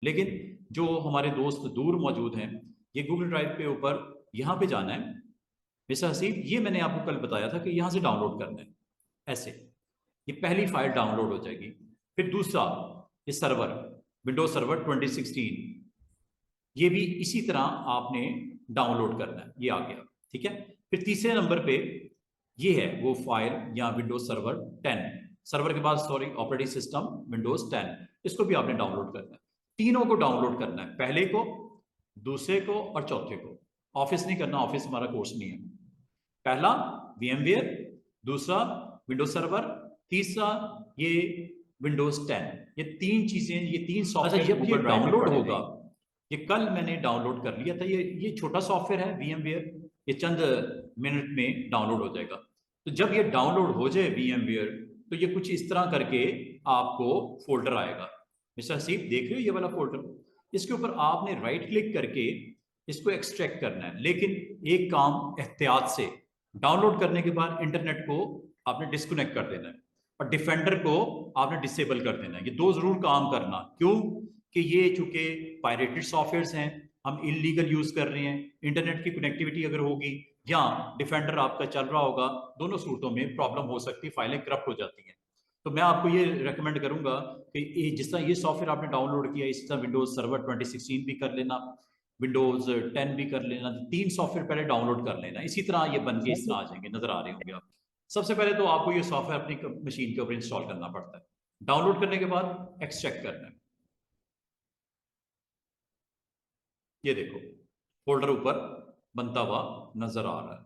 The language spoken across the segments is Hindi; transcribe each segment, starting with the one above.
लेकिन जो हमारे दोस्त दूर मौजूद हैं, ये गूगल ड्राइव पे ऊपर यहाँ पे जाना है। मिस्टर हसीब, ये मैंने आपको कल बताया था कि यहाँ से डाउनलोड करना है, ऐसे ये पहली फाइल डाउनलोड हो जाएगी। फिर दूसरा, ये सर्वर, विंडोज सर्वर 2016, ये भी इसी तरह आपने डाउनलोड करना है, ये आ गया। ठीक है। फिर तीसरे नंबर पे ये है वो फाइल या विंडोज सर्वर 10, सर्वर के बाद सॉरी ऑपरेटिंग सिस्टम विंडोज 10, इसको भी आपने डाउनलोड करना है। तीनों को डाउनलोड करना है, पहले को, दूसरे को और चौथे को। ऑफिस नहीं करना, ऑफिस हमारा कोर्स नहीं है। पहला VMware, दूसरा विंडोज सर्वर, तीसरा ये विंडोज 10। ये तीन चीजें, ये तीन सॉफ्टवेयर जब ये डाउनलोड होगा, ये कल मैंने डाउनलोड कर लिया था। ये छोटा सॉफ्टवेयर है VMware, ये चंद मिनट में डाउनलोड हो जाएगा। तो जब ये डाउनलोड हो जाए VMware, तो ये कुछ इस तरह करके आपको फोल्डर आएगा। मिस्टर हसीब देख रहे हो ये वाला फोल्डर, इसके ऊपर आपने राइट क्लिक करके इसको एक्सट्रैक्ट करना है। लेकिन एक काम एहतियात से, डाउनलोड करने के बाद इंटरनेट को आपने डिस्कनेक्ट कर देना है और डिफेंडर को आपने डिसेबल कर देना है। ये दो जरूर काम करना। क्यों? कि ये चूंकि पायरेटेड सॉफ्टवेयर हैं, हम इलीगल यूज कर रहे हैं। इंटरनेट की कनेक्टिविटी अगर होगी या डिफेंडर आपका चल रहा होगा, दोनों सूरतों में प्रॉब्लम हो सकती है, फाइलें करप्ट हो जाती हैं। तो मैं आपको ये रेकमेंड करूंगा कि जिस तरह ये सॉफ्टवेयर आपने डाउनलोड किया, इस तरह विंडोज सर्वर 2016 भी कर लेना, विंडोज 10 भी कर लेना। तीन सॉफ्टवेयर पहले डाउनलोड कर लेना, इसी तरह ये बन के इस तरह आ जाएंगे, नजर आ रहे होंगे आप। सबसे पहले तो आपको ये सॉफ्टवेयर अपनी मशीन के ऊपर इंस्टॉल करना पड़ता है। डाउनलोड करने के बाद एक्सट्रैक्ट करना है। ये देखो फोल्डर ऊपर बनता हुआ नजर आ रहा है।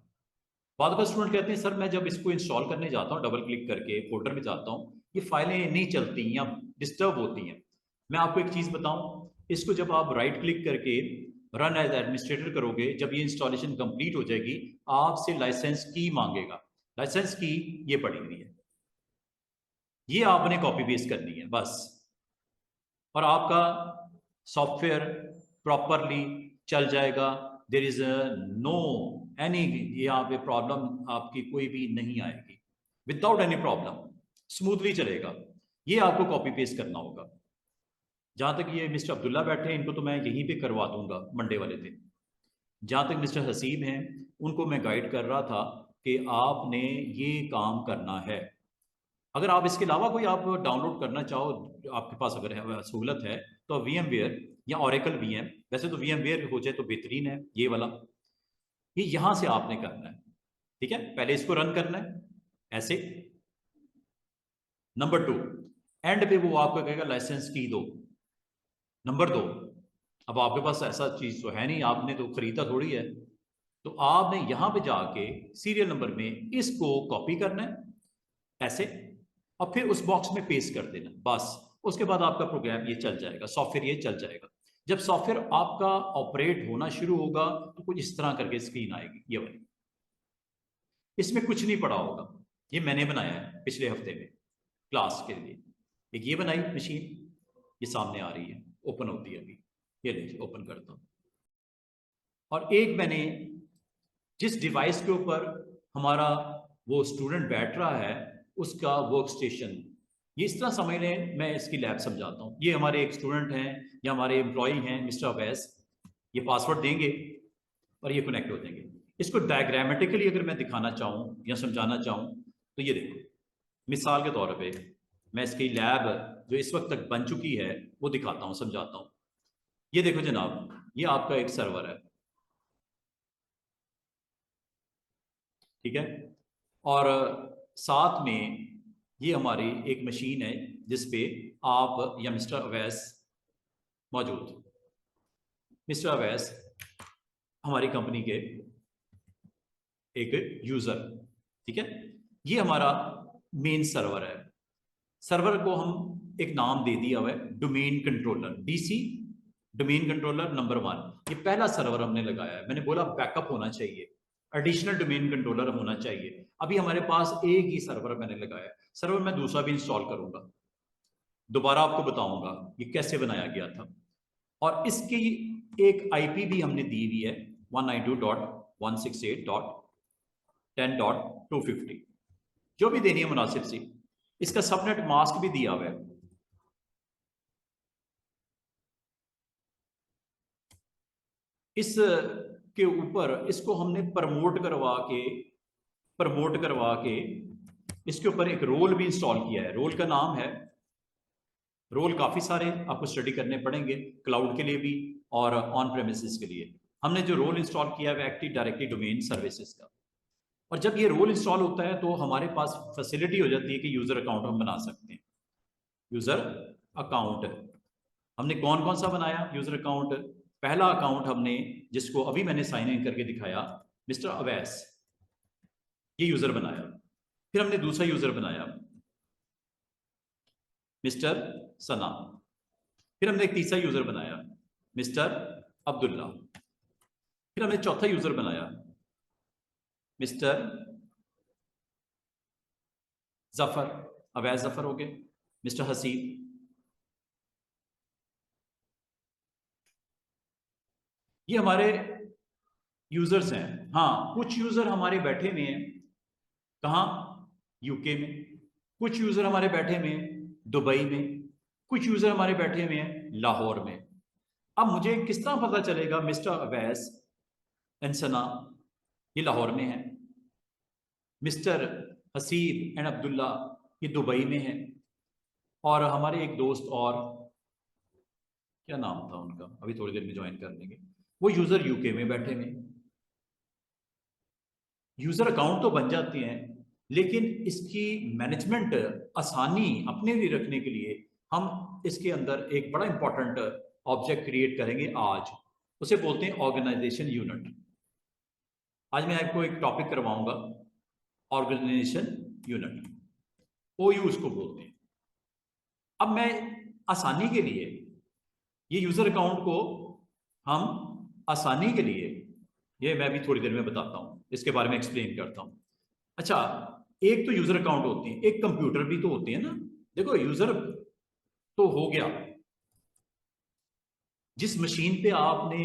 बाद का स्टूडेंट कहते हैं सर मैं जब इसको इंस्टॉल करने जाता हूँ, डबल क्लिक करके फोल्डर में जाता हूँ, ये फाइलें नहीं चलती या डिस्टर्ब होती हैं। मैं आपको एक चीज बताऊं, इसको जब आप राइट क्लिक करके रन एज एडमिनिस्ट्रेटर करोगे, जब ये इंस्टॉलेशन कंप्लीट हो जाएगी, आपसे लाइसेंस की मांगेगा। लाइसेंस की ये पड़ी हुई है, ये आपने कॉपी पेस्ट करनी है बस, और आपका सॉफ्टवेयर प्रॉपरली चल जाएगा। देर इज नो एनी यहाँ पे प्रॉब्लम आपकी कोई भी नहीं आएगी, विदाउट एनी प्रॉब्लम स्मूथली चलेगा। ये आपको कॉपी पेस्ट करना होगा। जहां तक ये मिस्टर अब्दुल्ला बैठे हैं, इनको तो मैं यहीं पे करवा दूंगा मंडे वाले दिन। जहां तक मिस्टर हसीब हैं, उनको मैं गाइड कर रहा था कि आपने ये काम करना है। अगर आप इसके अलावा कोई आप डाउनलोड करना चाहो, आपके पास अगर सहूलत है, तो VMware या Oracle VM, वैसे तो VMware हो जाए तो बेहतरीन है ये वाला। ये यहां से आपने करना है। ठीक है, पहले इसको रन करना है ऐसे। नंबर 2, एंड पे वो आपको कहेगा लाइसेंस की दो। नंबर 2, अब आपके पास ऐसा चीज तो है नहीं, आपने तो खरीदा थोड़ी है, तो आपने यहां पे जाके सीरियल नंबर में इसको कॉपी करना है ऐसे, और फिर उस बॉक्स में पेस्ट कर देना बस। उसके बाद आपका प्रोग्राम ये चल जाएगा, सॉफ्टवेयर ये चल जाएगा। जब सॉफ्टवेयर आपका ऑपरेट होना शुरू होगा, तो कुछ इस तरह करके स्क्रीन आएगी ये वाली। इसमें कुछ नहीं पड़ा होगा, ये मैंने बनाया है पिछले हफ्ते में क्लास के लिए। एक ये बनाई मशीन, ये सामने आ रही है, ओपन होती है अभी, ये देखिए ओपन करता हूं। और एक मैंने जिस डिवाइस के ऊपर हमारा वो स्टूडेंट बैठ रहा है, उसका वर्क स्टेशन, ये इस तरह समझ लें, मैं इसकी लैब समझाता हूँ। ये हमारे एक स्टूडेंट हैं या हमारे एम्प्लॉय हैं मिस्टर अवैस, ये पासवर्ड देंगे और ये कनेक्ट हो जाएंगे। इसको डायग्रामेटिकली अगर मैं दिखाना चाहूँ या समझाना चाहूँ, तो ये देखो, मिसाल के तौर पे मैं इसकी लैब जो इस वक्त तक बन चुकी है वो दिखाता हूँ, समझाता हूँ। ये देखो जनाब, ये आपका एक सर्वर है, ठीक है, और साथ में ये हमारी एक मशीन है जिसपे आप या मिस्टर अवैस मौजूद। मिस्टर अवैस हमारी कंपनी के एक यूजर, ठीक है। ये हमारा मेन सर्वर है। सर्वर को हम एक नाम दे दिया हुआ है domain controller, DC domain controller number 1। ये पहला सर्वर हमने लगाया है। मैंने बोला बैकअप होना चाहिए, एडिशनल डोमेन कंट्रोलर होना चाहिए। अभी हमारे पास एक ही सर्वर मैंने लगाया है, सर्वर मैं दूसरा भी इंस्टॉल करूंगा, दोबारा आपको बताऊंगा ये कैसे बनाया गया था। और इसकी एक IP भी हमने दी हुई है 192.168.10.250, जो भी देनी है मुनासिब सी। इसका सबनेट मास्क भी दिया हुआ है, इस के ऊपर इसको हमने प्रमोट करवा के इसके ऊपर एक रोल भी इंस्टॉल किया है। रोल का नाम है, रोल काफी सारे आपको स्टडी करने पड़ेंगे, क्लाउड के लिए भी और ऑन प्रेमिसेस के लिए। हमने जो रोल इंस्टॉल किया है एक्टिव डायरेक्टरी डोमेन सर्विसेज का। और जब ये रोल इंस्टॉल होता है तो हमारे पास फैसिलिटी हो जाती है कि यूजर अकाउंट हम बना सकते हैं। यूजर अकाउंट हमने कौन कौन सा बनाया यूजर अकाउंट? पहला अकाउंट हमने, जिसको अभी मैंने साइन इन करके दिखाया, मिस्टर अवैस, ये यूजर बनाया। फिर हमने दूसरा यूजर बनाया मिस्टर सना। फिर हमने एक तीसरा यूजर बनाया मिस्टर अब्दुल्ला। फिर हमने चौथा यूजर बनाया मिस्टर जफर, अवैस जफर हो गए, मिस्टर हसीब। ये हमारे यूजर्स हैं। हाँ, कुछ यूजर हमारे बैठे हुए हैं कहाँ? यूके में। कुछ यूजर हमारे बैठे हुए हैं दुबई में। कुछ यूजर हमारे बैठे हुए हैं लाहौर में। अब मुझे किस तरह पता चलेगा मिस्टर अवैस एंड सना ये लाहौर में है, मिस्टर हसीब एंड अब्दुल्ला ये दुबई में है, और हमारे एक दोस्त, और क्या नाम था उनका, अभी थोड़ी देर में ज्वाइन कर लेंगे, वो यूजर यूके में बैठे हुए। यूजर अकाउंट तो बन जाते हैं, लेकिन इसकी मैनेजमेंट आसानी अपने लिए रखने के लिए हम इसके अंदर एक बड़ा इंपॉर्टेंट ऑब्जेक्ट क्रिएट करेंगे आज। उसे बोलते हैं ऑर्गेनाइजेशन यूनिट। आज मैं आपको एक टॉपिक करवाऊंगा, ऑर्गेनाइजेशन यूनिट, ओयू उसको बोलते हैं। अब मैं आसानी के लिए ये यूजर अकाउंट को हम आसानी के लिए, ये मैं भी थोड़ी देर में बताता हूं, इसके बारे में एक्सप्लेन करता हूं। अच्छा, एक तो यूजर अकाउंट होते हैं, एक कंप्यूटर भी तो होते हैं ना। देखो, यूजर तो हो गया, जिस मशीन पे आपने,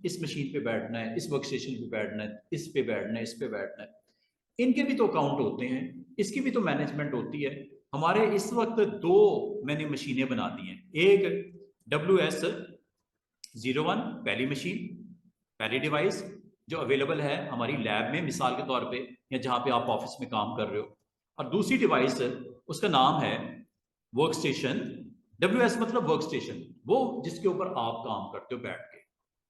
इस मशीन पे बैठना है, इस वर्क स्टेशन पे बैठना है, इस पे बैठना है, इस पे बैठना है, इनके भी तो अकाउंट होते हैं, इसकी भी तो मैनेजमेंट होती है। हमारे इस वक्त दो मैंने मशीनें बना दी हैं। एक WS01 पहली मशीन, पहली डिवाइस जो अवेलेबल है हमारी लैब में मिसाल के तौर पे, या जहां पे आप ऑफिस में काम कर रहे हो। और दूसरी डिवाइस, उसका नाम है वर्क स्टेशन। WS मतलब वर्क स्टेशन, वो जिसके ऊपर आप काम करते हो बैठ के।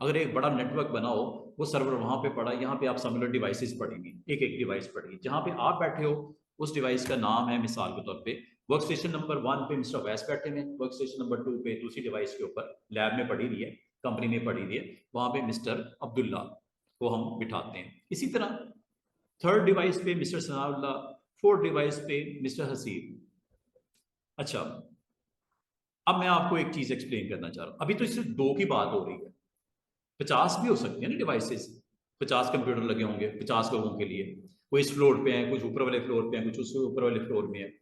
अगर एक बड़ा नेटवर्क बनाओ, वो सर्वर वहां पे पड़ा, यहाँ पे आप सिमिलर डिवाइसेस पड़ेंगी, एक एक डिवाइस पड़ेगी। जहां पे आप बैठे हो उस डिवाइस का नाम है, मिसाल के तौर पे वर्क स्टेशन नंबर 1 पे मिस्टर वैस बैठे हैं, वर्क स्टेशन नंबर 2 पे दूसरी डिवाइस के ऊपर लैब में पड़ी हुई है, कंपनी में पड़ी हुई है, वहां पे मिस्टर अब्दुल्ला को हम बिठाते हैं। इसी तरह थर्ड डिवाइस पे मिस्टर सनाउल्ला, फोर्थ डिवाइस पे मिस्टर हसीब। अच्छा, अब मैं आपको एक चीज एक्सप्लेन करना चाह रहा हूं। अभी तो सिर्फ दो की बात हो रही है, 50 भी हो सकती है ना डिवाइसेस। 50 कंप्यूटर लगे होंगे 50 लोगों के लिए। कोई इस फ्लोर पे है, कुछ ऊपर वाले फ्लोर पे है, कुछ उस ऊपर वाले फ्लोर में है।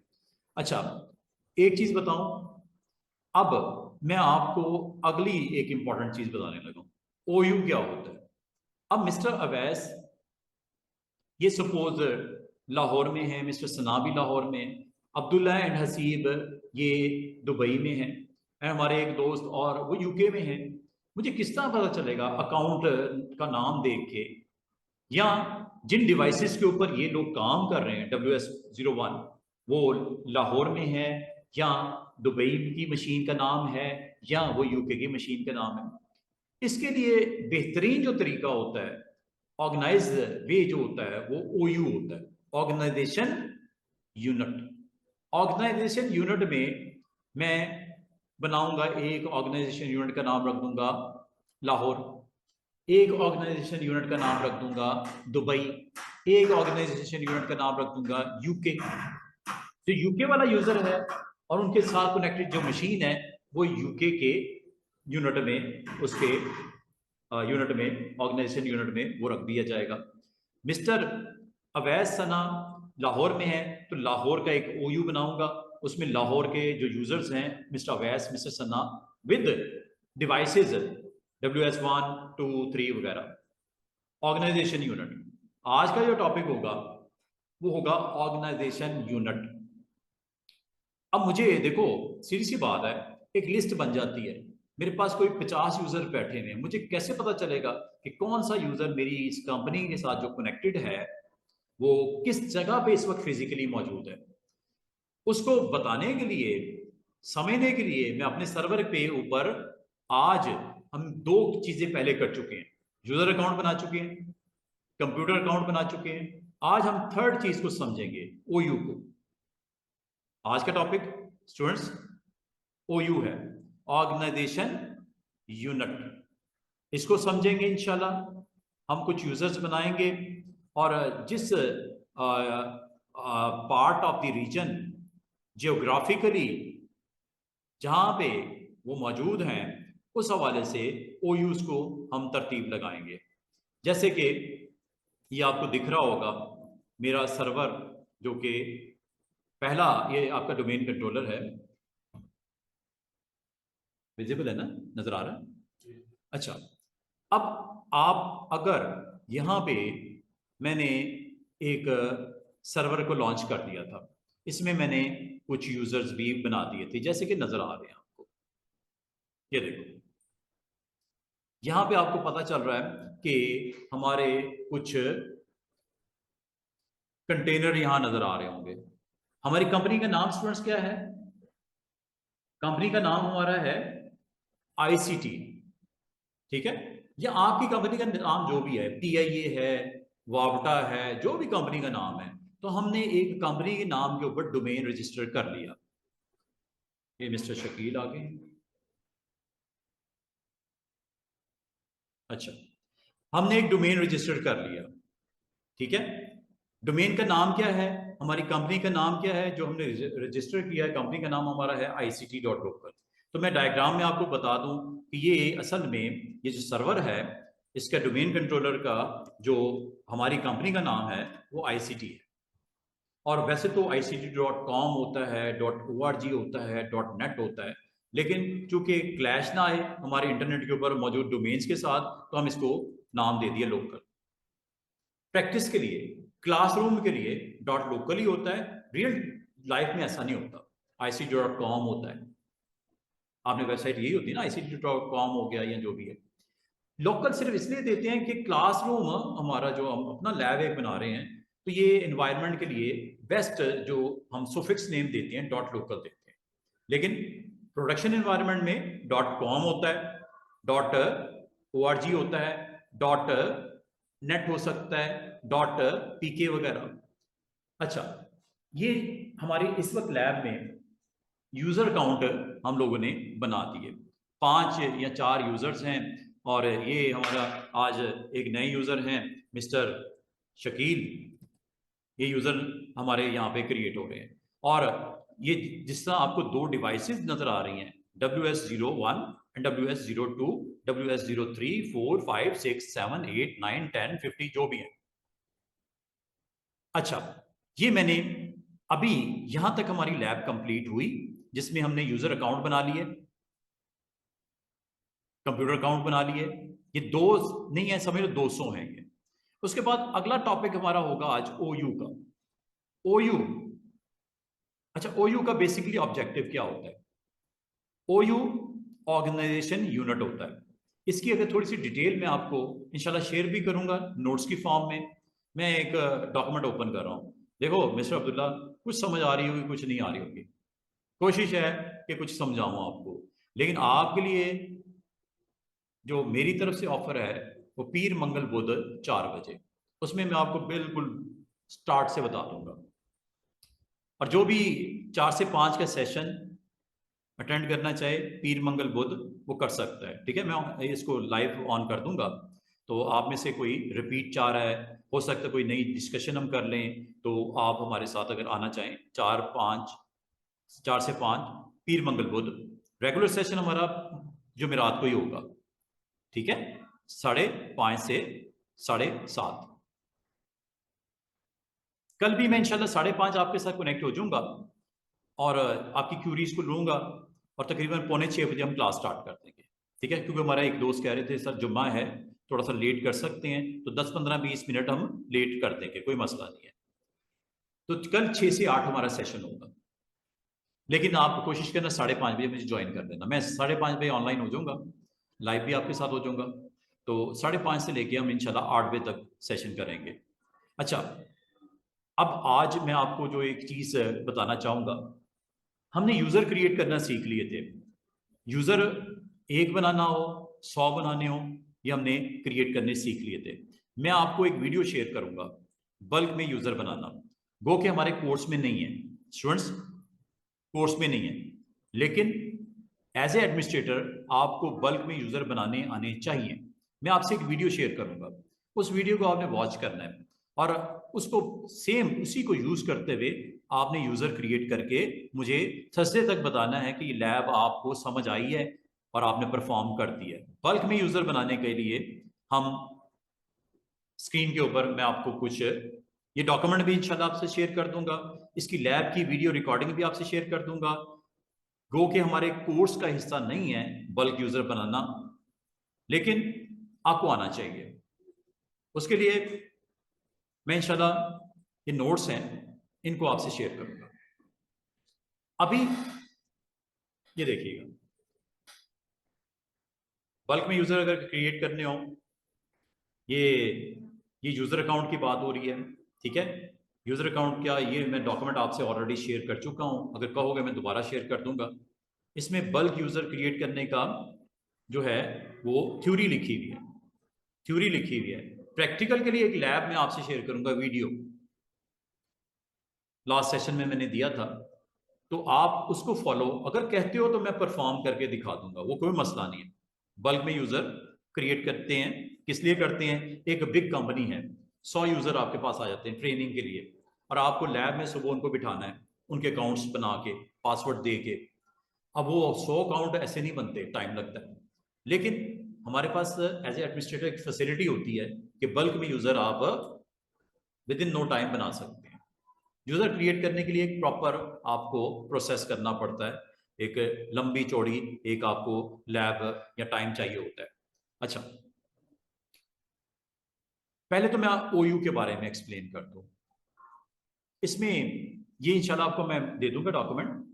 अच्छा, एक चीज बताऊं, अब मैं आपको अगली एक इंपॉर्टेंट चीज बताने लगा। ओयू क्या होता है? अब मिस्टर अवैस, ये सपोज लाहौर में है, मिस्टर सना भी लाहौर में, अब्दुल्ला एंड हसीब ये दुबई में है, हमारे एक दोस्त और वो यूके में है। मुझे किस तरह पता चलेगा अकाउंट का नाम देख के, या जिन डिवाइसेस के ऊपर ये लोग काम कर रहे हैं WS01 वो लाहौर में है, या दुबई की मशीन का नाम है, या वो यूके की मशीन का नाम है? इसके लिए बेहतरीन जो तरीका होता है, ऑर्गेनाइज वे जो होता है, वो OU होता है, ऑर्गेनाइजेशन यूनिट। ऑर्गेनाइजेशन यूनिट में मैं बनाऊंगा, एक ऑर्गेनाइजेशन यूनिट का नाम रख दूंगा लाहौर, एक ऑर्गेनाइजेशन यूनिट का नाम रख दूंगा दुबई, एक ऑर्गेनाइजेशन यूनिट का नाम रख दूंगा यूके। जो यूके वाला यूजर है और उनके साथ कनेक्टेड जो मशीन है, वो यूके के यूनिट में, उसके यूनिट में, ऑर्गेनाइजेशन यूनिट में वो रख दिया जाएगा। मिस्टर अवैस सना लाहौर में है, तो लाहौर का एक OU बनाऊंगा, उसमें लाहौर के जो यूजर्स हैं mister Awais, mister Sana, with devices WS1 2 3 वगैरह, ऑर्गेनाइजेशन यूनिट। आज का जो टॉपिक होगा वो होगा ऑर्गेनाइजेशन यूनिट। अब मुझे देखो, सीधी सी बात है, एक लिस्ट बन जाती है मेरे पास कोई 50 यूजर बैठे हैं, मुझे कैसे पता चलेगा कि कौन सा यूजर मेरी इस कंपनी के साथ जो कनेक्टेड है वो किस जगह पे इस वक्त फिजिकली मौजूद है? उसको बताने के लिए, समझने के लिए मैं अपने सर्वर पे ऊपर आज हम दो चीजें पहले कर चुके हैं। यूजर अकाउंट बना चुके हैं, कंप्यूटर अकाउंट बना चुके हैं। आज हम थर्ड चीज को समझेंगे, ओयू को। आज का टॉपिक स्टूडेंट्स ओयू है, ऑर्गेनाइजेशन यूनिट। इसको समझेंगे इंशाल्लाह। हम कुछ यूजर्स बनाएंगे और जिस part of the region geographically जहां पे वो मौजूद हैं उस हवाले से ओयूज को हम तरतीब लगाएंगे। जैसे कि ये आपको दिख रहा होगा मेरा सर्वर, जो कि पहला ये आपका डोमेन कंट्रोलर है। विजिबल है ना, नजर आ रहा है? अच्छा, अब आप अगर यहाँ पे मैंने एक सर्वर को लॉन्च कर दिया था, इसमें मैंने कुछ यूजर्स भी बना दिए थे जैसे कि नजर आ रहे हैं आपको। ये देखो, यहाँ पे आपको पता चल रहा है कि हमारे कुछ कंटेनर यहाँ नजर आ रहे होंगे। हमारी कंपनी का नाम स्टूडेंट्स क्या है? कंपनी का नाम हमारा है आईसीटी, ठीक है? या आपकी कंपनी का नाम जो भी है, पीआईए है, वावटा है, जो भी कंपनी का नाम है, तो हमने एक कंपनी के नाम के ऊपर डोमेन रजिस्टर कर लिया। ये मिस्टर शकील आ गए। अच्छा, हमने एक डोमेन रजिस्टर कर लिया, ठीक है? डोमेन का नाम क्या है? हमारी कंपनी का नाम क्या है जो हमने रजिस्टर किया है? कंपनी का नाम हमारा है ict.local। तो मैं डायग्राम में आपको बता दूं कि ये असल में ये जो सर्वर है, इसका डोमेन कंट्रोलर का जो हमारी कंपनी का नाम है वो ICT है। और वैसे तो ict.com होता है, .org होता है, .net होता है, लेकिन चूंकि क्लैश ना आए हमारे इंटरनेट के ऊपर मौजूद डोमेन्स के साथ, तो हम इसको नाम दे दिया लोकल। प्रैक्टिस के लिए, क्लासरूम के लिए .local ही होता है, रियल लाइफ में ऐसा नहीं होता, ict.com होता है। आपने वेबसाइट यही होती है ना, ict.com हो गया या जो भी है। लोकल सिर्फ इसलिए देते हैं कि क्लासरूम हमारा जो हम अपना लैब एक बना रहे हैं, तो ये एनवायरनमेंट के लिए बेस्ट जो हम सुफिक्स नेम देते हैं .local देते हैं। लेकिन प्रोडक्शन एनवायरनमेंट में .com होता है, .org होता है, .net हो सकता है, .pk वगैरह। अच्छा, ये हमारे इस वक्त लैब में यूजर अकाउंट हम लोगों ने बना दिए, 5 या 4 यूजर्स हैं। और ये हमारा आज एक नए यूजर हैं मिस्टर शकील, ये यूजर हमारे यहाँ पे क्रिएट हो रहे हैं। और ये जिस तरह आपको 2 डिवाइसेस नजर आ रही हैं, WS01 एंड WS02, WS03, 4, 5, 6, 7, 8, 9, 10, 50 जो भी है। अच्छा, ये मैंने अभी यहां तक हमारी लैब कंप्लीट हुई जिसमें हमने यूजर अकाउंट बना लिए, कंप्यूटर अकाउंट बना लिए। ये 2 नहीं है, समझ लो 200 हैं ये। उसके बाद अगला टॉपिक हमारा होगा आज ओयू का। ओयू, अच्छा, ओयू का बेसिकली ऑब्जेक्टिव क्या होता है? ओयू ऑर्गेनाइजेशन यूनिट होता है। इसकी अगर थोड़ी सी डिटेल में आपको इंशाल्लाह शेयर भी करूंगा नोट्स की फॉर्म में। मैं एक डॉक्यूमेंट ओपन कर रहा हूं, देखो मिस्टर अब्दुल्ला, कुछ समझ आ रही होगी, कुछ नहीं आ रही होगी। कोशिश है कि कुछ समझाऊं आपको, लेकिन आपके लिए जो मेरी तरफ से ऑफर है वो पीर मंगल बुध 4 बजे, उसमें मैं आपको बिल्कुल स्टार्ट से बता दूंगा। और जो भी 4 से 5 का सेशन अटेंड करना चाहे पीर मंगल बुध, वो कर सकता है, ठीक है? मैं इसको लाइव ऑन कर दूंगा, तो आप में से कोई रिपीट चाह रहा है, हो सकता है कोई नई डिस्कशन हम कर लें, तो आप हमारे साथ अगर आना चाहें 4 से 5 पीर मंगल बुध। रेगुलर सेशन हमारा जुमेरात को ही होगा, ठीक है, 5:30 से 7:30। कल भी मैं इंशाल्लाह 5:30 आपके साथ कनेक्ट हो जाऊंगा और आपकी क्यूरीज को लूंगा, और तकरीबन 5:45 बजे हम क्लास स्टार्ट कर देंगे, ठीक है? क्योंकि हमारा एक दोस्त कह रहे थे सर जुम्मा है, थोड़ा सा लेट कर सकते हैं, तो 10, 15, 20 मिनट हम लेट कर देंगे, कोई मसला नहीं है। तो कल 6 से 8 हमारा सेशन होगा। लेकिन आप कोशिश करना 5:30 बजे मुझे ज्वाइन कर देना, मैं 5:30 बजे ऑनलाइन हो जाऊंगा, लाइव भी आपके साथ हो जाऊंगा। तो 5:30 से लेके हम इंशाल्लाह 8 बजे तक सेशन करेंगे। अच्छा, अब आज मैं आपको जो एक चीज़ बताना चाहूँगा, हमने यूज़र क्रिएट करना सीख लिए थे। यूज़र एक बनाना हो, 100 बनाने हो, ये हमने क्रिएट करने सीख लिए थे। मैं आपको एक वीडियो शेयर करूंगा बल्क में यूज़र बनाना, गो के हमारे कोर्स में नहीं है स्टूडेंट्स, कोर्स में नहीं है, लेकिन एज ए एडमिनिस्ट्रेटर आपको बल्क में यूज़र बनाने आने चाहिए। मैं आपसे एक वीडियो शेयर करूंगा, उस वीडियो को आपने वॉच करना है और उसको सेम उसी को यूज़ करते हुए आपने यूज़र क्रिएट करके मुझे थर्सडे तक बताना है कि ये लैब आपको समझ आई है और आपने परफॉर्म कर दी है। बल्क में यूज़र बनाने के लिए हम स्क्रीन के ऊपर मैं आपको कुछ ये डॉक्यूमेंट भी इंशाल्लाह आपसे शेयर कर दूंगा, इसकी लैब की वीडियो रिकॉर्डिंग भी आपसे शेयर कर दूंगा। गो के हमारे कोर्स का हिस्सा नहीं है बल्क यूजर बनाना, लेकिन आपको आना चाहिए। उसके लिए मैं इंशाल्लाह ये नोट्स हैं इनको आपसे शेयर करूंगा। अभी ये देखिएगा, बल्क में यूजर अगर क्रिएट करने हो, ये यूजर अकाउंट की बात हो रही है, ठीक है। यूजर अकाउंट क्या, ये मैं डॉक्यूमेंट आपसे ऑलरेडी शेयर कर चुका हूं, अगर कहोगे मैं दोबारा शेयर कर दूंगा। इसमें बल्क यूजर क्रिएट करने का जो है वो थ्योरी लिखी हुई है, थ्योरी लिखी हुई है। प्रैक्टिकल के लिए एक लैब में आपसे शेयर करूंगा वीडियो, लास्ट सेशन में मैंने दिया था, तो आप उसको फॉलो अगर कहते हो तो मैं परफॉर्म करके दिखा दूंगा, वो कोई मसला नहीं है। बल्क में यूजर क्रिएट करते हैं, किस लिए करते हैं, एक बिग कंपनी है, 100 यूजर आपके पास आ जाते हैं ट्रेनिंग के लिए, और आपको लैब में सुबह उनको बिठाना है, उनके अकाउंट्स बना के पासवर्ड दे के। अब वो 100 अकाउंट ऐसे नहीं बनते, टाइम लगता है, लेकिन हमारे पास एज ए एडमिनिस्ट्रेटर एक फैसिलिटी होती है कि बल्क में यूजर आप विद इन नो टाइम बना सकते हैं। यूजर क्रिएट करने के लिए एक प्रॉपर आपको प्रोसेस करना पड़ता है, एक लंबी चौड़ी एक आपको लैब या टाइम चाहिए होता है। अच्छा, पहले तो मैं ओयू के बारे में एक्सप्लेन कर दूं। इसमें ये इंशाल्लाह आपको मैं दे दूंगा डॉक्यूमेंट,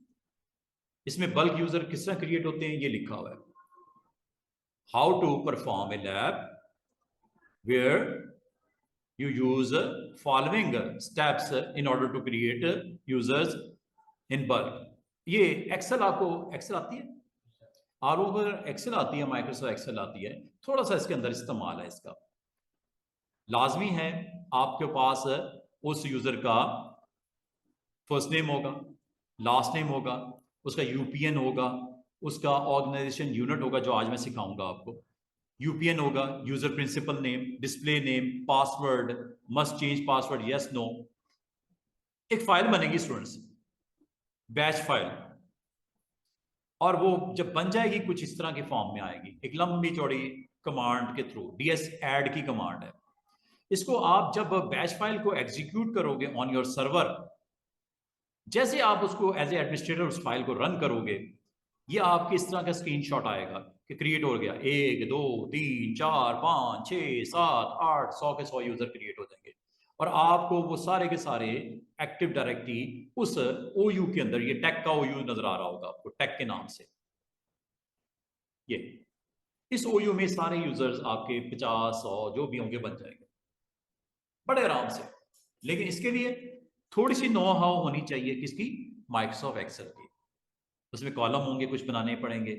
इसमें बल्क यूजर किस तरह क्रिएट होते हैं ये लिखा हुआ है। How to perform a lab where you use following steps in order to create users in bulk। ये एक्सेल, आपको एक्सेल आती है, आर ओवर एक्सेल आती है, माइक्रोसॉफ्ट एक्सेल आती है, थोड़ा सा इसके अंदर इस्तेमाल है इसका। लाजमी है आपके पास उस यूजर का फर्स्ट नेम होगा, लास्ट नेम होगा, उसका यूपीएन होगा, उसका ऑर्गेनाइजेशन यूनिट होगा जो आज मैं सिखाऊंगा आपको, यूपीएन होगा, user principal name, display name, password, must change password, yes no. एक फाइल बनेगी स्टूडेंट्स, बैच फाइल, और वो जब बन जाएगी कुछ इस तरह के फॉर्म में आएगी, एक लंबी चौड़ी कमांड के थ्रू, डीएस ऐड की कमांड है। इसको आप जब बैच फाइल को एग्जीक्यूट करोगे ऑन योर सर्वर, जैसे आप उसको एज ए एडमिनिस्ट्रेटर उस फाइल को रन करोगे, ये आपके इस तरह का स्क्रीनशॉट आएगा कि क्रिएट हो गया 1 2 3 4 5 6 7 8 100 के 100 यूजर क्रिएट हो जाएंगे, और आपको वो सारे के सारे एक्टिव डायरेक्टरी उस ओयू के अंदर, ये टेक का ओयू नजर आ रहा होगा आपको टेक के नाम से, ये इस ओयू में सारे यूजर्स आपके 50 100 जो भी होंगे बन जाएंगे बड़े आराम से। लेकिन इसके लिए थोड़ी सी नो हाउ होनी चाहिए, किसकी, माइक्रोसॉफ्ट एक्सेल की। उसमें कॉलम होंगे, कुछ बनाने पड़ेंगे,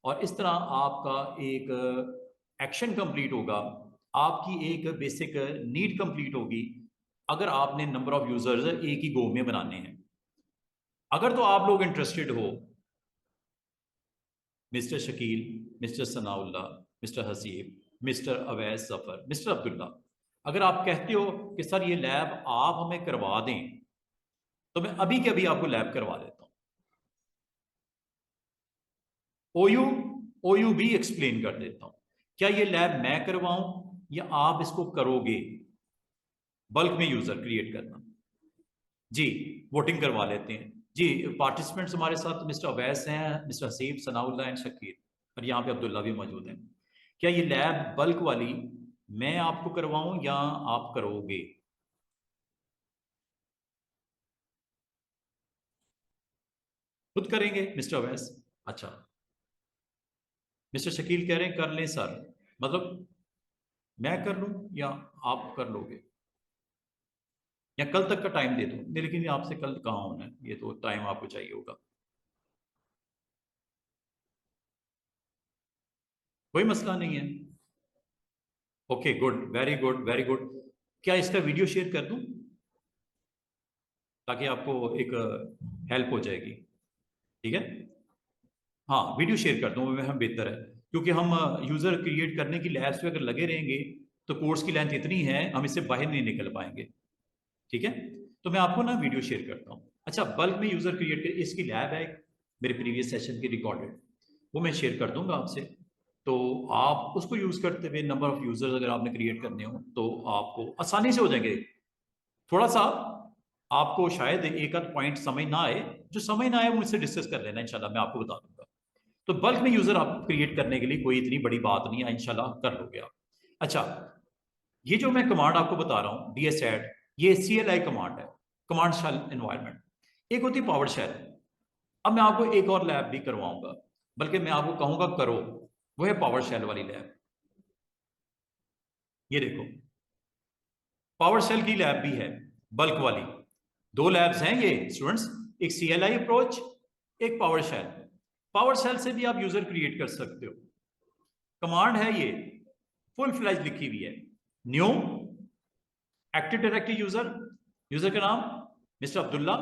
और इस तरह आपका एक एक्शन कंप्लीट होगा, आपकी एक बेसिक नीड कंप्लीट होगी, अगर आपने नंबर ऑफ यूजर्स एक ही गो में बनाने हैं। अगर तो आप लोग इंटरेस्टेड हो, mister Shakeel, mister Sanaullah, mister Haseeb, mister Awais Zafar, mister Abdullah, अगर आप कहते हो कि सर ये लैब आप हमें करवा दें, तो मैं अभी के अभी आपको लैब करवा देता हूं। ओयू ओयू भी एक्सप्लेन कर देता हूं, क्या ये लैब मैं करवाऊं या आप इसको करोगे, बल्क में यूजर क्रिएट करना। जी, वोटिंग करवा लेते हैं जी। पार्टिसिपेंट्स हमारे साथ मिस्टर अवैस हैं, मिस्टर हसीब, सनाउल्ला एंड शकीर, और यहाँ पे अब्दुल्ला भी मौजूद हैं। क्या ये लैब बल्क वाली मैं आपको करवाऊं या आप करोगे। खुद करेंगे मिस्टर अवैस? अच्छा, मिस्टर शकील कह रहे हैं कर लें सर, मतलब मैं कर लूं या आप कर लोगे, या कल तक का टाइम दे दूं? नहीं, लेकिन ये आपसे कल कहाँ होना है, ये तो टाइम आपको चाहिए होगा। कोई मसला नहीं है। Okay good, very good very good. क्या इसका वीडियो शेयर कर दूं ताकि आपको एक हेल्प हो जाएगी? ठीक है, हाँ वीडियो शेयर कर दूं मैं, हम बेहतर है, क्योंकि हम यूजर क्रिएट करने की लैब्स पे अगर लगे रहेंगे तो कोर्स की लेंथ इतनी है हम इससे बाहर नहीं निकल पाएंगे। ठीक है, तो मैं आपको ना वीडियो शेयर करता हूँ। अच्छा, बल्क में यूजर क्रिएट कर, इसकी लैब है मेरे प्रीवियस सेशन की रिकॉर्डेड, वो मैं शेयर कर दूंगा आपसे। तो आप उसको यूज करते हुए नंबर ऑफ यूजर्स अगर आपने क्रिएट करने हो तो आपको आसानी से हो जाएंगे। थोड़ा सा आपको शायद एक आध पॉइंट समझ ना आए, जो समझ ना आए मुझसे डिस्कस कर लेना, इंशाल्लाह मैं आपको बता दूंगा। तो बल्क में यूजर आप क्रिएट करने के लिए कोई इतनी बड़ी बात नहीं है, इंशाल्लाह कर लोगे आप। अच्छा, ये जो मैं कमांड आपको बता रहा हूँ DSAD, ये CLI कमांड है, कमांड शेल एनवायरनमेंट। एक होती है पावर शेल। अब मैं आपको एक और लैब भी करवाऊंगा, बल्कि मैं आपको कहूंगा करो, वो है पावर शेल वाली लैब। ये देखो, पावर शेल की लैब भी है, बल्क वाली। दो लैब्स हैं ये स्टूडेंट्स, एक CLI अप्रोच, एक पावर शेल। पावर शेल से भी आप यूजर क्रिएट कर सकते हो। कमांड है ये, फुल फ्लैज लिखी हुई है। New active directory user, user का नाम mister Abdullah,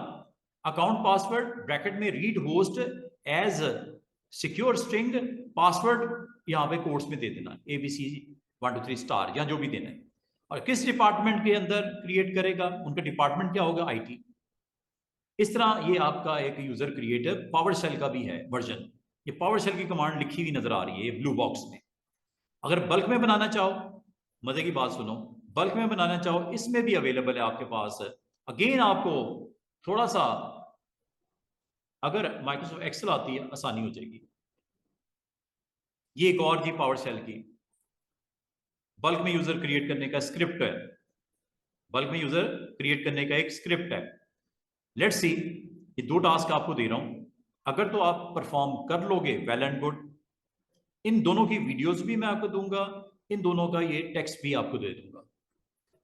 account password bracket में read host as secure string, password यहां पे कोर्स में दे देना ABC 1 2 3 स्टार, या जो भी देना है। और किस डिपार्टमेंट के अंदर क्रिएट करेगा, उनका डिपार्टमेंट क्या होगा, IT। इस तरह ये आपका एक यूजर क्रिएटर पावर शेल का भी है वर्जन। ये पावर शेल की कमांड लिखी हुई नजर आ रही है ब्लू बॉक्स में। अगर बल्क में बनाना चाहो, मजे की बात सुनो, बल्क में बनाना चाहो इसमें भी अवेलेबल है आपके पास। अगेन आपको थोड़ा सा, अगर माइक्रोसॉफ्ट एक्सेल आती है आसानी हो जाएगी। ये एक और जी पावर शेल की बल्क में यूजर क्रिएट करने का स्क्रिप्ट है, बल्क में यूजर क्रिएट करने का एक स्क्रिप्ट है। लेट्स सी, ये दो टास्क आपको दे रहा हूं, अगर तो आप परफॉर्म कर लोगे वेल एंड गुड। इन दोनों की वीडियोस भी मैं आपको दूंगा, इन दोनों का ये टेक्स्ट भी आपको दे दूंगा।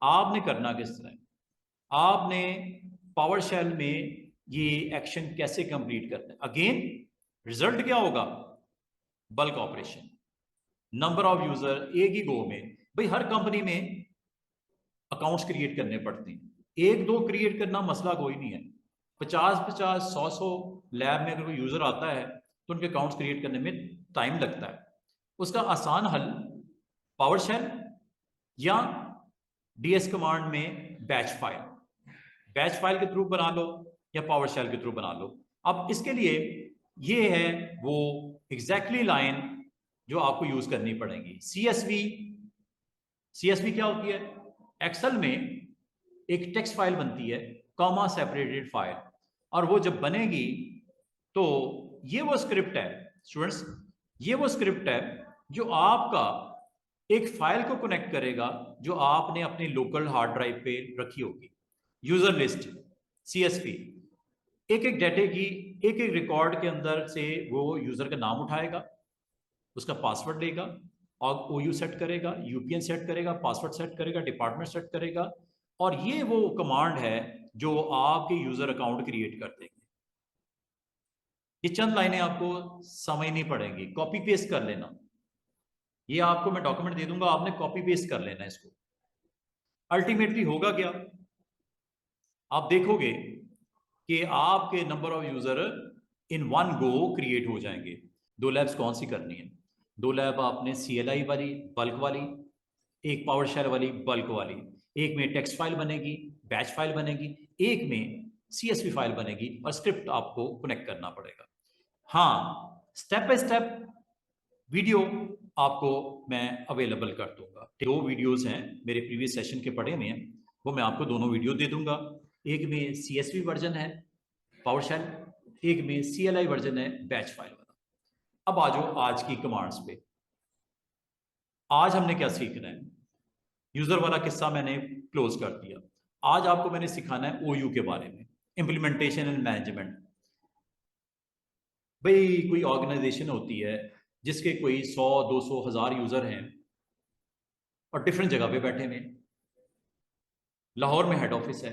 आपने करना किस तरह, आपने पावर शेल में ये एक्शन कैसे कंप्लीट करना है। अगेन रिजल्ट क्या होगा, bulk operation, number of user एक ही गो में। भाई हर कंपनी में अकाउंट्स क्रिएट करने पड़ते हैं, एक दो क्रिएट करना मसला कोई नहीं है। 50 50 100 लैब में अगर कोई यूजर आता है तो उनके अकाउंट्स क्रिएट करने में टाइम लगता है। उसका आसान हल पावर शेल या DS कमांड में बैच फाइल के थ्रू बना लो या पावर शेल के थ्रू बना लो। अब इसके लिए ये है वो एग्जैक्टली लाइन जो आपको यूज करनी पड़ेगी। CSV क्या होती है, एक्सेल में एक टेक्स्ट फाइल बनती है, कॉमा सेपरेटेड फाइल, और वो जब बनेगी तो ये वो स्क्रिप्ट है स्टूडेंट्स, ये वो स्क्रिप्ट है जो आपका एक फाइल को कनेक्ट करेगा जो आपने अपने लोकल हार्ड ड्राइव पे रखी होगी। यूजर लिस्ट CSV, एक एक डाटे की एक एक रिकॉर्ड के अंदर से वो यूजर का नाम उठाएगा, उसका पासवर्ड देगा, और OU सेट करेगा, UPN सेट करेगा, पासवर्ड सेट करेगा, डिपार्टमेंट सेट करेगा। और ये वो कमांड है जो आपके यूजर अकाउंट क्रिएट कर देंगे। ये चंद लाइनें आपको समझनी पड़ेंगी, कॉपी पेस्ट कर लेना। ये आपको मैं डॉक्यूमेंट दे दूंगा, आपने कॉपी पेस्ट कर लेना इसको। अल्टीमेटली होगा क्या, आप देखोगे कि आपके number of user in one go create हो जाएंगे। दो लैब्स कौन सी करनी है, दो लैब आपने CLI वाली बल्क वाली, एक पावर शेल वाली बल्क वाली। एक में टेक्स्ट फाइल बनेगी, बैच फाइल बनेगी, एक में CSV फाइल बनेगी, और स्क्रिप्ट आपको कनेक्ट करना पड़ेगा। हाँ, स्टेप बाय स्टेप वीडियो आपको मैं अवेलेबल कर दूंगा। दो वीडियोस हैं मेरे प्रीवियस सेशन के पढ़े हुए हैं, वो मैं आपको दोनों वीडियो दे दूंगा। एक में CSV वर्जन है पावर शेल, एक में CLI वर्जन है बैच फाइल वाला। अब आ जाओ आज की कमांड्स पे। आज हमने क्या सीखना है, यूजर वाला किस्सा मैंने क्लोज कर दिया। आज आपको मैंने सिखाना है OU के बारे में, इम्प्लीमेंटेशन एंड मैनेजमेंट। भाई कोई ऑर्गेनाइजेशन होती है जिसके कोई 100 200 1000 यूजर हैं और डिफरेंट जगह पे बैठे हुए हैं। लाहौर में हेड ऑफिस है,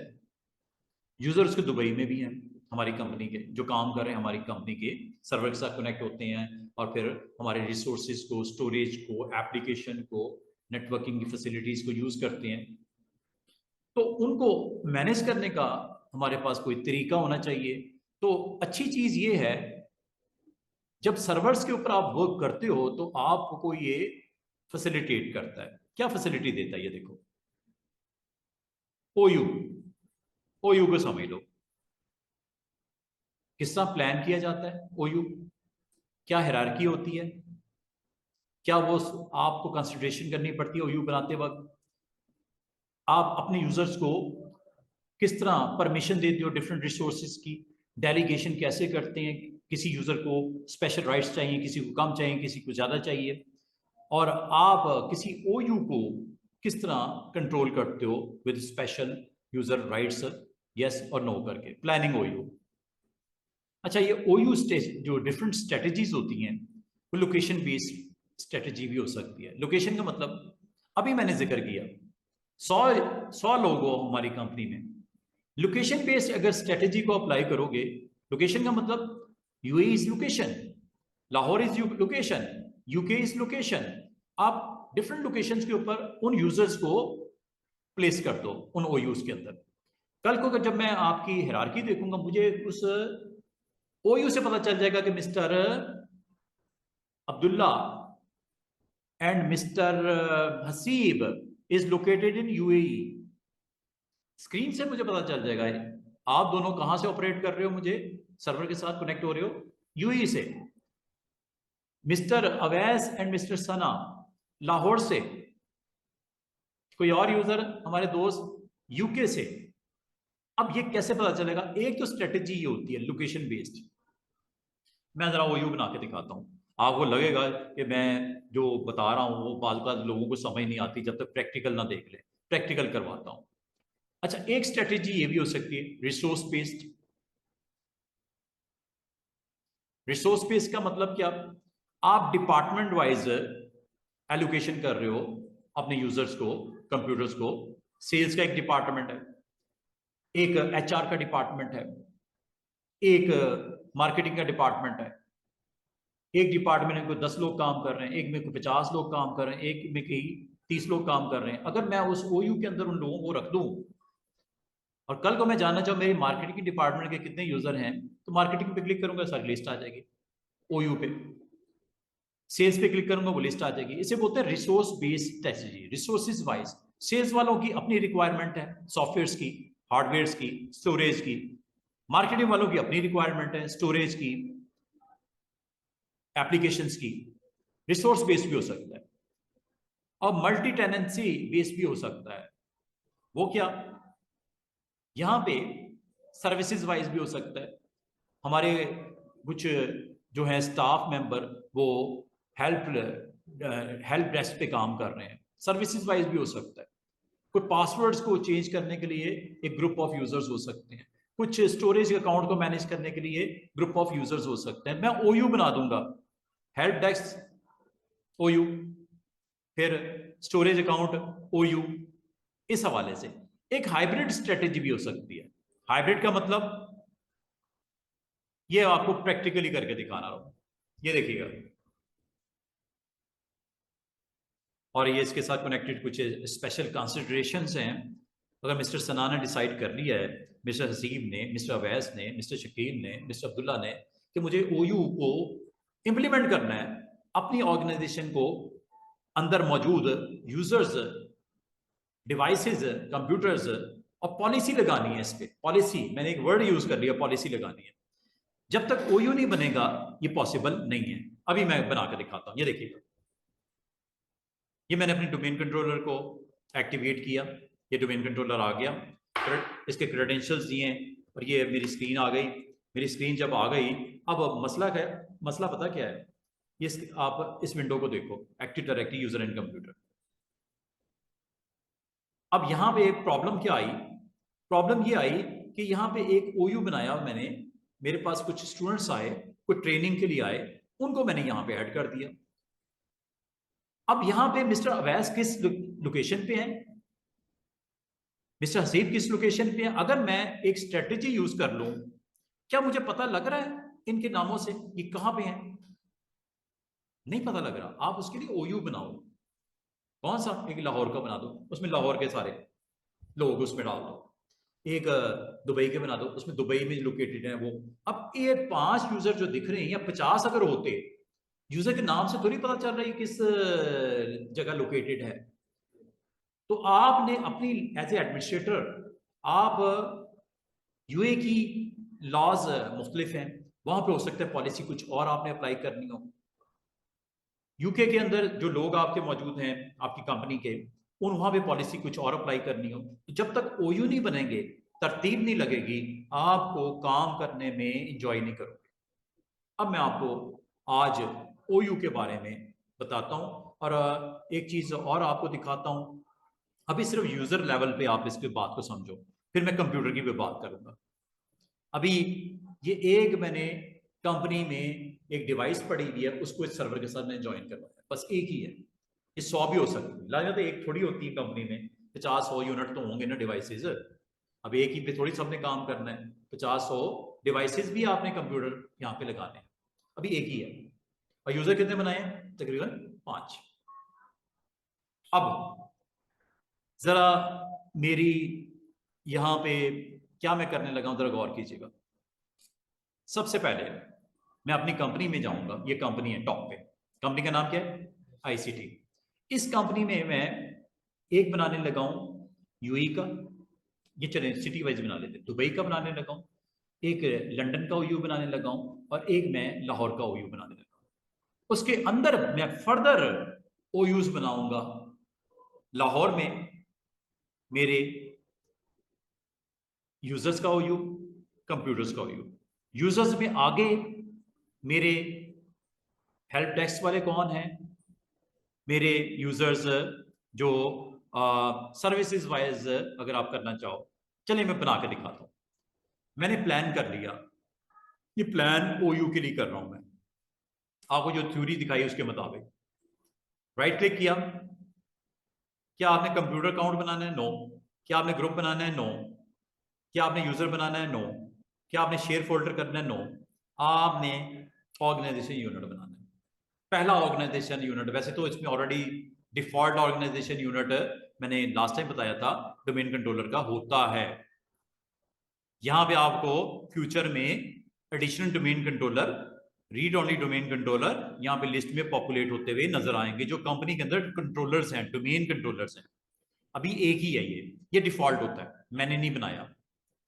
यूजर्स के दुबई में भी हैं, हमारी कंपनी के जो काम कर रहे हैं हमारी कंपनी के सर्वर के साथ कनेक्ट होते हैं और फिर हमारे रिसोर्सेज को, स्टोरेज को, एप्लीकेशन को, नेटवर्किंग की फैसिलिटीज को यूज करते हैं। तो उनको मैनेज करने का हमारे पास कोई तरीका होना चाहिए। तो अच्छी चीज ये है, जब सर्वर्स के ऊपर आप वर्क करते हो तो आपको ये फैसिलिटेट करता है। क्या फैसिलिटी देता है ये देखो, ओयू। ओयू को समझ लो, किस तरह प्लान किया जाता है ओयू, क्या हायरार्की होती है, क्या वो आपको कंसिडरेशन करनी पड़ती है ओयू बनाते वक्त, आप अपने यूजर्स को किस तरह परमिशन देते हो डिफरेंट रिसोर्सेज की, डेलीगेशन कैसे करते हैं, किसी यूजर को स्पेशल राइट्स चाहिए, किसी को कम चाहिए, किसी को ज्यादा चाहिए, और आप किसी ओयू को किस तरह कंट्रोल करते हो with special user rights, yes और नो करके, प्लानिंग ओयू। अच्छा, ये ओयू जो डिफरेंट स्ट्रेटजीज होती हैं वो लोकेशन बेस्ड स्ट्रेटजी भी हो सकती है। लोकेशन का मतलब अभी मैंने जिक्र किया, 100 लोग हो हमारी कंपनी में, लोकेशन बेस्ड अगर स्ट्रेटजी को अप्लाई करोगे, लोकेशन का मतलब UA is location, Lahore is location, UK is location, आप डिफरेंट लोकेशंस के ऊपर उन यूजर्स को प्लेस कर दो उन ओयूज के अंदर। कल को जब मैं आपकी हायरार्की देखूंगा, मुझे उस ओयू से पता चल जाएगा कि mister Abdullah and mister Haseeb is located in UAE. Screen से मुझे पता चल जाएगा आप दोनों कहां से ऑपरेट कर रहे हो, मुझे सर्वर के साथ कनेक्ट हो रहे हो यूएई से। मिस्टर अवैस एंड मिस्टर सना लाहौर से, कोई और यूजर हमारे दोस्त यूके से। अब ये कैसे पता चलेगा? एक तो स्ट्रेटेजी ये होती है लोकेशन बेस्ड। मैं जरा ओयू बना के दिखाता हूँ, आपको लगेगा कि मैं जो बता रहा हूँ वो बाज़ लोगों को समझ नहीं आती जब तक प्रैक्टिकल ना देख ले। प्रैक्टिकल करवाता हूँ। अच्छा, एक स्ट्रेटेजी ये भी हो सकती है रिसोर्स बेस्ड। रिसोर्स बेस्ड का मतलब क्या? आप डिपार्टमेंट वाइज एलोकेशन कर रहे हो अपने यूजर्स को, कंप्यूटर्स को। सेल्स का एक डिपार्टमेंट है, एक एचआर का डिपार्टमेंट है, एक मार्केटिंग का डिपार्टमेंट है। एक डिपार्टमेंट में 10 लोग काम कर रहे हैं, एक में 50 लोग काम कर रहे हैं, एक में कहीं 30 लोग काम कर रहे हैं। अगर मैं उस ओयू के अंदर उन लोगों को रख दूं और कल को मैं जानना चाहूँ मेरी मार्केटिंग डिपार्टमेंट के कितने यूजर हैं, तो मार्केटिंग पे क्लिक करूंगा, सारी लिस्ट आ जाएगी ओयू पे। सेल्स पे क्लिक करूंगा, वो लिस्ट आ जाएगी। इसे बोलते हैं resource based strategy, resources wise. Sales वालों की अपनी रिक्वायरमेंट है, सॉफ्टवेयर की, हार्डवेयर की, स्टोरेज की। मार्केटिंग वालों की अपनी रिक्वायरमेंट है, स्टोरेज की, एप्लीकेशंस की। रिसोर्स बेस्ड भी हो सकता है और मल्टी टेनेंसी बेस्ड भी हो सकता है। वो क्या? यहां पे सर्विसेज वाइज भी हो सकता है। हमारे कुछ जो है स्टाफ मेंबर वो हेल्प डेस्क पे काम कर रहे हैं, सर्विसेज वाइज भी हो सकता है। कुछ पासवर्ड्स को चेंज करने के लिए एक ग्रुप ऑफ यूजर्स हो सकते हैं, कुछ स्टोरेज अकाउंट को मैनेज करने के लिए ग्रुप ऑफ यूजर्स हो सकते हैं। मैं ओयू बना दूंगा, हेल्प डेस्क ओयू, फिर स्टोरेज अकाउंट ओयू। इस हवाले से एक हाइब्रिड स्ट्रेटेजी भी हो सकती है। हाइब्रिड का मतलब ये आपको प्रैक्टिकली करके दिखाना रहा, ये देखिएगा। और ये इसके साथ कनेक्टेड कुछ स्पेशल कंसिडरेशंस हैं। अगर मिस्टर सना ने डिसाइड कर लिया है, मिस्टर हसीब ने, मिस्टर अवैस ने, मिस्टर शकील ने, मिस्टर अब्दुल्ला ने, कि मुझे ओयू को इम्प्लीमेंट करना है अपनी ऑर्गेनाइजेशन को, अंदर मौजूद यूजर्स, डिवाइसेस, कंप्यूटर्स, और पॉलिसी लगानी है इस पे। पॉलिसी, मैंने एक वर्ड यूज कर लिया, पॉलिसी लगानी है। जब तक ओयू नहीं बनेगा ये पॉसिबल नहीं है। अभी मैं बना कर दिखाता हूं, ये देखिएगा। ये मैंने अपने डोमेन कंट्रोलर को एक्टिवेट किया, ये डोमेन कंट्रोलर आ गया, इसके क्रेडेंशियल्स दिए और ये मेरी स्क्रीन आ गई। मेरी स्क्रीन जब आ गई, अब मसला क्या है? मसला पता क्या है? ये आप इस विंडो को देखो, active directory user and computer. अब यहां पे एक प्रॉब्लम क्या आई? प्रॉब्लम ये आई कि यहां पे एक ओयू बनाया मैंने, मेरे पास कुछ स्टूडेंट्स आए, कुछ ट्रेनिंग के लिए आए, उनको मैंने यहाँ पे ऐड कर दिया। अब यहाँ पे मिस्टर अवैस किस लोकेशन पे हैं, मिस्टर हसीब किस लोकेशन पे है? अगर मैं एक स्ट्रेटेजी यूज कर लूं, क्या मुझे पता लग रहा है इनके नामों से ये कहां पे हैं? नहीं पता लग रहा। आप उसके लिए ओयू बनाओ। कौन सा? एक लाहौर का बना दो, उसमें लाहौर के सारे लोग उसमें डाल दो। एक दुबई के बना दो, उसमें दुबई में लोकेटेड है वो। अब ये 5 यूजर जो दिख रहे हैं या 50 अगर होते, यूजर के नाम से थोड़ी पता चल रहा है किस जगह लोकेटेड है। तो आपने अपनी एज ए एडमिनिस्ट्रेटर, आप यूए की लॉज मुख्तलिफ हैं, वहां पे हो सकता है पॉलिसी कुछ और आपने अप्लाई करनी हो। यूके के अंदर जो लोग आपके मौजूद हैं आपकी कंपनी के, उन वहां पे पॉलिसी कुछ और अप्लाई करनी हो। तो जब तक ओयू नहीं बनेंगे, तरतीब नहीं लगेगी, आपको काम करने में इंजॉय नहीं करोगे। अब मैं आपको आज ओयू के बारे में बताता हूं, और एक चीज और आपको दिखाता हूं। अभी सिर्फ यूजर लेवल पे आप इसके बात को समझो, फिर मैं कंप्यूटर की भी बात करूंगा। अभी ये एक मैंने कंपनी में एक डिवाइस पड़ी हुई है, उसको इस सर्वर के साथ मैंने ज्वाइन करवाया, बस एक ही है। ये 100 भी हो सकती है, लागत तो एक थोड़ी होती है कंपनी में, 50-100 यूनिट तो होंगे ना डिवाइसेज। अब एक ही पे थोड़ी सबने काम करना है, 50-100 डिवाइसेज भी आपने कंप्यूटर यहाँ पे लगाने हैं। अभी एक ही है, और यूजर कितने बनाए हैं? तकरीबन 5। अब जरा मेरी यहां पे क्या मैं करने लगा हूं, जरा गौर कीजिएगा। सबसे पहले मैं अपनी कंपनी में जाऊंगा, ये कंपनी है टॉप पे, कंपनी का नाम क्या है? आईसीटी। इस कंपनी में मैं एक बनाने लगा हूं यूई का, ये चले सिटी वाइज बना लेते, दुबई का बनाने लगा हूं, एक लंदन का ओयू बनाने लगा हूं, और एक मैं लाहौर का ओयू बनाने लगा हूं। उसके अंदर मैं फर्दर ओयूज बनाऊंगा। लाहौर में मेरे यूजर्स का ओयू, कंप्यूटर्स का ओयू। यूजर्स में आगे मेरे हेल्प डेस्क वाले कौन हैं, मेरे यूजर्स जो सर्विसेज वाइज अगर आप करना चाहो। चलिए मैं बना के दिखाता हूं। मैंने प्लान कर लिया, ये प्लान ओयू के लिए कर रहा हूं मैं, आपको जो थ्योरी दिखाई उसके मुताबिक। राइट क्लिक किया। क्या आपने कंप्यूटर अकाउंट बनाना है? नो। क्या आपने ग्रुप बनाना है? नो। क्या आपने यूजर बनाना है? नो। क्या आपने शेयर फोल्डर करना है? नो। आपने ऑर्गेनाइजेशन यूनिट बनाना है। पहला ऑर्गेनाइजेशन यूनिट, वैसे तो इसमें ऑलरेडी डिफॉल्ट ऑर्गेनाइजेशन यूनिट मैंने लास्ट टाइम बताया था डोमेन कंट्रोलर का होता है। यहां पे आपको फ्यूचर में additional domain controller, read only domain controller यहां पे लिस्ट में पॉपुलेट होते हुए नजर आएंगे, जो कंपनी के अंदर कंट्रोलर्स हैं, डोमेन कंट्रोलर्स हैं। अभी एक ही है ये डिफॉल्ट होता है, मैंने नहीं बनाया।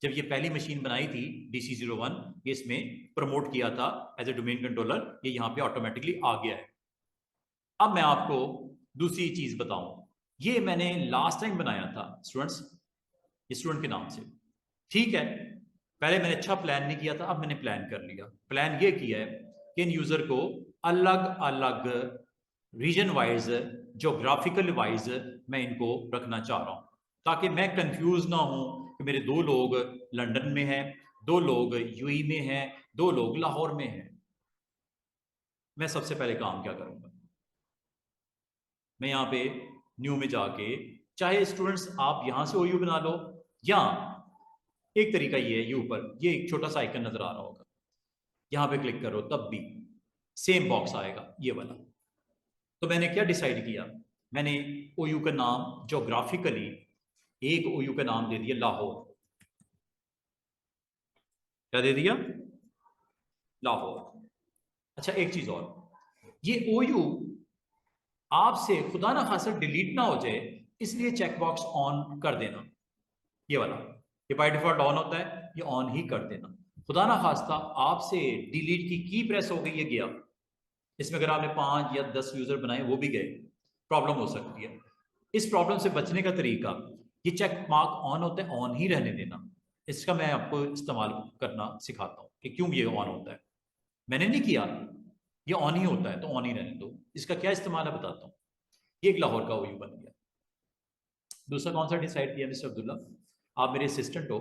जब ये पहली मशीन बनाई थी DC01, ये इसमें प्रमोट किया था एज ए डोमेन कंट्रोलर, ये यहाँ पे ऑटोमेटिकली आ गया है। अब मैं आपको दूसरी चीज बताऊं, ये मैंने लास्ट टाइम बनाया था स्टूडेंट्स, स्टूडेंट के नाम से। ठीक है, पहले मैंने अच्छा प्लान नहीं किया था, अब मैंने प्लान कर लिया। प्लान ये किया है कि इन यूजर को अलग अलग रीजन वाइज, जोग्राफिकल वाइज मैं इनको रखना चाह रहा हूं, ताकि मैं कंफ्यूज ना हूं कि मेरे 2 लोग लंदन में हैं, 2 लोग यूएई में हैं, 2 लोग लाहौर में हैं। मैं सबसे पहले काम क्या करूंगा, मैं यहाँ पे न्यू में जाके, चाहे स्टूडेंट्स आप यहां से ओयू बना लो, या एक तरीका ये है, ये ऊपर ये एक छोटा सा आइकन नजर आ रहा होगा, यहां पे क्लिक करो तब भी सेम बॉक्स आएगा ये वाला। तो मैंने क्या डिसाइड किया, मैंने ओयू का नाम जोग्राफिकली एक ओयू का नाम दे दिया लाहौर। क्या दे दिया? लाहौर। अच्छा एक चीज और, ये ओयू आपसे खुदा ना खासा डिलीट ना हो जाए, इसलिए चेकबॉक्स ऑन कर देना, ये वाला, ये बाय डिफॉल्ट ऑन होता है, ये ऑन ही कर देना। खुदा ना खास्ता आपसे डिलीट की प्रेस हो गई, ये गया, इसमें अगर आपने 5 या 10 यूजर बनाए वो भी गए, प्रॉब्लम हो सकती है। इस प्रॉब्लम से बचने का तरीका, ये चेक मार्क ऑन होता है, ऑन ही रहने देना। इसका मैं आपको इस्तेमाल करना सिखाता हूँ कि क्यों ये ऑन होता है। मैंने नहीं किया, ये ऑन ही होता है तो ऑन ही रहने दो। इसका क्या इस्तेमाल है बताता हूँ। ये एक लाहौर का ओयू बन गया। दूसरा कौन सा डिसाइड किया मिस्टर अब्दुल्ला? आप मेरे असिस्टेंट हो,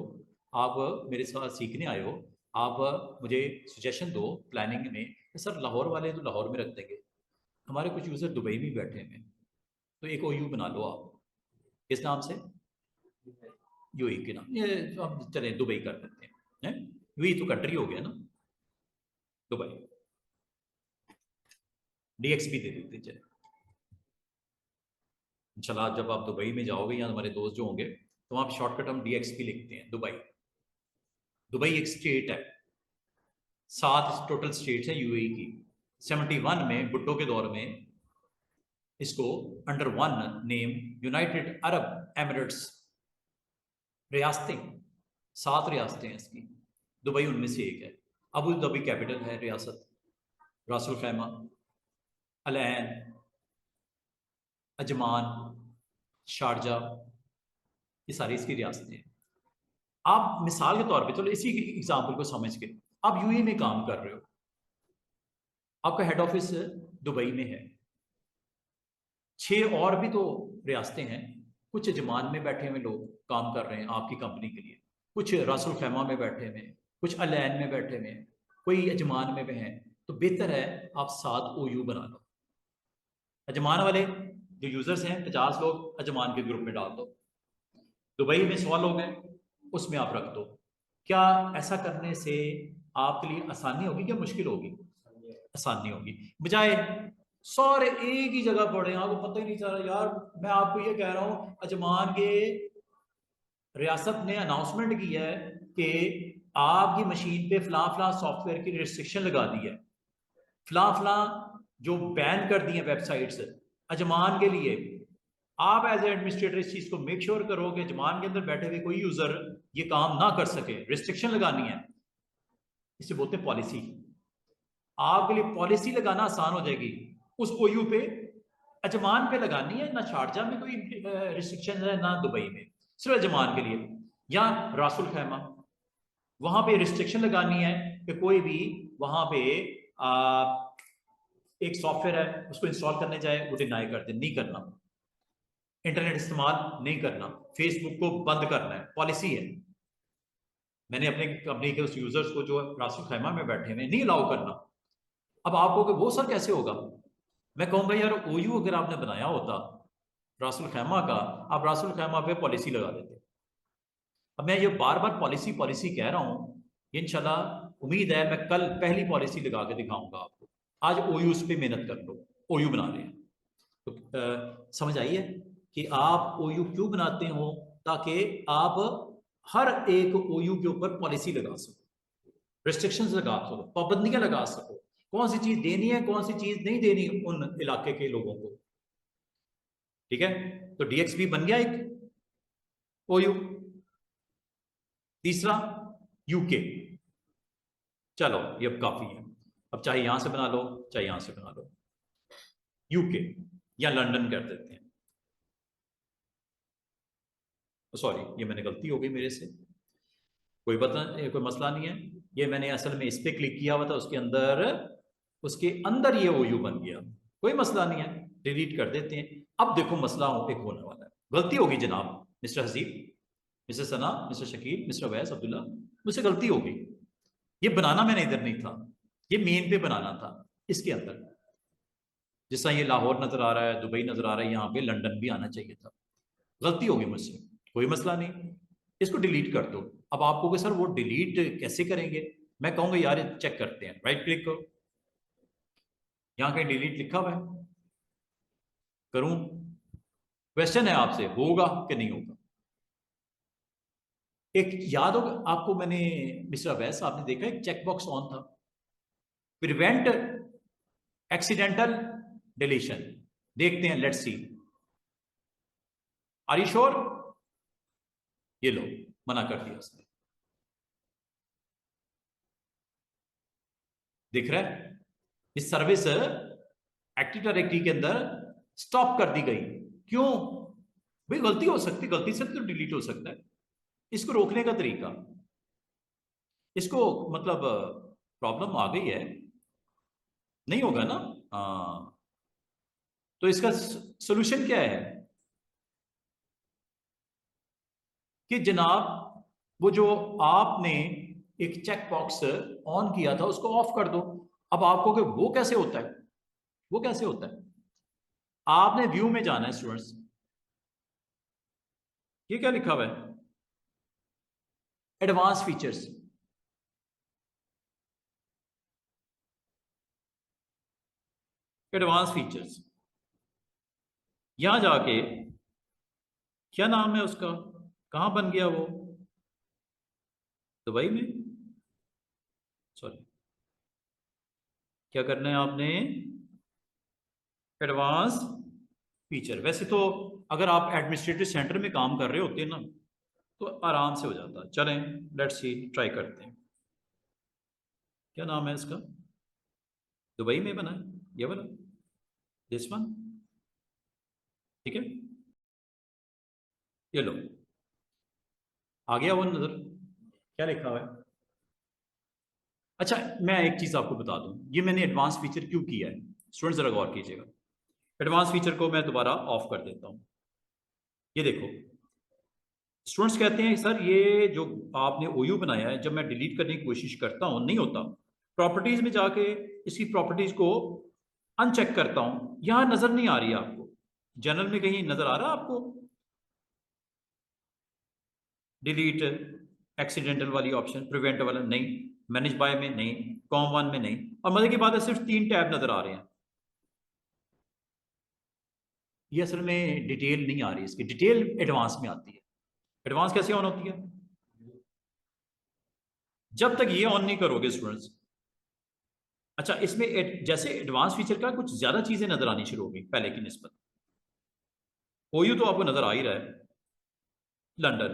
आप मेरे साथ सीखने आए हो, आप मुझे सजेशन दो प्लानिंग में, सर लाहौर वाले तो लाहौर में रख देंगे, हमारे कुछ यूज़र दुबई में बैठे हैं, तो एक ओयू बना लो आप, किस नाम से, यूएई के नाम, ये हम चलें दुबई कर देते हैं, यूएई तो कंट्री हो गया ना, दुबई, डीएक्सपी दे देते चले। इंशाल्लाह जब आप दुबई में जाओगे या हमारे दोस्त जो होंगे तो वहाँ शॉर्टकट हम डीएक्सपी लिखते हैं, दुबई। दुबई एक स्टेट है, 7 टोटल स्टेट्स हैं यूएई की। 71 में भुट्टो के दौर में इसको under one name United Arab Emirates, रियासतें 7 रियासतें हैं इसकी, दुबई उनमें से एक है। अबू धाबी कैपिटल है रियासत, रासुल खैमा, अल ऐन, अजमान, शारजा, ये सारी इसकी रियासतें हैं। आप मिसाल के तौर पे चलो इसी एग्जाम्पल को समझ के, आप यूएई में काम कर रहे हो, आपका हेड ऑफिस दुबई में है, 6 और भी तो रियासतें हैं, कुछ अजमान में बैठे हुए लोग काम कर रहे हैं आपकी कंपनी के लिए, कुछ रासुल खैमा में बैठे हुए, कुछ अल ऐन में बैठे हुए, कोई अजमान में भी हैं, तो बेहतर है आप 7 ओयू बना लो। अजमान वाले जो यूजर्स हैं 50 लोग अजमान के ग्रुप में डाल दो, दुबई में 100 लोग हैं उसमें आप रख दो। क्या ऐसा करने से आपके लिए आसानी होगी क्या मुश्किल होगी? आसानी होगी, बजाय सारे एक ही जगह पड़े, आपको पता ही नहीं चल रहा। यार मैं आपको ये कह रहा हूं, अजमान के रियासत ने अनाउंसमेंट की है कि आपकी मशीन पे फलां फलां सॉफ्टवेयर की रिस्ट्रिक्शन लगा दी है, फलां फलां जो बैन कर दी है वेबसाइट्स अजमान के लिए। आप एज एडमिनिस्ट्रेटर इस चीज को मेक श्योर करो कि अजमान के अंदर बैठे हुए कोई यूजर ये काम ना कर सके, रिस्ट्रिक्शन लगानी है, इसे बोलते हैं पॉलिसी। आपके लिए पॉलिसी लगाना आसान हो जाएगी, उस ओयू पे अजमान पे लगानी है, ना शारजा में कोई रिस्ट्रिक्शन है ना दुबई में, सिर्फ अजमान के लिए। या रासुल खैमा, वहां पे रिस्ट्रिक्शन लगानी है कि कोई भी वहां पे एक सॉफ्टवेयर है उसको इंस्टॉल करने जाए वो डिनाई कर दे, नहीं करना, इंटरनेट इस्तेमाल नहीं करना, फेसबुक को बंद करना है, पॉलिसी है। मैंने अपने कंपनी के उस यूजर्स को जो रासुल खैमा में बैठे हुए नहीं अलाउ करना। अब आपको कि वो सर कैसे होगा, मैं कहूँगा यार ओयू अगर आपने बनाया होता रासुल खैमा का, आप रासुल खैमा पे पॉलिसी लगा देते। अब मैं ये बार बार पॉलिसी पॉलिसी कह रहा हूँ, इंशाल्लाह उम्मीद है मैं कल पहली पॉलिसी लगा के दिखाऊंगा आपको। आज ओयू पे मेहनत कर लो, ओयू बना रहे हैं तो समझ आइए कि आप ओयू क्यों बनाते हो, ताकि आप हर एक ओयू के ऊपर पॉलिसी लगा सको, रिस्ट्रिक्शंस लगा सको, पाबंदियां लगा सको, कौन सी चीज देनी है कौन सी चीज नहीं देनी उन इलाके के लोगों को। ठीक है, तो डीएक्सपी बन गया एक ओयू। तीसरा यूके, चलो ये अब काफी है, अब चाहे यहां से बना लो चाहे यहां से बना लो, यूके या लंदन कर देते हैं। सॉरी ये मैंने गलती हो गई मेरे से, कोई कोई मसला नहीं है, ये मैंने असल में इस पे क्लिक किया हुआ था, उसके अंदर ये ओयू बन गया, कोई मसला नहीं है, डिलीट कर देते हैं। अब देखो मसला एक होने वाला है, गलती होगी जनाब, मिस्टर हसीब, मिस्टर सना, मिस्टर शकील, मिस्टर अवैस, अब्दुल्ला, मुझसे गलती होगी, ये बनाना मैंने इधर नहीं था, ये मेन पे बनाना था इसके अंदर। जिस तरह ये लाहौर नजर आ रहा है, दुबई नजर आ रहा है, यहाँ पे लंदन भी आना चाहिए था, गलती होगी मुझसे, कोई मसला नहीं, इसको डिलीट कर दो। अब आपको कि सर वो डिलीट कैसे करेंगे, मैं कहूंगा यार चेक करते हैं, राइट क्लिक करो, यहां कहीं डिलीट लिखा हुआ है, करूं, क्वेश्चन है आपसे होगा कि नहीं होगा। एक याद होगा आपको, मैंने मिस्टर अवैस आपने देखा एक चेकबॉक्स ऑन था, प्रिवेंट एक्सीडेंटल डिलीशन, देखते हैं, let's see, are you sure, ये लो मना कर दिया उसने, दिख रहा है, इस सर्विस एक्टिव डायरेक्टरी के अंदर स्टॉप कर दी गई, क्यों भाई, गलती हो सकती, गलती से तो डिलीट हो सकता है, इसको रोकने का तरीका, इसको मतलब प्रॉब्लम आ गई है, नहीं होगा ना, हाँ, तो इसका सोल्यूशन क्या है कि जनाब वो जो आपने एक चेक बॉक्स ऑन किया था उसको ऑफ कर दो। अब आपको कि वो कैसे होता है, वो कैसे होता है? आपने व्यू में जाना है स्टूडेंट्स, ये क्या लिखा हुआ है? Advance features. एडवांस फीचर्स, यहां जाके क्या नाम है उसका, कहां बन गया वो? दुबई में। सॉरी, क्या करना है आपने? Advance feature. वैसे तो अगर आप एडमिनिस्ट्रेटिव सेंटर में काम कर रहे होते हैं ना तो आराम से हो जाता। चलें, लेट्स सी, ट्राई करते हैं। क्या नाम है इसका? दुबई में बना है ये वाला, दिस वन। ठीक है, ये लो, आ गया वो नजर। क्या लिखा हुआ है? अच्छा, मैं एक चीज आपको बता दूं, ये मैंने एडवांस फीचर क्यों किया है, स्टूडेंट जरा गौर कीजिएगा। एडवांस फीचर को मैं दोबारा ऑफ कर देता हूं। ये देखो, स्टूडेंट्स कहते हैं सर ये जो आपने ओयू बनाया है, जब मैं डिलीट करने की कोशिश करता हूं नहीं होता। प्रॉपर्टीज में जाके इसकी प्रॉपर्टीज को अनचेक करता हूं, यहां नजर नहीं आ रही है आपको। जनरल में कहीं नजर आ रहा है आपको? डिलीट एक्सीडेंटल वाली ऑप्शन, प्रिवेंट वाला नहीं, मैनेज बाय में नहीं, कॉम वन में नहीं। और मजे की बात है सिर्फ 3 टैब नजर आ रहे हैं। ये असल में डिटेल नहीं आ रही, इसकी डिटेल एडवांस में आती है। एडवांस कैसे ऑन होती है? जब तक ये ऑन नहीं करोगे स्टूडेंट्स। अच्छा, इसमें जैसे एडवांस फीचर का कुछ ज्यादा चीजें नजर आनी शुरू हो गई पहले की निस्बत। ओयू तो आपको नजर आ ही रहा है, लंदन।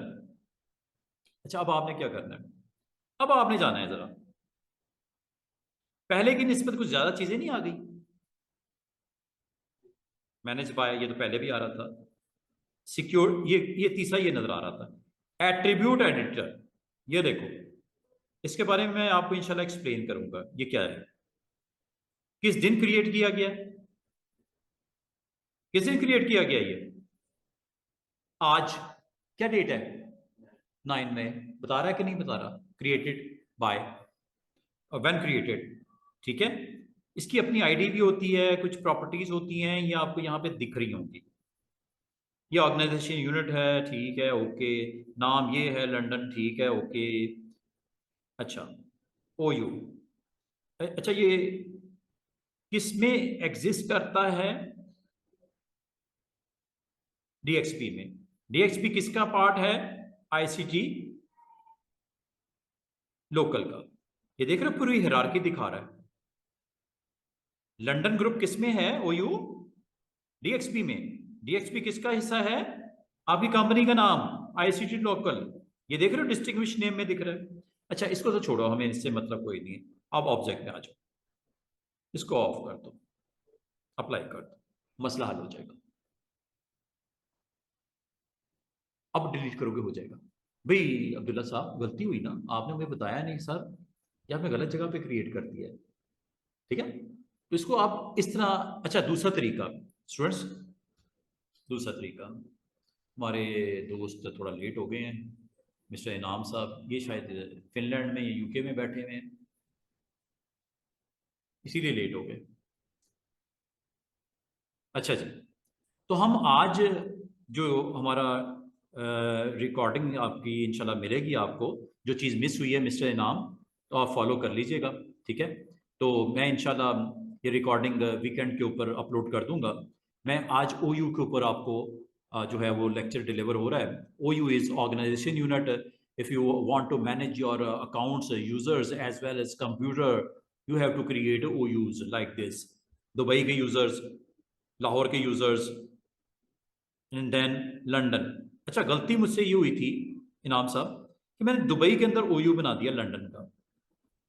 अच्छा, अब आपने क्या करना है? अब आपने जाना है जरा, पहले की निस्बत कुछ ज्यादा चीजें नहीं आ गई। मैनेज बाय ये तो पहले भी आ रहा था। सिक्योर, ये तीसरा ये नजर आ रहा था। एट्रीब्यूट एडिटर, ये देखो, इसके बारे में मैं आपको इंशाल्लाह एक्सप्लेन करूंगा ये क्या है, किस दिन क्रिएट किया गया, किस दिन क्रिएट किया गया ये। आज क्या डेट है? 9 में बता रहा है कि नहीं बता रहा? Created by, when created. ठीक है, इसकी अपनी आईडी भी होती है, कुछ प्रॉपर्टीज होती हैं, ये आपको यहाँ पे दिख रही होंगी। ये ऑर्गेनाइजेशन यूनिट है, ठीक है, ओके। नाम ये है लंदन, ठीक है, ओके। अच्छा, ओ यू, अच्छा ये किस में एग्जिस्ट करता है? डीएक्सपी में। डीएक्सपी किसका पार्ट है? आईसीटी लोकल का। ये देख रहे हो, पूरी हिरार्की दिखा रहा है। लंदन ग्रुप किस में है? ओयू डीएक्सपी में। डीएक्सपी किसका हिस्सा है? आपकी कंपनी का नाम आईसीटी लोकल। ये देख रहे हो, डिस्टिंग्विश नेम में दिख रहा है। अच्छा, इसको तो छोड़ो, हमें इससे मतलब कोई नहीं है। अब ऑब्जेक्ट में आ जाओ, इसको ऑफ कर दो, अप्लाई कर दो, मसला हल हो जाएगा। अब डिलीट करोगे हो जाएगा। भाई अब्दुल्ला साहब, गलती हुई ना, आपने मुझे बताया नहीं सर, ये आपने गलत जगह पे क्रिएट कर दिया है। ठीक है, तो इसको आप इस तरह। अच्छा, दूसरा तरीका स्टूडेंट्स, दूसरा तरीका, हमारे दोस्त थोड़ा लेट हो गए हैं, मिस्टर इनाम साहब, ये शायद फिनलैंड में या यूके में बैठे हुए हैं, इसीलिए लेट हो गए। अच्छा जी, तो हम आज जो हमारा रिकॉर्डिंग आपकी इंशाल्लाह मिलेगी आपको, जो चीज़ मिस हुई है मिस्टर इनाम, तो आप फॉलो कर लीजिएगा। ठीक है, तो मैं इंशाल्लाह ये रिकॉर्डिंग वीकेंड के ऊपर अपलोड कर दूंगा। मैं आज ओयू के ऊपर आपको जो है वो लेक्चर डिलीवर हो रहा है। OU is organisation unit. If you want to manage your accounts users as well as computer, you have to create OUs like this. Dubai के यूजर्स, लाहौर के यूजर्स, एंड देन लंदन। अच्छा, गलती मुझसे ये हुई थी इनाम साहब कि मैंने दुबई के अंदर ओयू बना दिया लंदन का।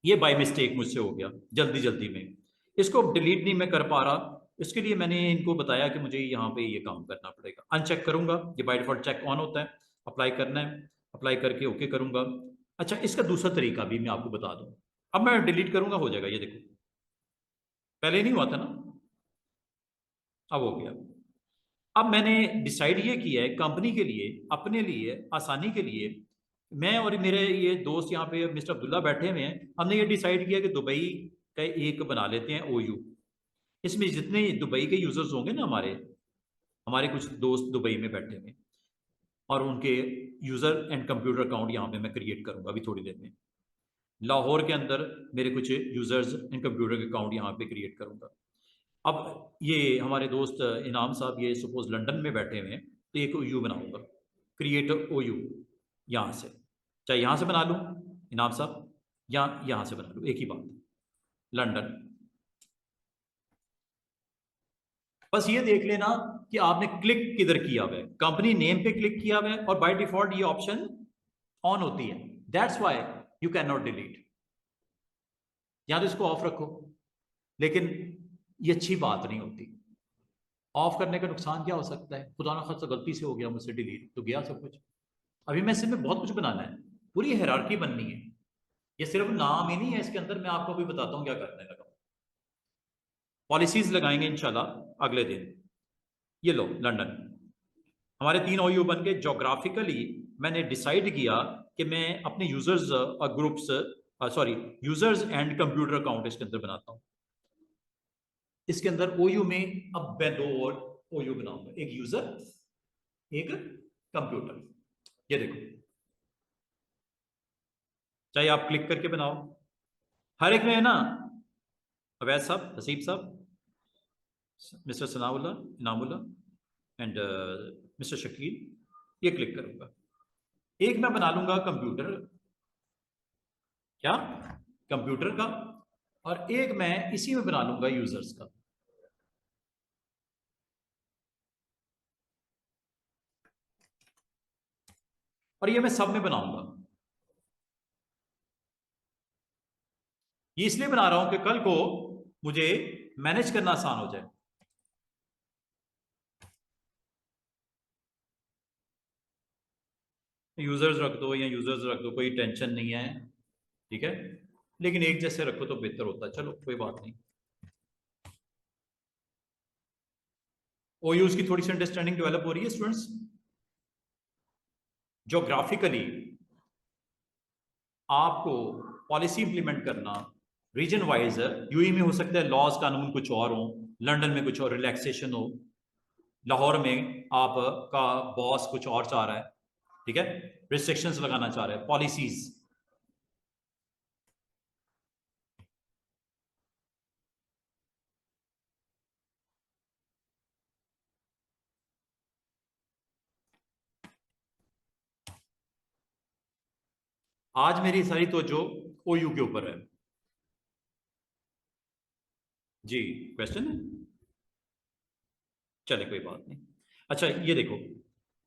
ये बाय मिस्टेक मुझसे हो गया, जल्दी जल्दी में। इसको डिलीट नहीं मैं कर पा रहा, इसके लिए मैंने इनको बताया कि मुझे यहाँ पे ये काम करना पड़ेगा। अनचेक करूंगा, ये बाय डिफॉल्ट चेक ऑन होता है, अप्लाई करना है, अप्लाई करके ओके करूंगा। अच्छा, इसका दूसरा तरीका भी मैं आपको बता दूं। अब मैं डिलीट करूंगा हो जाएगा, ये देखो, पहले नहीं हुआ था ना, अब हो गया। अब मैंने डिसाइड ये किया है कंपनी के लिए, अपने लिए आसानी के लिए, मैं और मेरे ये दोस्त यहाँ पे मिस्टर अब्दुल्ला बैठे हुए हैं, हमने ये डिसाइड किया कि दुबई का एक बना लेते हैं ओयू। इसमें जितने दुबई के यूजर्स होंगे ना, हमारे हमारे कुछ दोस्त दुबई में बैठे हुए, और उनके यूजर एंड कंप्यूटर अकाउंट यहाँ पे मैं क्रिएट करूंगा अभी थोड़ी देर में। लाहौर के अंदर मेरे कुछ यूजर्स एंड कंप्यूटर के अकाउंट यहाँ पे क्रिएट करूंगा। अब ये हमारे दोस्त इनाम साहब ये सपोज लंदन में बैठे हुए हैं, तो एक ओयू बनाऊंगा, क्रिएट ओयू यहाँ से, चाहे यहाँ से बना लूँ इनाम साहब, या यहाँ से बना लूँ, एक ही बात, लंदन। बस ये देख लेना कि आपने क्लिक किधर किया हुआ है, कंपनी नेम पे क्लिक किया हुआ है, और बाय डिफॉल्ट ये ऑप्शन ऑन होती है। That's why you can not delete, या तो इसको ऑफ रखो, लेकिन ये अच्छी बात नहीं होती। ऑफ करने का नुकसान क्या हो सकता है, खुदा ना खास्ता गलती से हो गया मुझसे डिलीट, तो गया सब कुछ। अभी मैं इसमें बहुत कुछ बनाना है, पूरी हायरार्की बननी है। ये सिर्फ नाम ही नहीं है, इसके अंदर मैं आपको भी बताता हूँ क्या करने लगा। पॉलिसीज लगाएंगे इंशाल्लाह अगले दिन। ये लो लंदन, हमारे 3 ओयू बन के। जोग्राफिकली मैंने डिसाइड किया कि मैं अपने यूजर्स और groups, sorry, users and computer account इसके अंदर बनाता हूँ। इसके अंदर ओयू में अब मैं 2 और ओयू बनाऊंगा, एक यूजर एक कंप्यूटर। ये देखो, चाहे आप क्लिक करके बनाओ, हर एक में है ना, अवैध sahab, Haseeb sahab, mister Sanaullah, Inamullah and mister Shakeel, ये क्लिक करूंगा। एक मैं बना लूंगा कंप्यूटर, क्या, कंप्यूटर का, और एक मैं इसी में बना लूंगा यूजर्स का। और ये मैं सब में बनाऊंगा। ये इसलिए बना रहा हूं कि कल को मुझे मैनेज करना आसान हो जाए। यूजर्स रख दो या यूजर्स रख दो, कोई टेंशन नहीं है, ठीक है, लेकिन एक जैसे रखो तो बेहतर होता है। चलो कोई बात नहीं। ओयूज की थोड़ी सी अंडरस्टैंडिंग डेवलप हो रही है स्टूडेंट्स। जोग्राफिकली आपको पॉलिसी इंप्लीमेंट करना रीजन वाइज है। यूई में हो सकता है लॉज कानून कुछ और हो, लंदन में कुछ और रिलैक्सेशन हो, लाहौर में आपका बॉस कुछ और चाह रहा है, ठीक है, रिस्ट्रिक्शंस लगाना चाह रहा है, पॉलिसीज। आज मेरी सारी तवज्जो ओयू के ऊपर है। जी, क्वेश्चन है, चले कोई बात नहीं। अच्छा ये देखो,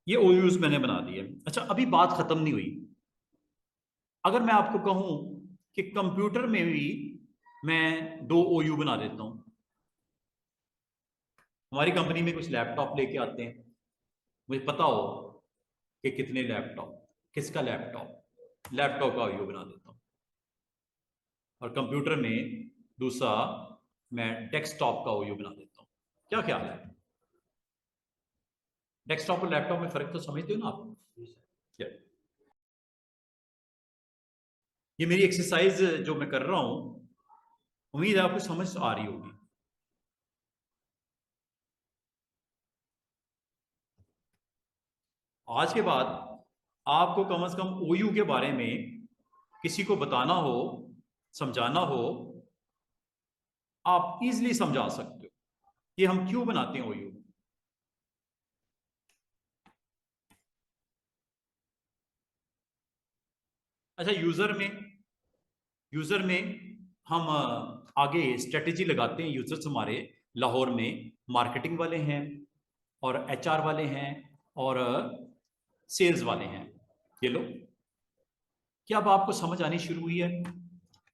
ये ओयूज मैंने बना दिए। अच्छा अभी बात खत्म नहीं हुई। अगर मैं आपको कहूं कि कंप्यूटर में भी मैं 2 ओयू बना देता हूं। हमारी कंपनी में कुछ लैपटॉप लेके आते हैं, मुझे पता हो कि कितने लैपटॉप, किसका लैपटॉप, लैपटॉप का ओयू बना देता हूं। और कंप्यूटर में दूसरा मैं डेस्कटॉप का ओयू बना देता हूं। क्या ख्याल है? डेस्कटॉप और लैपटॉप में फर्क तो समझते हो ना आप? क्या, ये मेरी एक्सरसाइज जो मैं कर रहा हूं, उम्मीद है आपको समझ आ रही होगी। आज के बाद आपको कम से कम ओयू के बारे में किसी को बताना हो, समझाना हो, आप इजीली समझा सकते हो कि हम क्यों बनाते हैं ओयू। अच्छा, यूजर में हम आगे स्ट्रेटेजी लगाते हैं। यूजर्स हमारे लाहौर में मार्केटिंग वाले हैं, और एचआर वाले हैं, और सेल्स वाले हैं। ये लो, क्या अब आपको समझ आनी शुरू हुई है?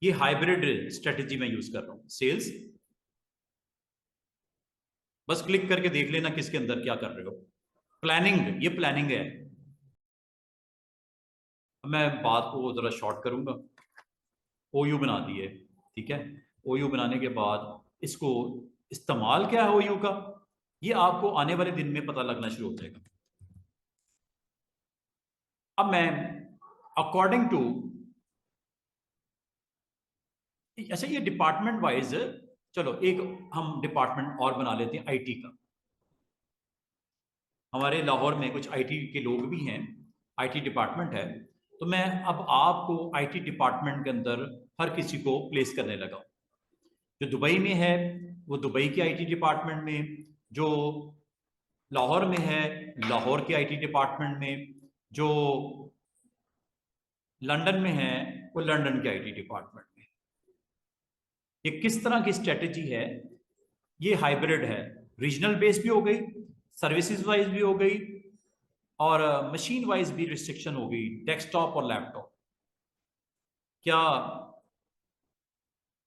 ये हाइब्रिड स्ट्रेटेजी मैं यूज कर रहा हूं, सेल्स। बस क्लिक करके देख लेना किसके अंदर क्या कर रहे हो। प्लानिंग, ये प्लानिंग है। मैं बात को जरा शॉर्ट करूंगा। ओयू बना दिए, ठीक है। ओयू बनाने के बाद इसको इस्तेमाल क्या है ओयू का, ये आपको आने वाले दिन में पता लगना शुरू हो जाएगा। अब मैं अकॉर्डिंग टू, अच्छा ये डिपार्टमेंट वाइज, चलो एक हम डिपार्टमेंट और बना लेते हैं आईटी का। हमारे लाहौर में कुछ आईटी के लोग भी हैं, आईटी डिपार्टमेंट है, तो मैं अब आपको आईटी डिपार्टमेंट के अंदर हर किसी को प्लेस करने लगा। जो दुबई में है वो दुबई के आईटी डिपार्टमेंट में, जो लाहौर में है लाहौर के आईटी डिपार्टमेंट में, जो लंदन में है वो लंदन के आईटी डिपार्टमेंट में। ये किस तरह की स्ट्रेटेजी है? ये हाइब्रिड है, रीजनल बेस भी हो गई, सर्विसेज वाइज भी हो गई, और मशीन वाइज भी रिस्ट्रिक्शन हो गई, डेस्कटॉप और लैपटॉप। क्या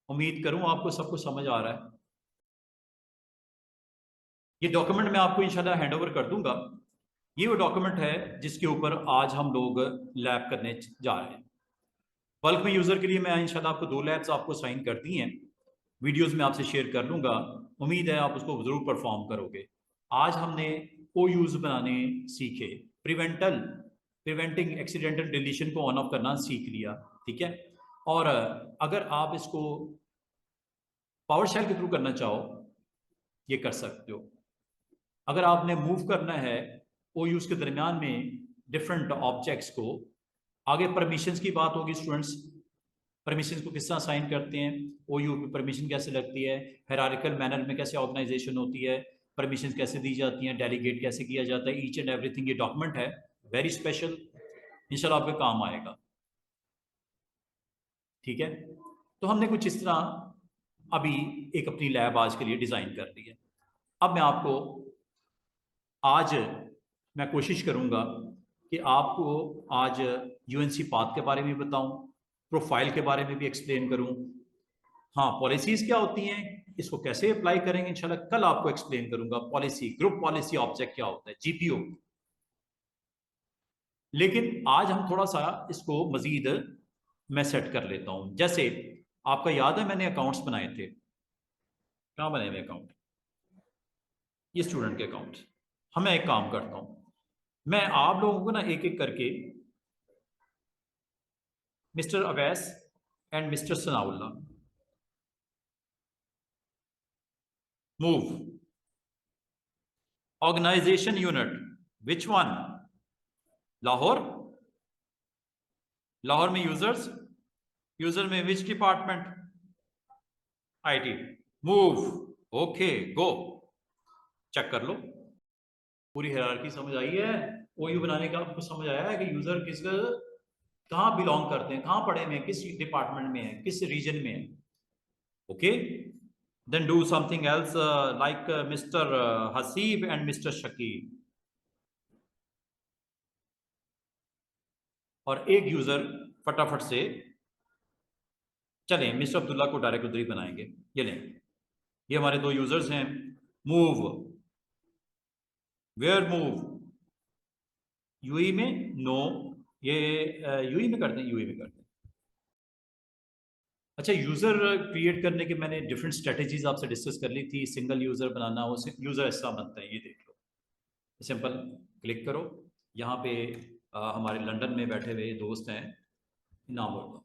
उम्मीद करूं आपको सब कुछ समझ आ रहा है? ये डॉक्यूमेंट मैं आपको इंशाल्लाह हैंड ओवर कर दूंगा। ये वो डॉक्यूमेंट है जिसके ऊपर आज हम लोग लैब करने जा रहे हैं। बल्क में यूजर के लिए मैं इंशाल्लाह आपको 2 लैब्स आपको साइन कर दी हैं, वीडियोस में आपसे शेयर कर लूंगा। उम्मीद है आप उसको जरूर परफॉर्म करोगे। आज हमने ओ यूज बनाने सीखे, प्रिवेंटिंग एक्सीडेंटल डिलीशन को ऑन ऑफ करना सीख लिया, ठीक है। और अगर आप इसको पावर शेल के थ्रू करना चाहो ये कर सकते हो। अगर आपने मूव करना है ओ यूज के दरमियान में डिफरेंट ऑब्जेक्ट्स को, आगे परमिशंस की बात होगी स्टूडेंट्स, परमिशन को किस तरह साइन करते हैं, ओयू पे परमिशन कैसे लगती है, हायरार्किकल मैनर में कैसे ऑर्गेनाइजेशन होती है, परमिशन कैसे दी जाती हैं, डेलीगेट कैसे किया जाता है, ईच एंड एवरीथिंग। ये डॉक्यूमेंट है वेरी स्पेशल, इंशाल्लाह आपके काम आएगा, ठीक है। तो हमने कुछ इस तरह अभी एक अपनी लैब आज के लिए डिजाइन कर ली है। अब मैं आपको आज मैं कोशिश करूंगा कि आपको आज यूएनसी पाथ के बारे में बताऊं, प्रोफाइल के बारे में भी एक्सप्लेन करूं। हाँ, पॉलिसीज क्या होती हैं, इसको कैसे अप्लाई करेंगे इंशाल्लाह कल आपको एक्सप्लेन करूंगा। पॉलिसी, ग्रुप पॉलिसी ऑब्जेक्ट क्या होता है, जीपीओ। लेकिन आज हम थोड़ा सा इसको मजीद मैं सेट कर लेता हूं। जैसे आपका याद है मैंने अकाउंट्स बनाए थे, कहाँ बने हुए अकाउंट, ये स्टूडेंट के अकाउंट। हमें एक काम करता हूं, मैं आप लोगों को ना एक एक करके mister Awais and mister Sanaullah move organization unit, which one, Lahore, Lahore में यूजर्स, यूजर में which department, IT, move, okay go. Check कर लो पूरी हायरार्की समझ आई है, ओयू बनाने का आपको समझ आया है कि यूजर किस कहां बिलोंग करते हैं, कहां पढ़े में, किस डिपार्टमेंट में है, किस रीजन में है, okay. Then do something else like mister Haseeb and mister Shakeel, और एक यूजर फटाफट से चलें मिस्टर अब्दुल्ला को डायरेक्ट उधर ही बनाएंगे। ये लें, ये हमारे 2 यूजर्स हैं। मूव, वेयर मूव, यूई में, नो, ये यूई में करते हैं, यूई में करते हैं। अच्छा, यूजर क्रिएट करने के मैंने डिफरेंट स्ट्रेटेजीज आपसे डिस्कस कर ली थी। सिंगल यूजर बनाना, वो यूजर ऐसा बनता है, ये देख लो, सिंपल क्लिक करो। यहाँ पे हमारे लंदन में बैठे हुए दोस्त हैं, नाम बोलो,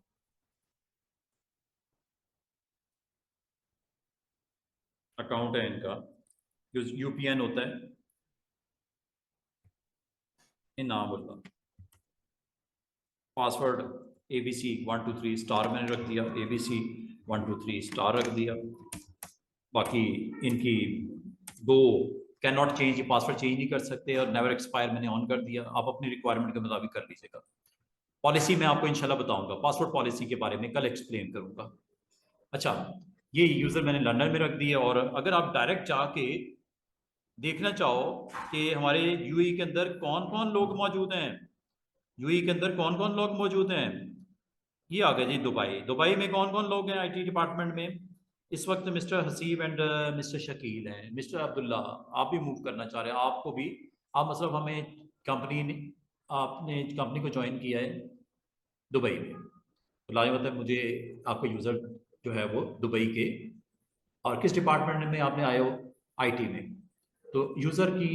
अकाउंट है इनका, यूपीएन होता है, ये नाम बोलो, पासवर्ड ABC 123 स्टार मैंने रख दिया, ABC 123 स्टार रख दिया। बाकी इनकी 2 can not change, password change नहीं कर सकते, और नेवर एक्सपायर मैंने ऑन कर दिया। आप अपनी रिक्वायरमेंट के मुताबिक कर लीजिएगा। पॉलिसी मैं आपको इंशाल्लाह बताऊंगा, पासवर्ड पॉलिसी के बारे में कल एक्सप्लेन करूंगा। अच्छा, ये यूजर मैंने लंदन में रख दिया, और अगर आप डायरेक्ट जाके देखना चाहो कि हमारे यूएई के अंदर कौन कौन लोग मौजूद हैं, यूएई के अंदर कौन कौन लोग मौजूद हैं, ये आ गया जी दुबई। दुबई में कौन कौन लोग हैं आईटी डिपार्टमेंट में इस वक्त? Mister Haseeb and mister Shakeel हैं। मिस्टर अब्दुल्ला, आप भी मूव करना चाह रहे हैं, आपको भी, आप मतलब हमें कंपनी ने, आपने कंपनी को ज्वाइन किया है दुबई में, तो लाजमी मतलब मुझे आपका यूज़र जो है वो दुबई के, और किस डिपार्टमेंट में आपने आए हो, आईटी में। तो यूज़र की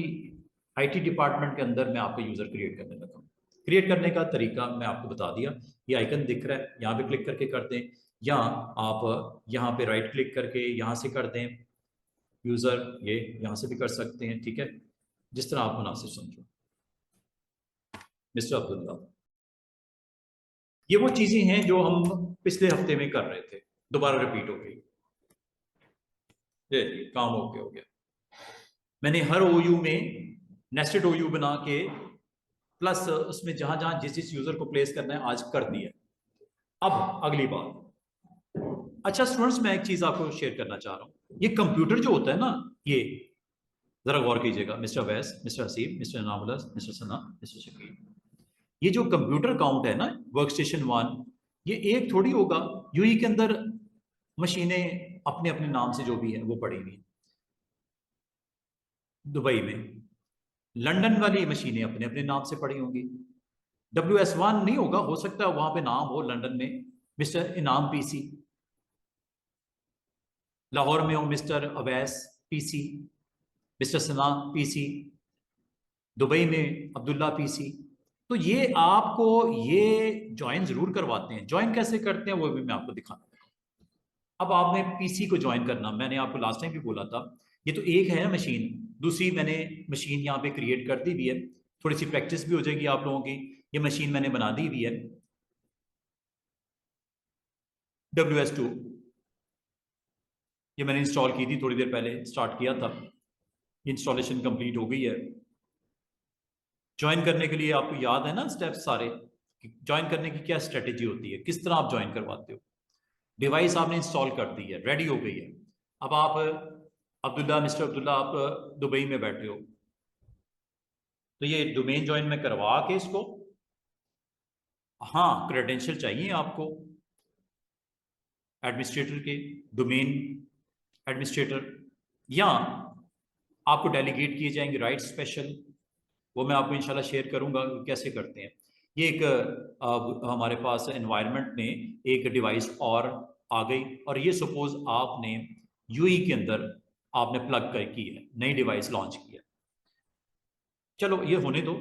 आईटी डिपार्टमेंट के अंदर मैं आपका यूज़र क्रिएट करने लगा हूँ। क्रिएट करने का तरीका मैं आपको बता दिया, ये आइकन दिख रहा है, यहाँ पे क्लिक करके कर दें, या आप यहाँ पे राइट क्लिक करके यहाँ से कर दें, यूजर ये यहाँ से भी कर सकते हैं, ठीक है, जिस तरह आप मुनासिब समझो। मिस्टर अब्दुल्ला, ये वो चीजें हैं जो हम पिछले हफ्ते में कर रहे थे, दोबारा रिपीट हो गई, ये काम ओके हो गया। मैंने हर ओयू में नेस्टेड ओयू बना के प्लस उसमें जहां जहां जिस जिस यूजर को प्लेस करना है आज कर दिया। अब अगली बात, अच्छा स्टूडेंट्स, मैं एक चीज आपको शेयर करना चाह रहा हूं, ये कंप्यूटर जो होता है ना, ये जरा गौर कीजिएगा, मिस्टर वैस, मिस्टर हसीब, मिस्टर नामुलस, मिस्टर सना, मिस्टर शकील, ये जो कंप्यूटर काउंट है ना वर्क स्टेशन 1, ये एक थोड़ी होगा, यूई के अंदर मशीनें अपने अपने नाम से जो भी है वो पड़ी हुई है। दुबई में लंदन वाली मशीनें अपने अपने नाम से पड़ी होंगी, WS1 नहीं होगा, हो सकता है वहां पे नाम हो लंदन में मिस्टर इनाम पीसी, लाहौर में हो मिस्टर अवैस पीसी, मिस्टर सना पीसी, दुबई में अब्दुल्ला पीसी। तो ये आपको ये ज्वाइन जरूर करवाते हैं, ज्वाइन कैसे करते हैं वो भी मैं आपको दिखाना। अब आपने पीसी को ज्वाइन करना, मैंने आपको लास्ट टाइम भी बोला था, ये तो एक है मशीन, दूसरी मैंने मशीन यहाँ पे क्रिएट कर दी हुई है, थोड़ी सी प्रैक्टिस भी हो जाएगी आप लोगों की। ये मशीन मैंने बना दी हुई है WS2, ये मैंने इंस्टॉल की थी, थोड़ी देर पहले स्टार्ट किया था, इंस्टॉलेशन कंप्लीट हो गई है। ज्वाइन करने के लिए आपको याद है ना स्टेप्स सारे, ज्वाइन करने की क्या स्ट्रेटेजी होती है, किस तरह आप ज्वाइन करवाते हो। डिवाइस आपने इंस्टॉल कर दी है, रेडी हो गई है, अब आप अब्दुल्ला, मिस्टर अब्दुल्ला, आप दुबई में बैठे हो, तो ये डोमेन ज्वाइन में करवा के इसको, हाँ क्रेडेंशियल चाहिए आपको एडमिनिस्ट्रेटर के, डोमेन एडमिनिस्ट्रेटर, या आपको डेलीगेट किए जाएंगे राइट स्पेशल, वो मैं आपको इंशाल्लाह शेयर करूंगा कैसे करते हैं। ये एक हमारे पास एनवायरनमेंट में एक डिवाइस और आ गई, और ये सपोज आपने यूई के अंदर आपने प्लग कर की है, नई डिवाइस लॉन्च की है। चलो ये होने दो,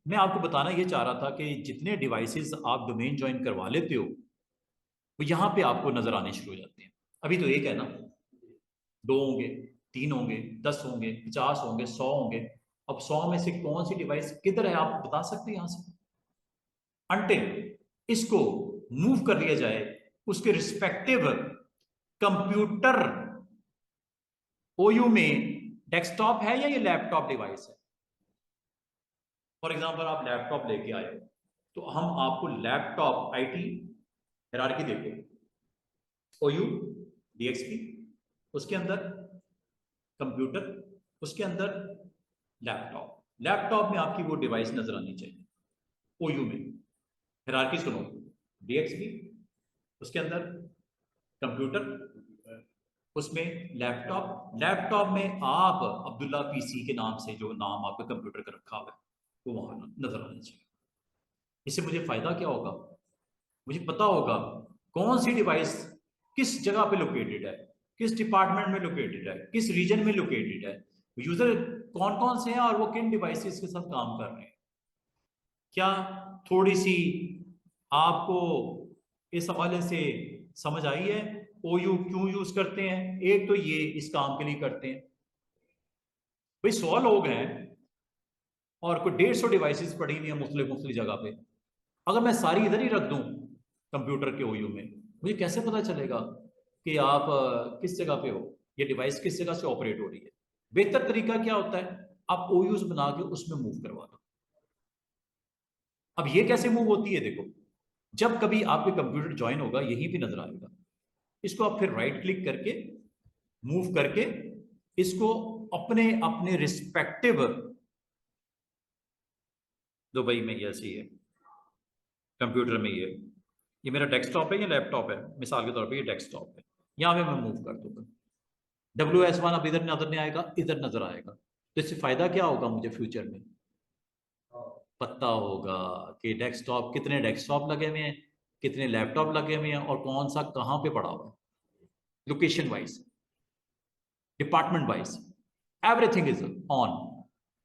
मैं आपको बताना ये चाह रहा था कि जितने डिवाइसेस आप डोमेन ज्वाइन करवा लेते हो वो यहाँ पे आपको नजर आने शुरू हो जाते हैं। अभी तो एक है ना, 2 होंगे, 3 होंगे, 10 होंगे, 50 होंगे, 100 होंगे। अब 100 में से कौन सी डिवाइस किधर है आप बता सकते हैं यहां से, अनटिल इसको मूव कर लिया जाए उसके रिस्पेक्टिव कंप्यूटर ओयू में। डेस्कटॉप है या ये लैपटॉप डिवाइस है, फॉर एग्जांपल आप लैपटॉप लेके आए हो, तो हम आपको लैपटॉप आईटी हायरार्की देते हैं, ओयू DXP, उसके अंदर कंप्यूटर, उसके अंदर लैपटॉप, लैपटॉप में आपकी वो डिवाइस नजर आनी चाहिए ओयू में, हायरार्की सुनो, DXP उसके अंदर कंप्यूटर, उसमें लैपटॉप, लैपटॉप में आप अब्दुल्ला पीसी के नाम से जो नाम आपका कंप्यूटर का रखा हुआ है वो वहां नजर आना चाहिए। इससे मुझे फायदा क्या होगा, मुझे पता होगा कौन सी डिवाइस किस जगह पे लोकेटेड है, किस डिपार्टमेंट में लोकेटेड है, किस रीजन में लोकेटेड है, यूजर कौन कौन से हैं और वो किन डिवाइसेस के साथ काम कर रहे हैं। क्या थोड़ी सी आपको इस हवाले से समझ आई है ओयू क्यों यूज करते हैं। एक तो ये इस काम के लिए करते हैं, भाई 100 लोग हैं और कोई 150 डिवाइसेस पड़ी हुई है मुख्तलिफ जगह पे, अगर मैं सारी इधर ही रख दूं कंप्यूटर के ओयू में, मुझे कैसे पता चलेगा कि आप किस जगह पे हो, ये डिवाइस किस जगह से ऑपरेट हो रही है। बेहतर तरीका क्या होता है, आप ओयूज बना के उसमें मूव करवा दो। अब ये कैसे मूव होती है, देखो जब कभी आपके कंप्यूटर ज्वाइन होगा यहीं पे नजर आएगा, इसको आप फिर राइट क्लिक करके मूव करके इसको अपने अपने रिस्पेक्टिव, दुबई में ये ऐसी है, कंप्यूटर में ये मेरा डेस्कटॉप है, ये लैपटॉप है, मिसाल के तौर पे ये डेस्कटॉप है, यहां पे मैं मूव कर दूंगा, WS1 अब इधर नजर नहीं आएगा, इधर नजर आएगा। तो इससे फायदा क्या होगा मुझे फ्यूचर में, पता होगा कि डेस्कटॉप, कितने डेस्कटॉप लगे हुए हैं, कितने लैपटॉप लगे हुए हैं और कौन सा कहां पे पड़ा हुआ है, location wise, department wise, everything is on,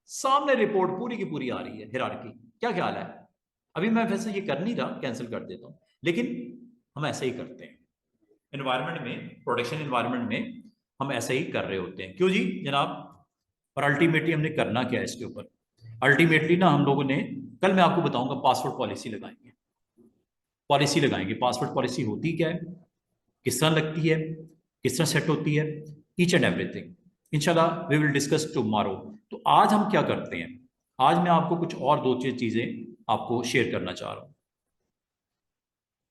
सामने रिपोर्ट पूरी की पूरी आ रही है। हिरार्की क्या ख्याल है, अभी मैं वैसे ये कर नहीं रहा, कैंसिल कर देता हूँ, लेकिन हम ऐसे ही करते हैं एनवायरनमेंट में, प्रोडक्शन एनवायरनमेंट में हम ऐसे ही कर रहे होते हैं। क्यों जी जनाब? और अल्टीमेटली हमने करना क्या है इसके ऊपर? अल्टीमेटली ना हम लोगों ने, कल मैं आपको बताऊंगा, पासवर्ड पॉलिसी लगाएंगे। पासवर्ड पॉलिसी होती क्या है, किस तरह लगती है, किस तरह सेट होती है, ईच एंड एवरीथिंग इंशाल्लाह वी विल डिस्कस टुमारो। तो आज हम क्या करते हैं, आज मैं आपको कुछ और दो चीजें आपको शेयर करना चाह रहा हूं।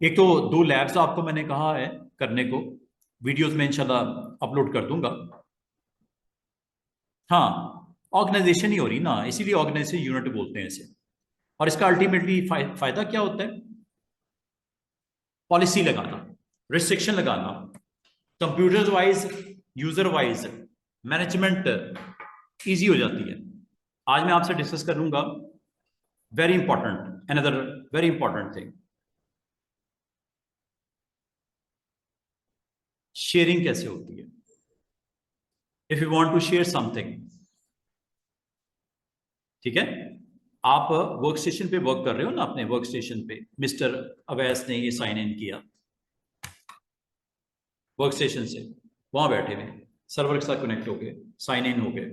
एक तो दो लैब्स आपको मैंने कहा है करने को, वीडियोस में इंशाल्लाह अपलोड कर दूंगा। हाँ, ऑर्गेनाइजेशन ही हो रही ना, इसीलिए ऑर्गेनाइजेशन यूनिट बोलते हैं इसे। और इसका अल्टीमेटली फायदा क्या होता है? पॉलिसी लगाना, रिस्ट्रिक्शन लगाना, computer wise, user wise management easy हो जाती है। आज मैं आपसे डिस्कस करूंगा very important, another very important thing, sharing कैसे होती है। If you want to share something, ठीक है, आप वर्क स्टेशन पे वर्क कर रहे हो ना, अपने वर्क स्टेशन पे मिस्टर अवैस ने ये साइन इन किया वर्क स्टेशन से, वहां बैठे हुए सर्वर के साथ कनेक्ट हो गए, साइन इन हो गए,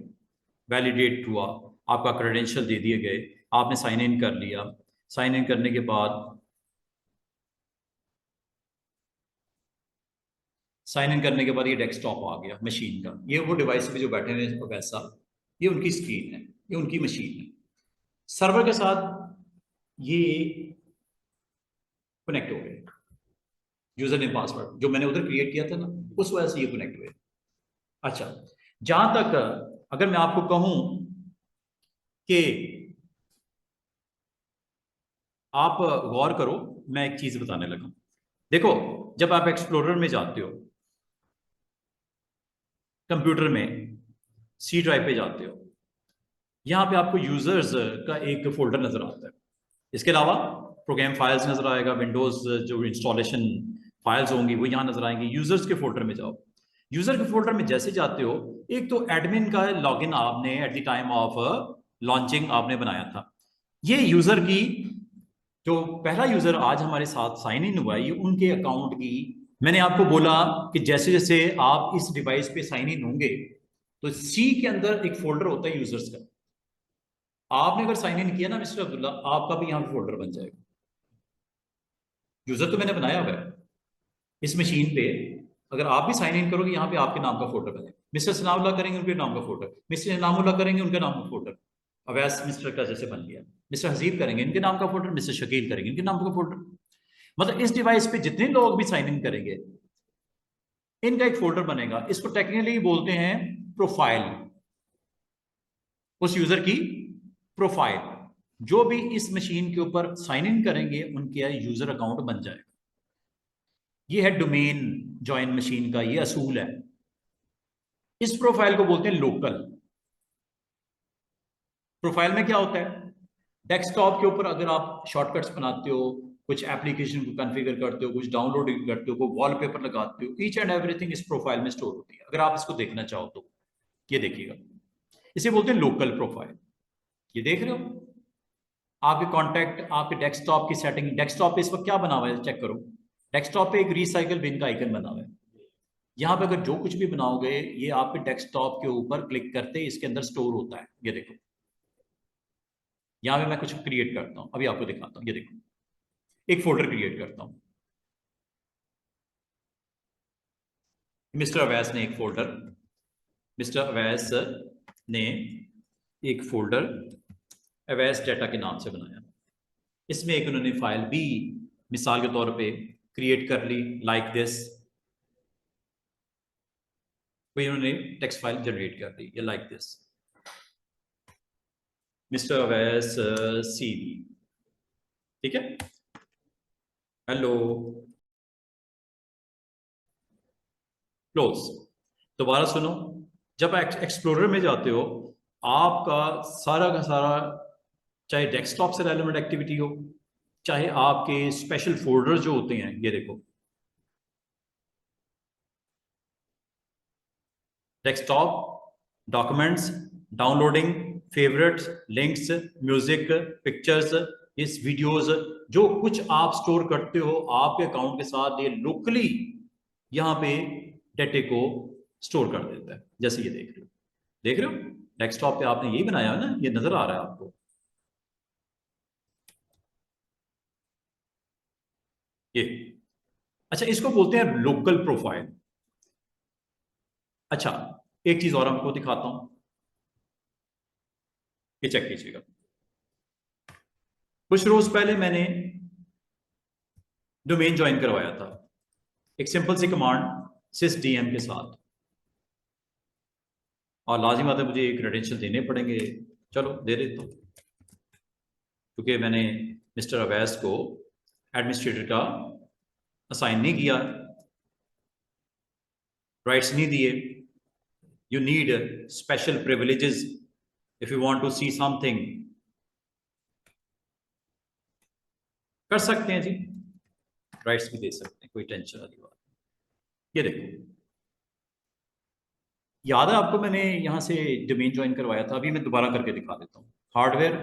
वैलिडेट हुआ, आपका क्रेडेंशियल दे दिए गए, आपने साइन इन कर लिया। साइन इन करने के बाद, साइन इन करने के बाद ये डेस्कटॉप आ गया मशीन का, ये वो डिवाइस पे जो बैठे हुए वैसा, ये उनकी स्क्रीन है, ये उनकी मशीन है। सर्वर के साथ ये कनेक्ट हो गए, यूजर नेम पासवर्ड जो मैंने उधर क्रिएट किया था ना, उस वजह से ये कनेक्ट हुए। अच्छा, जहां तक अगर मैं आपको कहूं कि आप गौर करो, मैं एक चीज बताने लगा। देखो, जब आप एक्सप्लोरर में जाते हो, कंप्यूटर में सी ड्राइव पे जाते हो, यहां पे आपको यूजर्स का एक फोल्डर नजर आता है। इसके अलावा प्रोग्राम फाइल्स नजर आएगा, विंडोज जो इंस्टॉलेशन फाइल्स होंगी वो यहां नजर आएंगी। यूजर्स के फोल्डर में जाओ, यूजर के फोल्डर में जैसे जाते हो, एक तो एडमिन का लॉगिन आपने at the time of launching आपने बनाया था। ये यूजर की, जो पहला यूजर आज हमारे साथ साइन इन हुआ है, ये उनके अकाउंट की, मैंने आपको बोला कि जैसे जैसे आप इस डिवाइस पे साइन इन होंगे तो सी के अंदर एक फोल्डर होता है यूजर्स का। आपने अगर साइन इन किया ना मिस्टर अब्दुल्ला, आपका भी यहाँ पे फोल्डर बन जाएगा। यूजर तो मैंने बनाया हुआ है इस मशीन पे, अगर आप भी साइन इन करोगे यहाँ पे आपके नाम का फोल्डर बनेगा। मिस्टर सनाउल्लाह करेंगे उनके नाम का फोल्डर, मिस्टर इनामुल्लाह करेंगे उनके नाम का फोल्डर, अवैस मिस्टर का जैसे बन गया, मिस्टर हजीब करेंगे इनके नाम का फोल्डर, मिस्टर शकील करेंगे इनके नाम का फोल्डर। मतलब इस डिवाइस पे जितने लोग भी साइन इन करेंगे, इनका एक फोल्डर बनेगा। इसको टेक्निकली बोलते हैं प्रोफाइल, उस यूजर की प्रोफाइल। जो भी इस मशीन के ऊपर साइन इन करेंगे उनके यूजर अकाउंट बन जाएगा। ये है डोमेन ज्वाइन मशीन का ये असूल है। इस प्रोफाइल को बोलते हैं लोकल। प्रोफाइल में क्या होता है, डेस्कटॉप के ऊपर अगर आप शॉर्टकट्स बनाते हो, कुछ एप्लीकेशन को कॉन्फ़िगर करते हो, कुछ डाउनलोडिंग करते हो, कोई वॉलपेपर लगाते हो, ईच एंड एवरीथिंग इस प्रोफाइल में स्टोर होती है। अगर आप इसको देखना चाहो तो ये देखिएगा, इसे बोलते हैं लोकल प्रोफाइल। ये देख रहे हो, आपके कॉन्टैक्ट, आपके डेस्कटॉप की सेटिंग, डेस्कटॉप पे इस वक्त क्या बना हुआ है चेक करो। डेस्कटॉप पे एक रिसाइकल बिन का आइकन बना हुआ है। यहाँ पे अगर जो कुछ भी बनाओगे, ये आपके डेस्कटॉप के ऊपर क्लिक करते इसके अंदर स्टोर होता है। ये देखो, यहाँ पे मैं कुछ क्रिएट करता हूँ, अभी आपको दिखाता हूँ। ये देखो, एक फोल्डर क्रिएट करता हूँ। मिस्टर अवैस ने एक फोल्डर, मिस्टर अवैस ने एक फोल्डर अवैस डाटा के नाम से बनाया। इसमें एक उन्होंने फाइल भी मिसाल के तौर पे क्रिएट कर ली, लाइक दिस, कोई उन्होंने टेक्स्ट फाइल जनरेट कर दी, ये like this, mister Awais CV, ठीक है। Hello, close. दोबारा सुनो, जब एक्सप्लोरर में जाते हो, आपका सारा का सारा, चाहे डेस्कटॉप से रेलेवेंट एक्टिविटी हो, चाहे आपके स्पेशल फोल्डर जो होते हैं, ये देखो, desktop, documents, downloading, favourites, links, music, pictures, इस वीडियोस जो कुछ आप स्टोर करते हो आपके अकाउंट के साथ, ये लोकली यहाँ पे डेटे को स्टोर कर देता है। जैसे ये देख रहे हो डेस्कटॉप पे आपने यही बनाया है ना, ये नजर आ रहा है आपको। ये अच्छा, इसको बोलते हैं लोकल प्रोफाइल। अच्छा, एक चीज और आपको दिखाता हूं, ये चेक कीजिएगा। कुछ रोज पहले मैंने डोमेन ज्वाइन करवाया था, एक सिंपल सी कमांड सिस डीएम के साथ, और लाजिम बात है मुझे क्रेडेंशियल देने पड़ेंगे। चलो दे देता हूं, क्योंकि मैंने मिस्टर अवैस को एडमिनिस्ट्रेटर का असाइन नहीं किया, राइट्स नहीं दिए। You need special privileges if you want to see something, कर सकते हैं जी, राइट्स भी दे सकते हैं, कोई टेंशन वाली बात। ये देखो, याद है आपको मैंने यहां से डोमेन ज्वाइन करवाया था, अभी मैं दोबारा करके दिखा देता हूँ। हार्डवेयर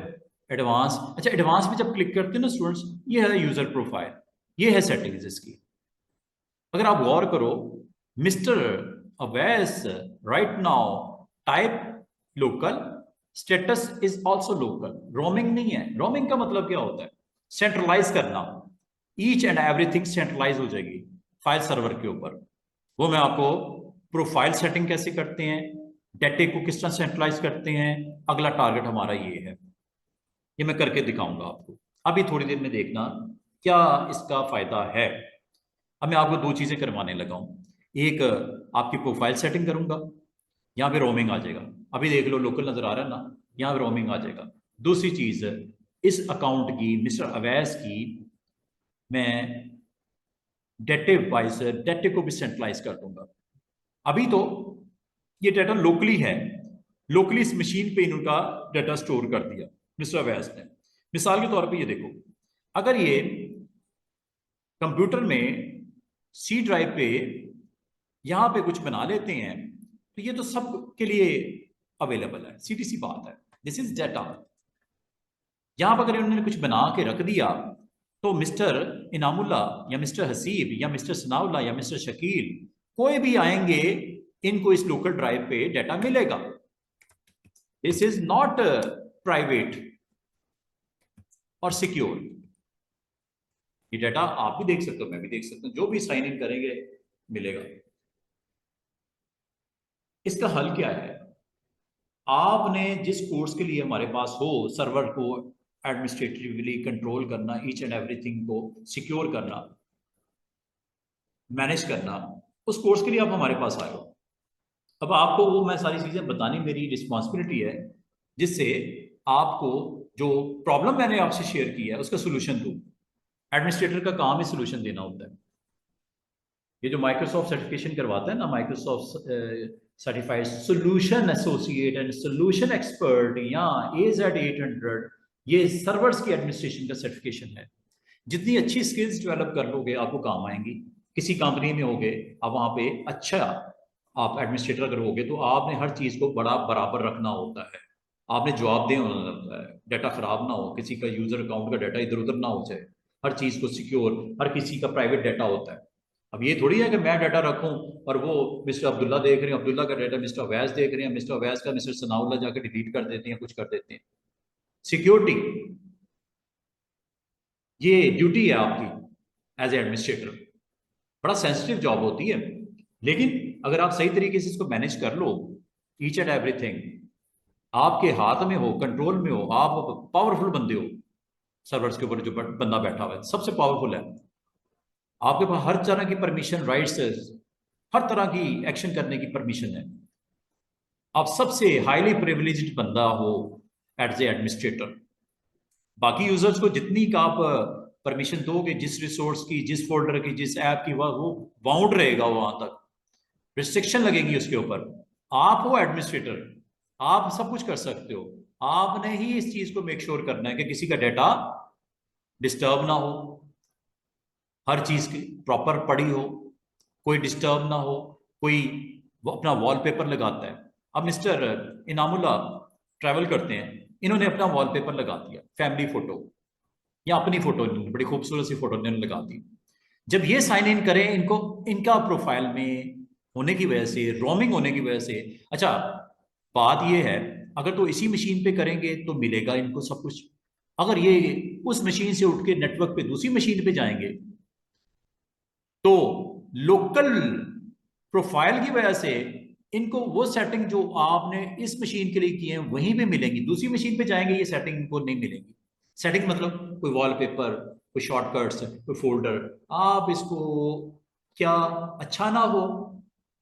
एडवांस, अच्छा एडवांस में जब क्लिक करते हैं ना स्टूडेंट्स, ये है यूजर प्रोफाइल, ये है सेटिंग्स इसकी। अगर आप गौर करो, mister Awais right now type local, status is also local, roaming नहीं है। रोमिंग का मतलब क्या होता है? सेंट्रलाइज करना, ईच एंड एवरीथिंग सेंट्रलाइज हो जाएगी फाइल सर्वर के ऊपर। वो मैं आपको प्रोफाइल सेटिंग कैसे करते हैं, डेटे को किस तरह सेंट्रलाइज करते हैं, अगला टारगेट हमारा ये है, ये मैं करके दिखाऊंगा आपको। अभी थोड़ी देर में देखना क्या इसका फायदा है। अब मैं आपको दो चीजें करवाने लगा हूं, एक आपकी प्रोफाइल सेटिंग करूंगा, यहाँ पे रोमिंग आ जाएगा, अभी देख लो लोकल नजर आ रहा है ना, यहाँ पे रोमिंग आ जाएगा। दूसरी चीज, इस अकाउंट की, मिस्टर अवैस की, मैं डेटे वाइज डेटे को भी सेंट्रलाइज कर दूंगा। अभी तो ये डाटा लोकली है, लोकली इस मशीन पे इनका डाटा स्टोर कर दिया मिस्टर अवैस ने। मिसाल के तौर पे ये देखो, अगर ये कंप्यूटर में सी ड्राइव पे यहां पे कुछ बना लेते हैं तो ये तो सब के लिए अवेलेबल है, सीधी सी बात है, दिस इज डाटा। यहां पर अगर इन्होंने कुछ बना के रख दिया तो मिस्टर इनामुल्ला या मिस्टर हसीब या मिस्टर सनाउल्ला या मिस्टर शकील कोई भी आएंगे, इनको इस लोकल ड्राइव पे डाटा मिलेगा। दिस इज नॉट प्राइवेट और सिक्योर। ये डाटा आप भी देख सकते हो, मैं भी देख सकता हूं, जो भी साइन इन करेंगे मिलेगा। इसका हल क्या है? आपने जिस कोर्स के लिए हमारे पास हो, सर्वर को एडमिनिस्ट्रेटिवली कंट्रोल करना, ईच एंड एवरीथिंग को सिक्योर करना, मैनेज करना, उस कोर्स के लिए आप हमारे पास आए हो। अब आपको वो मैं सारी चीजें बतानी मेरी रिस्पॉन्सिबिलिटी है, जिससे आपको जो प्रॉब्लम मैंने आपसे शेयर की है उसका सोल्यूशन दूं। एडमिनिस्ट्रेटर का काम ही सोल्यूशन देना होता है। ये जो माइक्रोसॉफ्ट सर्टिफिकेशन करवाता है ना, Microsoft certified solution associate and solution expert या AZ800, ये सर्वर्स की एडमिनिस्ट्रेशन का सर्टिफिकेशन है। जितनी अच्छी स्किल्स डेवलप कर लोगे आपको काम आएंगी। किसी कंपनी में होगे आप, वहां पे अच्छा आप एडमिनिस्ट्रेटर अगर होगे तो आपने हर चीज को बड़ा बराबर रखना होता है, आपने जवाबदेह होना होता है, डाटा खराब ना हो, किसी का यूजर अकाउंट का डाटा इधर उधर ना हो जाए, हर चीज को सिक्योर, हर किसी का प्राइवेट डाटा होता है। अब ये थोड़ी है कि मैं डाटा रखूं और वो मिस्टर अब्दुल्ला देख रहे हैं, अब्दुल्ला का डाटा मिस्टर अवैस देख रहे हैं, मिस्टर अवैस का मिस्टर सनाउल्ला जाकर डिलीट कर देते हैं, कुछ कर देते हैं। सिक्योरिटी ये ड्यूटी है आपकी एज ए एडमिनिस्ट्रेटर, बड़ा सेंसिटिव जॉब होती है। लेकिन अगर आप सही तरीके से इसको मैनेज कर लो, ईच एंड एवरीथिंग आपके हाथ में हो, कंट्रोल में हो, आप पावरफुल बंदे हो। सर्वर्स के ऊपर जो बंदा बैठा हुआ है सबसे पावरफुल है, आपके पास हर तरह की परमिशन, राइट्स, हर तरह की एक्शन करने की परमिशन है। आप सबसे हाईली प्रिविलेज्ड बंदा हो एज ए एडमिनिस्ट्रेटर। बाकी यूजर्स को जितनी का आप परमिशन दोगे, जिस रिसोर्स की, जिस फोल्डर की, जिस ऐप की, वो बाउंड रहेगा, वहां तक रिस्ट्रिक्शन लगेगी उसके ऊपर। आप हो एडमिनिस्ट्रेटर, आप सब कुछ कर सकते हो, आपने ही इस चीज को मेक श्योर करना है कि किसी का डाटा डिस्टर्ब ना हो, हर चीज की प्रॉपर पड़ी हो, कोई डिस्टर्ब ना हो। कोई वो अपना वॉलपेपर लगाता है, अब मिस्टर इनामुल्ला ट्रैवल करते हैं, इन्होंने अपना वॉलपेपर लगा दिया, फैमिली फोटो, या अपनी फोटो बड़ी खूबसूरत सी फोटो इन्होंने लगा दी। जब ये साइन इन करें, इनको इनका प्रोफाइल में होने की वजह से, रोमिंग होने की वजह से, अच्छा बात ये है, अगर तो इसी मशीन पे करेंगे तो मिलेगा इनको सब कुछ। अगर ये उस मशीन से उठ के नेटवर्क पे दूसरी मशीन पे जाएंगे तो लोकल प्रोफाइल की वजह से इनको वो सेटिंग जो आपने इस मशीन के लिए की है वहीं पे मिलेंगी, दूसरी मशीन पे जाएंगे ये सेटिंग इनको नहीं मिलेंगी। सेटिंग मतलब कोई वॉलपेपर, कोई शॉर्टकट्स, कोई फोल्डर, आप इसको क्या अच्छा ना हो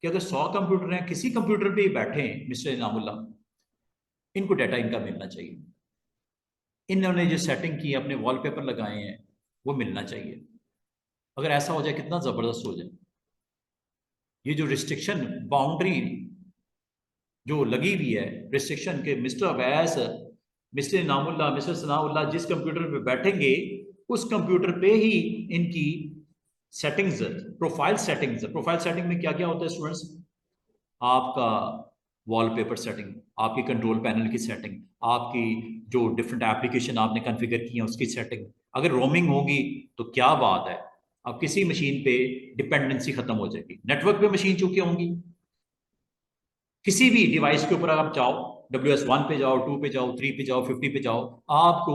कि अगर 100 कंप्यूटर हैं, किसी कंप्यूटर पे ही बैठे हैं मिस्टर इनामुल्ला, इनको डाटा इनका मिलना चाहिए। इन्होंने जो सेटिंग की, अपने वॉलपेपर लगाए हैं, वो मिलना चाहिए। अगर ऐसा हो जाए कितना जबरदस्त हो जाए। ये जो रिस्ट्रिक्शन बाउंड्री जो लगी हुई है, रिस्ट्रिक्शन के mister Awais, mister Inamullah, mister Sanaullah जिस कंप्यूटर पे बैठेंगे उस कंप्यूटर पे ही इनकी settings, profile settings, profile setting में क्या क्या होता है स्टूडेंट्स? आपका वॉलपेपर सेटिंग, आपकी कंट्रोल पैनल की सेटिंग, आपकी जो डिफरेंट एप्लीकेशन आपने कॉन्फ़िगर की है उसकी सेटिंग। अगर रोमिंग होगी तो क्या बात है, अब किसी मशीन पे डिपेंडेंसी खत्म हो जाएगी। नेटवर्क पे मशीन चूंकि होंगी, किसी भी डिवाइस के ऊपर आप जाओ, WS1 पे जाओ, 2 पे जाओ, 3 पे जाओ, 50 पे जाओ, आपको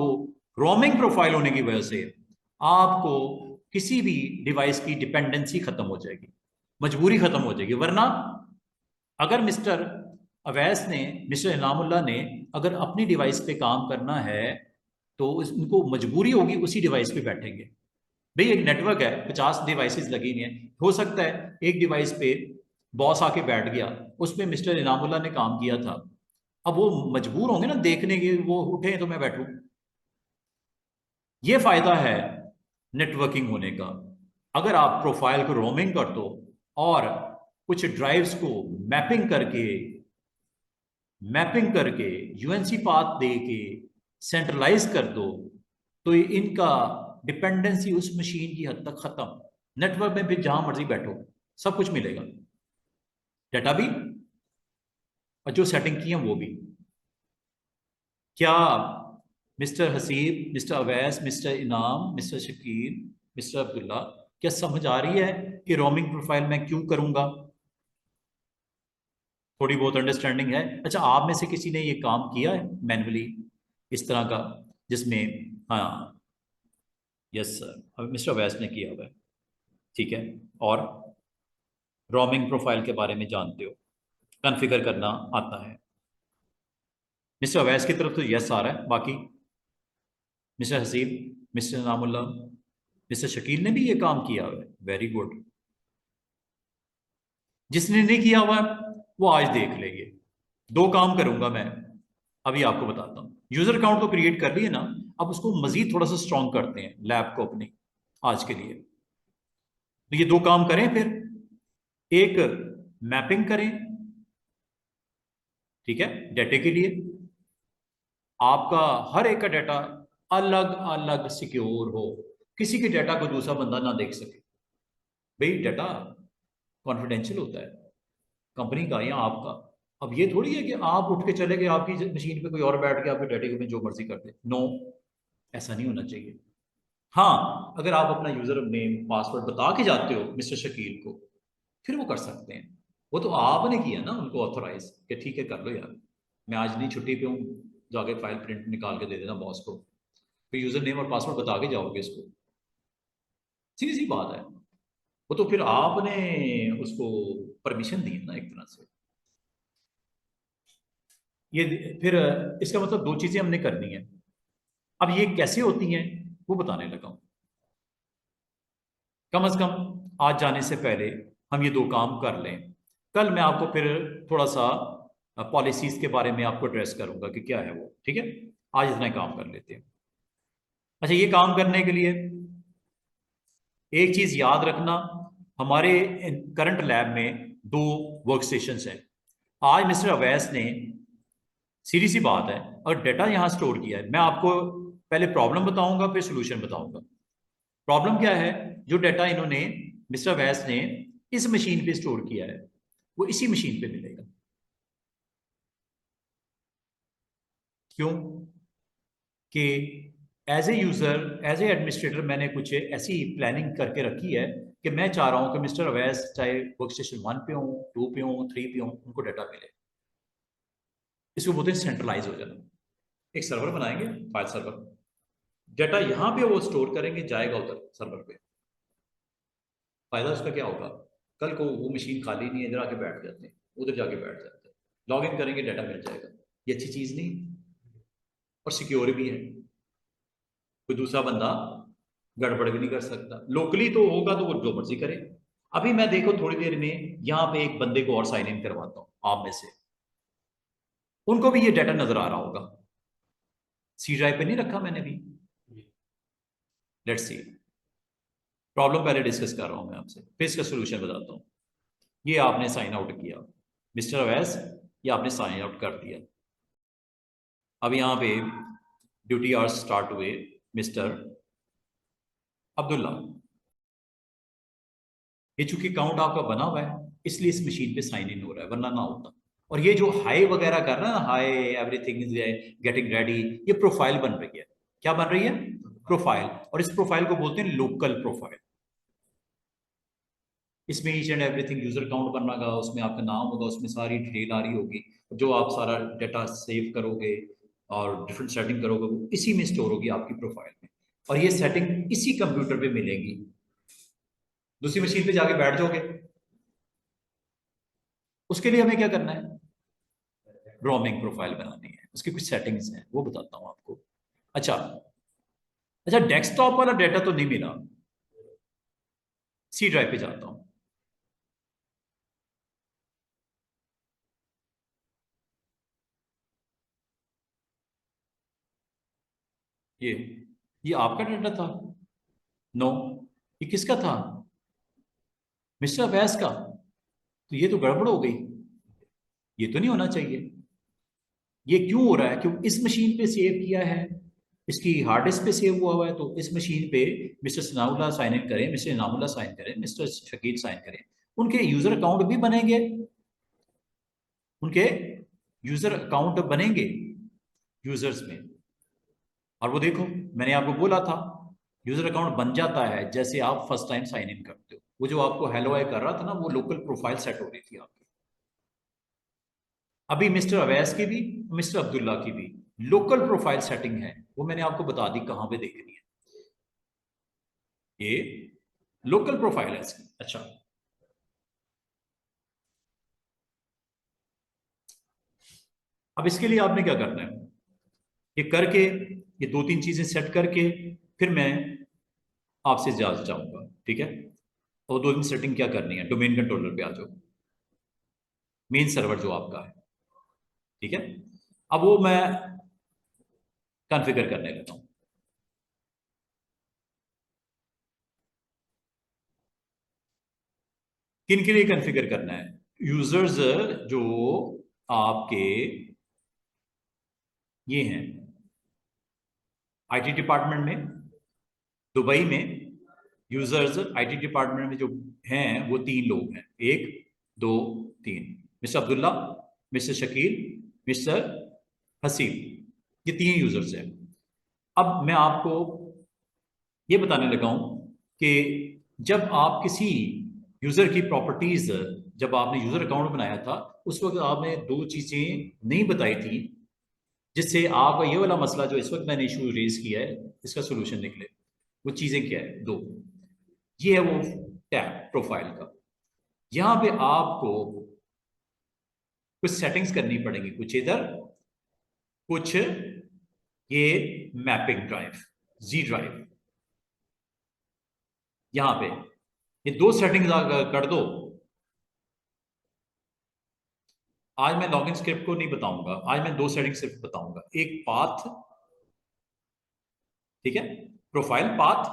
रोमिंग प्रोफाइल होने की वजह से आपको किसी भी डिवाइस की डिपेंडेंसी खत्म हो जाएगी, मजबूरी खत्म हो जाएगी। वरना अगर मिस्टर अवैस ने, मिस्टर इनामुल्ला ने अगर अपनी डिवाइस पे काम करना है तो उनको मजबूरी होगी उसी डिवाइस पे बैठेंगे। भाई एक नेटवर्क है, 50 डिवाइसेस लगी हुई हैं, हो सकता है एक डिवाइस पे बॉस आके बैठ गया, उसमें मिस्टर इनामुल्ला ने काम किया था, अब वो मजबूर होंगे ना देखने के, वो उठे तो मैं बैठूं। ये फायदा है नेटवर्किंग होने का। अगर आप प्रोफाइल को रोमिंग कर दो और कुछ ड्राइव्स को मैपिंग करके, यूएनसी पाथ दे के सेंट्रलाइज कर दो, तो ये इनका डिपेंडेंसी उस मशीन की हद तक खत्म। नेटवर्क में भी जहां मर्जी बैठो सब कुछ मिलेगा, डाटा भी और जो सेटिंग की है वो भी। क्या mister Haseeb, mister Awais, mister इनाम, मिस्टर शकील, मिस्टर अब्दुल्ला, क्या समझ आ रही है कि रोमिंग प्रोफाइल मैं क्यों करूंगा? थोड़ी बहुत अंडरस्टैंडिंग है? अच्छा आप में से किसी ने ये काम किया है मैनुअली इस तरह का, जिसमें, हाँ यस सर, अब मिस्टर अवैस ने किया हुआ है, ठीक है। और रोमिंग प्रोफाइल के बारे में जानते हो, कॉन्फ़िगर करना आता है। मिस्टर अवैस की तरफ तो यस आ रहा है, बाकी mister Haseeb, mister Namullah, mister Shakeel ने भी ये काम किया हुआ है, वेरी गुड। जिसने नहीं किया हुआ वो आज देख लेंगे। दो काम करूंगा मैं, अभी आपको बताता हूँ। यूजर अकाउंट तो क्रिएट कर लिए ना, अब उसको मजीद थोड़ा सा स्ट्रॉन्ग करते हैं लैब को अपनी आज के लिए। तो ये दो काम करें फिर, एक मैपिंग करें, ठीक है, डाटे के लिए आपका हर एक का डाटा अलग अलग सिक्योर हो, किसी के डाटा को दूसरा बंदा ना देख सके। भाई डाटा कॉन्फिडेंशियल होता है कंपनी का या आपका। अब ये थोड़ी है कि आप उठ के चले गए, आपकी मशीन पे कोई और बैठ के आपके डाटे को में जो मर्जी कर दे। नो, ऐसा नहीं होना चाहिए। हाँ, अगर आप अपना यूजर नेम पासवर्ड बता के जाते हो मिस्टर शकील को, फिर वो कर सकते हैं। वो तो आपने किया ना उनको ऑथोराइज कि ठीक है कर लो यार, मैं आज नहीं छुट्टी पे हूँ, जाके फाइल प्रिंट निकाल के दे देना बॉस को, फिर यूजर नेम और पासवर्ड बता के जाओगे इसको। सीधी सी बात है, वो तो फिर आपने उसको परमिशन दी है ना एक तरह से। ये फिर इसका मतलब दो चीजें हमने करनी है। अब ये कैसे होती हैं वो बताने लगा हूं। कम से कम आज जाने से पहले हम ये दो काम कर लें। कल मैं आपको फिर थोड़ा सा पॉलिसीज के बारे में आपको एड्रेस करूंगा कि क्या है वो, ठीक है। आज इतना ही काम कर लेते हैं। अच्छा, ये काम करने के लिए एक चीज याद रखना, हमारे करंट लैब में दो वर्क स्टेशन हैं। आज मिस्टर अवैस ने, सीधी सी बात है, और डाटा यहां स्टोर किया है, मैं आपको पहले प्रॉब्लम बताऊंगा फिर सोल्यूशन बताऊंगा। प्रॉब्लम क्या है? जो डाटा इन्होंने, मिस्टर वैस ने इस मशीन पे स्टोर किया है वो इसी मशीन पे मिलेगा। क्यों? कि as a user, as a administrator मैंने कुछ ऐसी प्लानिंग करके रखी है कि मैं चाह रहा हूं कि मिस्टर अवैस चाहे वर्क स्टेशन 1 पे हो, 2 पे हो, 3 पे हो, उनको डाटा मिले। इसको बोलते हैं सेंट्रलाइज हो जाना। एक सर्वर बनाएंगे, फाइल सर्वर, डाटा यहां पे वो स्टोर करेंगे, जाएगा उधर सर्वर पे। फायदा उसका क्या होगा, कल को वो मशीन खाली नहीं है, इधर आके बैठ जाते हैं, उधर जाके बैठ जाते हैं, लॉग इन करेंगे, डाटा मिल जाएगा। ये अच्छी चीज नहीं, और सिक्योर भी है, कोई दूसरा बंदा गड़बड़ भी नहीं कर सकता। लोकली तो होगा तो वो जो मर्जी करे। अभी मैं देखो थोड़ी देर में यहां पे एक बंदे को और साइन इन करवाता हूं आप में से, उनको भी ये डाटा नजर आ रहा होगा, सी ड्राइव पे नहीं रखा मैंने भी। लेट्स सी, प्रॉब्लम पहले डिस्कस कर रहा हूं मैं आपसे, फिर इसका सोल्यूशन बताता हूं। ये आपने साइन आउट किया मिस्टर अवैस, ये आपने साइन आउट कर दिया। अब यहां पे ड्यूटी आवर्स स्टार्ट हुए मिस्टर अब्दुल्ला। ये चूंकि अकाउंट आपका बना हुआ है इसलिए इस मशीन पे साइन इन हो रहा है, वरना ना होता। और ये जो हाई वगैरह कर रहा है ना, high everything is getting ready, ये प्रोफाइल बन रही है। क्या बन रही है? प्रोफाइल। और इस प्रोफाइल को बोलते हैं लोकल प्रोफाइल। इसमें each and everything user account बनना, उसमें आपका नाम होगा, उसमें सारी डिटेल आ रही होगी, जो आप सारा डाटा सेव करोगे और डिफरेंट सेटिंग करोगे, वो इसी में स्टोर होगी आपकी प्रोफाइल में। और ये सेटिंग इसी कंप्यूटर पे मिलेगी। दूसरी मशीन पे जाके बैठ जाओगे, उसके लिए हमें क्या करना है? रोमिंग प्रोफाइल बनानी है, उसकी कुछ सेटिंग्स हैं, वो बताता हूं आपको। अच्छा अच्छा, डेस्कटॉप वाला डाटा तो नहीं मिला, सी ड्राइव पे जाता हूं। ये ये आपका डाटा था? नो, ये किसका था? मिस्टर अवैस का। तो ये तो गड़बड़ हो गई, ये तो नहीं होना चाहिए। ये क्यों हो रहा है? क्यों इस मशीन पे सेव किया है, इसकी हार्ड डिस्क पे सेव हुआ हुआ है, तो इस मशीन पे मिस्टर सनाउल्लाह साइन इन करें, मिस्टर इनामुल्लाह साइन करें, मिस्टर शकील साइन करें, उनके यूजर अकाउंट भी बनेंगे, उनके यूजर अकाउंट बनेंगे यूजर्स में। और वो देखो, मैंने आपको बोला था यूजर अकाउंट बन जाता है जैसे आप फर्स्ट टाइम साइन इन करते हो। वो जो आपको हेलो आई कर रहा था ना, वो लोकल प्रोफाइल सेट हो रही थी आपकी। अभी मिस्टर अवैस की भी, मिस्टर अब्दुल्ला की भी लोकल प्रोफाइल सेटिंग है, वो मैंने आपको बता दी कहां पे देखनी है। ये लोकल प्रोफाइल है इसकी। अच्छा, अब इसके लिए आपने क्या करना है, ये करके, ये दो तीन चीजें सेट करके फिर मैं आपसे इजाजत चाहूंगा, ठीक है? और दो तीन सेटिंग क्या करनी है, डोमेन कंट्रोलर पे आ जाओ, मेन सर्वर जो आपका है, ठीक है? अब वो मैं कॉन्फ़िगर करने लगा हूं। किन के लिए कॉन्फ़िगर करना है? यूजर्स जो आपके ये हैं आईटी डिपार्टमेंट में, दुबई में यूजर्स आईटी डिपार्टमेंट में जो हैं वो तीन लोग हैं, एक दो तीन, mister Abdullah, mister Shakeel, mister Haseeb, ये तीन यूजर्स हैं। अब मैं आपको ये बताने लगा हूं कि जब आप किसी यूजर की प्रॉपर्टीज, जब आपने यूजर अकाउंट बनाया था उस वक्त आपने दो चीजें नहीं बताई थी, जिससे आपका ये वाला मसला जो इस वक्त मैंने इशू रेज किया है इसका सोल्यूशन निकले। वो चीजें क्या है? दो, ये है वो टैब प्रोफाइल का। यहां पे आपको कुछ सेटिंग्स करनी पड़ेंगी, कुछ इधर, कुछ ये मैपिंग ड्राइव, जी ड्राइव, यहां पे ये दो सेटिंग्स कर दो। आज मैं लॉगिन स्क्रिप्ट को नहीं बताऊंगा, आज मैं दो सेटिंग सिर्फ बताऊंगा, एक पाथ, ठीक है, प्रोफाइल पाथ,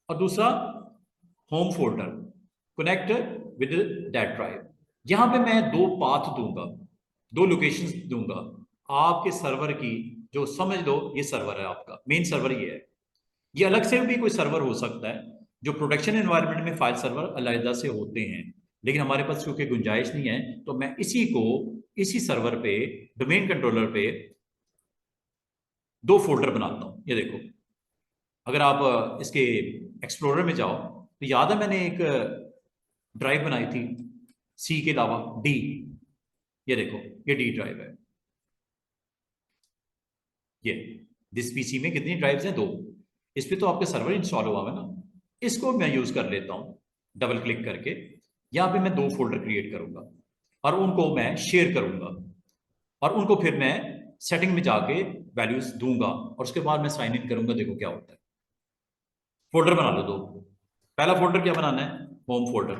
और दूसरा home folder connect with that drive. यहां पे मैं दो पाथ दूंगा, दो लोकेशंस दूंगा आपके सर्वर की, जो समझ लो ये सर्वर है आपका, मेन सर्वर ये है। ये अलग से भी कोई सर्वर हो सकता है, जो प्रोडक्शन एनवायरनमेंट में फाइल सर्वर अलग से होते हैं, लेकिन हमारे पास क्योंकि गुंजाइश नहीं है तो मैं इसी को, इसी सर्वर पे, डोमेन कंट्रोलर पे दो फोल्डर बनाता हूं। ये देखो, अगर आप इसके एक्सप्लोरर में जाओ तो याद है मैंने एक ड्राइव बनाई थी सी के अलावा डी, ये देखो ये डी ड्राइव है। ये दिस पीसी में कितनी ड्राइव्स हैं? 2। इस पे तो आपका सर्वर इंस्टॉल हुआ है ना, इसको मैं यूज कर लेता हूँ डबल क्लिक करके। यहाँ पे मैं 2 फोल्डर क्रिएट करूंगा और उनको मैं शेयर करूंगा और उनको फिर मैं सेटिंग में जाके वैल्यूज दूंगा और उसके बाद मैं साइन इन करूंगा। देखो क्या होता है। फोल्डर बना लो 2। पहला फोल्डर क्या बनाना है? Home folder.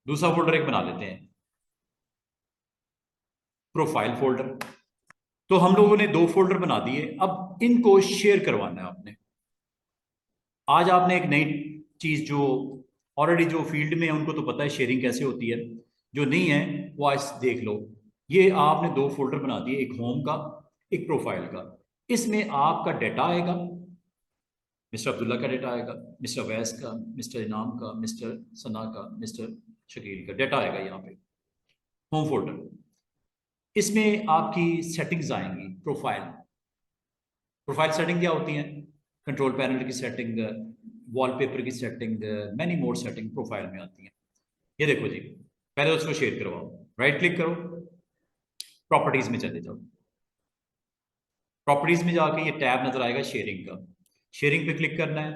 दूसरा फोल्डर एक बना लेते हैं प्रोफाइल फोल्डर। तो हम लोगों ने 2 फोल्डर बना दिए, अब इनको शेयर करवाना है आपने। आज आपने एक नई चीज जो ऑलरेडी जो फील्ड में है उनको तो पता है शेयरिंग कैसे होती है, जो नहीं है वो आज देख लो। ये आपने 2 फोल्डर बना दिए, एक होम का एक प्रोफाइल का। इसमें आपका डाटा आएगा, मिस्टर अब्दुल्ला का डाटा आएगा, मिस्टर अवैस का, मिस्टर इनाम का, मिस्टर सना का, मिस्टर शकील का डाटा आएगा यहाँ पे होम फोल्डर। इसमें आपकी सेटिंग्स आएंगी। प्रोफाइल सेटिंग क्या होती है? कंट्रोल पैनल की सेटिंग, वॉलपेपर की setting, many more setting profile में आती है। ये देखो जी, पहले उसको शेयर करवाओ, राइट क्लिक करो, प्रॉपर्टीज में चले जाओ। प्रॉपर्टीज में जाके ये टैब नजर आएगा शेयरिंग का, शेयरिंग पे क्लिक करना है।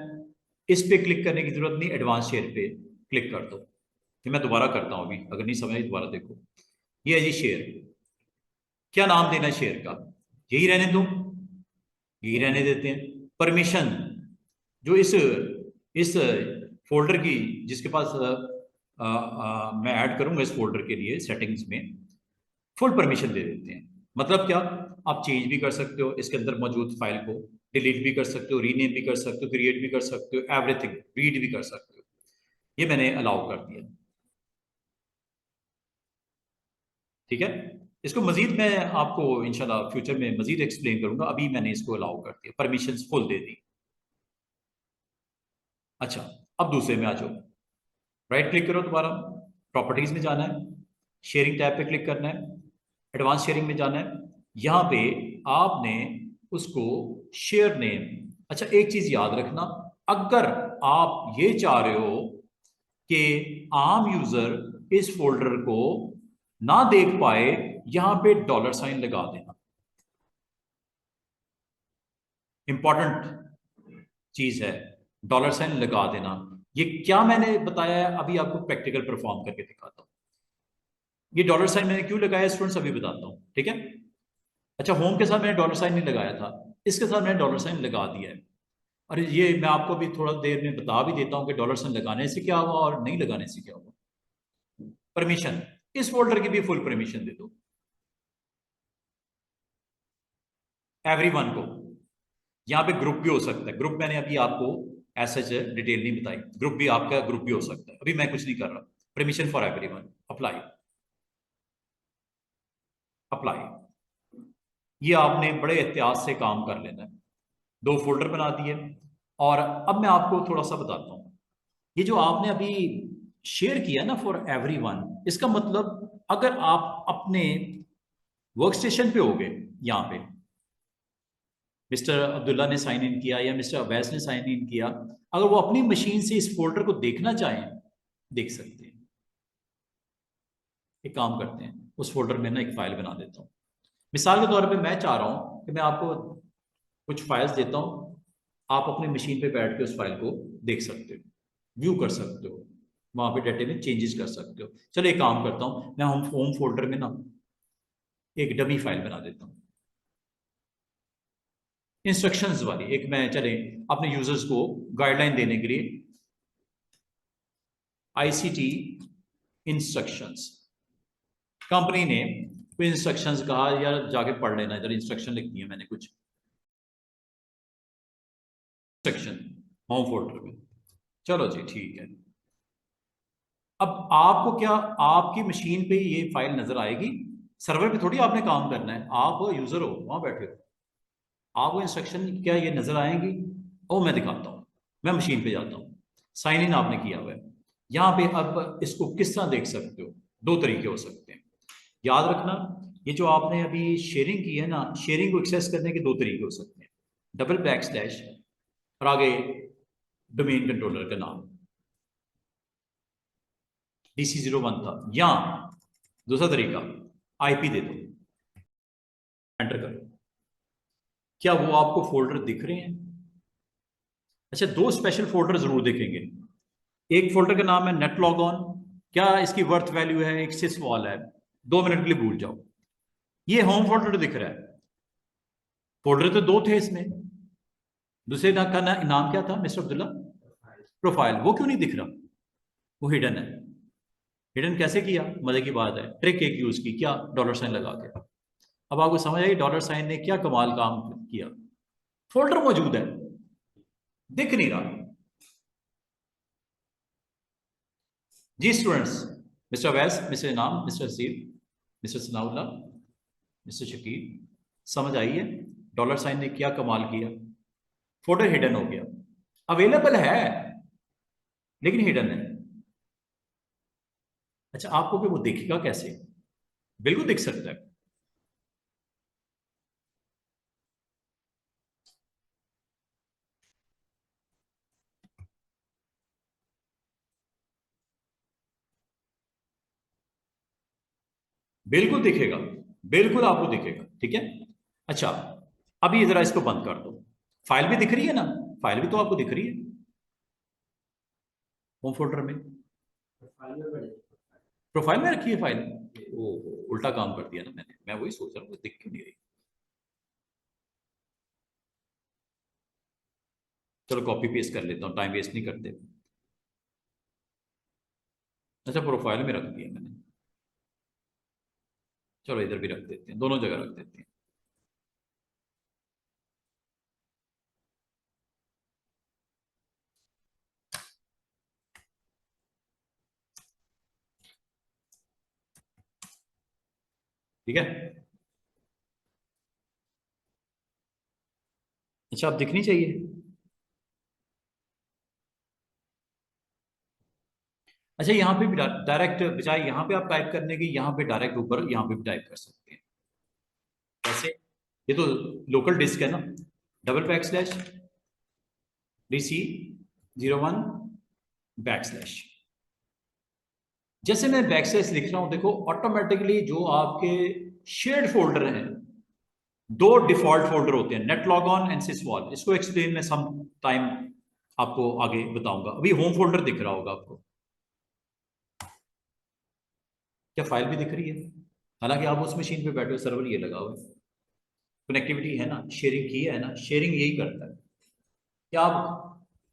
इस पे क्लिक करने की जरूरत नहीं, एडवांस शेयर पे क्लिक कर दो। ये मैं दोबारा करता हूँ, अभी अगर नहीं समझ दोबारा देखो। ये है जी शेयर। क्या नाम देना है शेयर का? यही रहने दो, यही रहने देते हैं। परमिशन जो इस फोल्डर की जिसके पास मैं ऐड करूंगा इस फोल्डर के लिए सेटिंग्स में फुल परमिशन दे देते हैं। मतलब क्या? आप चेंज भी कर सकते हो इसके अंदर मौजूद फाइल को, डिलीट भी कर सकते हो, रीनेम भी कर सकते हो, क्रिएट भी कर सकते हो, एवरीथिंग, रीड भी कर सकते हो। ये मैंने अलाउ कर दिया। ठीक है, इसको मजीद मैं आपको इंशाल्लाह फ्यूचर में मजीद एक्सप्लेन करूंगा। अभी मैंने इसको अलाउ कर दिया, परमिशंस फुल दे दी। अच्छा, अब दूसरे में आ जाओ, राइट क्लिक करो दोबारा, प्रॉपर्टीज में जाना है, शेयरिंग टैब पे क्लिक करना है, एडवांस शेयरिंग में जाना है। यहाँ पे आपने उसको शेयर नेम। अच्छा, एक चीज याद रखना, अगर आप ये चाह रहे हो कि आम यूजर इस फोल्डर को ना देख पाए, यहां पे डॉलर साइन लगा देना। इंपॉर्टेंट चीज है, डॉलर साइन लगा देना। ये क्या मैंने बताया है अभी आपको प्रैक्टिकल परफॉर्म करके दिखाता हूं। ये डॉलर साइन मैंने क्यों लगाया स्टूडेंट्स अभी बताता हूं, ठीक है। अच्छा, होम के साथ मैंने डॉलर साइन नहीं लगाया था, इसके साथ मैंने डॉलर साइन लगा दिया है। और ये मैं आपको भी थोड़ा देर में बता भी देता हूं कि डॉलर साइन लगाने से क्या हुआ और नहीं लगाने से क्या हुआ। परमिशन, इस फोल्डर की भी फुल परमिशन दे दो एवरीवन को। यहाँ पे ग्रुप भी हो सकता है, ग्रुप मैंने अभी आपको ऐसा डिटेल नहीं बताई, ग्रुप भी आपका ग्रुप भी हो सकता है, अभी मैं कुछ नहीं कर रहा। Permission for everyone, apply, apply. ये आपने बड़े एहतियात से काम कर लेना है। 2 फोल्डर बना दिए। और अब मैं आपको थोड़ा सा बताता हूं, ये जो आपने अभी शेयर किया ना फॉर एवरीवन, इसका मतलब अगर आप अपने वर्क स्टेशन पे हो गए, यहाँ पे मिस्टर अब्दुल्ला ने साइन इन किया या मिस्टर अवैस ने साइन इन किया, अगर वो अपनी मशीन से इस फोल्डर को देखना चाहें, देख सकते हैं। एक काम करते हैं, उस फोल्डर में ना एक फाइल बना देता हूँ। मिसाल के तौर पे मैं चाह रहा हूँ कि मैं आपको कुछ फाइल्स देता हूँ, आप अपनी मशीन पे बैठ के उस फाइल को देख सकते हो, व्यू कर सकते हो, वहां पे डाटे में चेंजेस कर सकते हो। चलो एक काम करता हूँ, मैं होम फोल्डर में ना एक डमी फाइल बना देता हूँ, इंस्ट्रक्शंस वाली एक। मैं चले अपने यूजर्स को गाइडलाइन देने के लिए आईसीटी इंस्ट्रक्शंस, कंपनी ने कोई इंस्ट्रक्शंस कहा, यार जाके पढ़ लेना, इधर इंस्ट्रक्शन लिखनी है मैंने कुछ इंस्ट्रक्शन होम फोल्डर में। चलो जी ठीक है। अब आपको क्या, आपकी मशीन पे ये फाइल नजर आएगी, सर्वर पे थोड़ी आपने काम करना है, आप यूजर हो वहां बैठे हो, आपको इंस्ट्रक्शन क्या ये नजर आएंगी? ओ मैं दिखाता हूँ, मैं मशीन पे जाता हूँ, साइन इन आपने किया हुआ है यहाँ पे। अब इसको किस तरह देख सकते हो? 2 तरीके हो सकते हैं, याद रखना। ये जो आपने अभी शेयरिंग की है ना, शेयरिंग को एक्सेस करने के 2 तरीके हो सकते हैं। डबल बैक स्लैश और आगे डोमेन कंट्रोलर का नाम DC01 था। या दूसरा तरीका IP दे दो, एंटर करो। क्या वो आपको फोल्डर दिख रहे हैं? अच्छा, दो स्पेशल फोल्डर जरूर देखेंगे। एक फोल्डर का नाम है नेट लॉग ऑन, क्या इसकी वर्थ वैल्यू है, एक सिस वॉल है, 2 मिनट के लिए भूल जाओ। ये होम फोल्डर दिख रहा है, फोल्डर तो दो थे इसमें। दूसरे का नाम क्या था मिस्टर अब्दुल्ला? प्रोफाइल। वो क्यों नहीं दिख रहा? वो हिडन है। हिडन कैसे किया? मजे की बात है, ट्रिक एक यूज की, क्या? डॉलर साइन लगा के। अब आपको समझ आई डॉलर साइन ने क्या कमाल काम किया। फोल्डर मौजूद है, दिख नहीं रहा। जी स्टूडेंट्स, मिस्टर अवैस, मिस्टर इनाम, mister Haseeb, mister Sanaullah, mister Shakeel, समझ आई है डॉलर साइन ने क्या कमाल किया? फोल्डर हिडन हो गया। अवेलेबल है लेकिन हिडन है। अच्छा, आपको कि वो दिखेगा कैसे? बिल्कुल दिख सकता है। बिल्कुल दिखेगा, बिल्कुल आपको दिखेगा। ठीक है। अच्छा, अभी जरा इसको बंद कर दो। फाइल भी दिख रही है ना? फाइल भी तो आपको दिख रही है होम फोल्डर में। प्रोफाइल में रखी है फाइल। ओ, उल्टा काम कर दिया ना मैंने। मैं वही सोच रहा हूँ दिख क्यों नहीं रही। चलो कॉपी पेस्ट कर लेता हूँ, टाइम वेस्ट नहीं करते। अच्छा, प्रोफाइल में रख दिया मैंने। चलो इधर भी रख देते हैं, दोनों जगह रख देते हैं। ठीक है। अच्छा, आप दिखनी चाहिए। अच्छा, यहाँ पे भी डायरेक्ट, बजाय यहाँ पे आप टाइप करने की, यहाँ पे डायरेक्ट ऊपर यहाँ पे भी टाइप कर सकते हैं। कैसे? ये तो लोकल डिस्क है ना। Double back slash DC01 back slash. जैसे मैं बैक स्लैश लिख रहा हूं, देखो ऑटोमेटिकली जो आपके शेयर्ड फोल्डर हैं, दो डिफॉल्ट फोल्डर होते हैं, नेट लॉग ऑन एंड सिसवॉल। इसको एक्सप्लेन मैं सम टाइम आपको आगे बताऊंगा। अभी होम फोल्डर दिख रहा होगा आपको। क्या फाइल भी दिख रही है? हालांकि आप उस मशीन पे बैठे हो, सर्वर ये लगा हुआ है, कनेक्टिविटी है ना, शेयरिंग की है ना। शेयरिंग यही करता है कि आप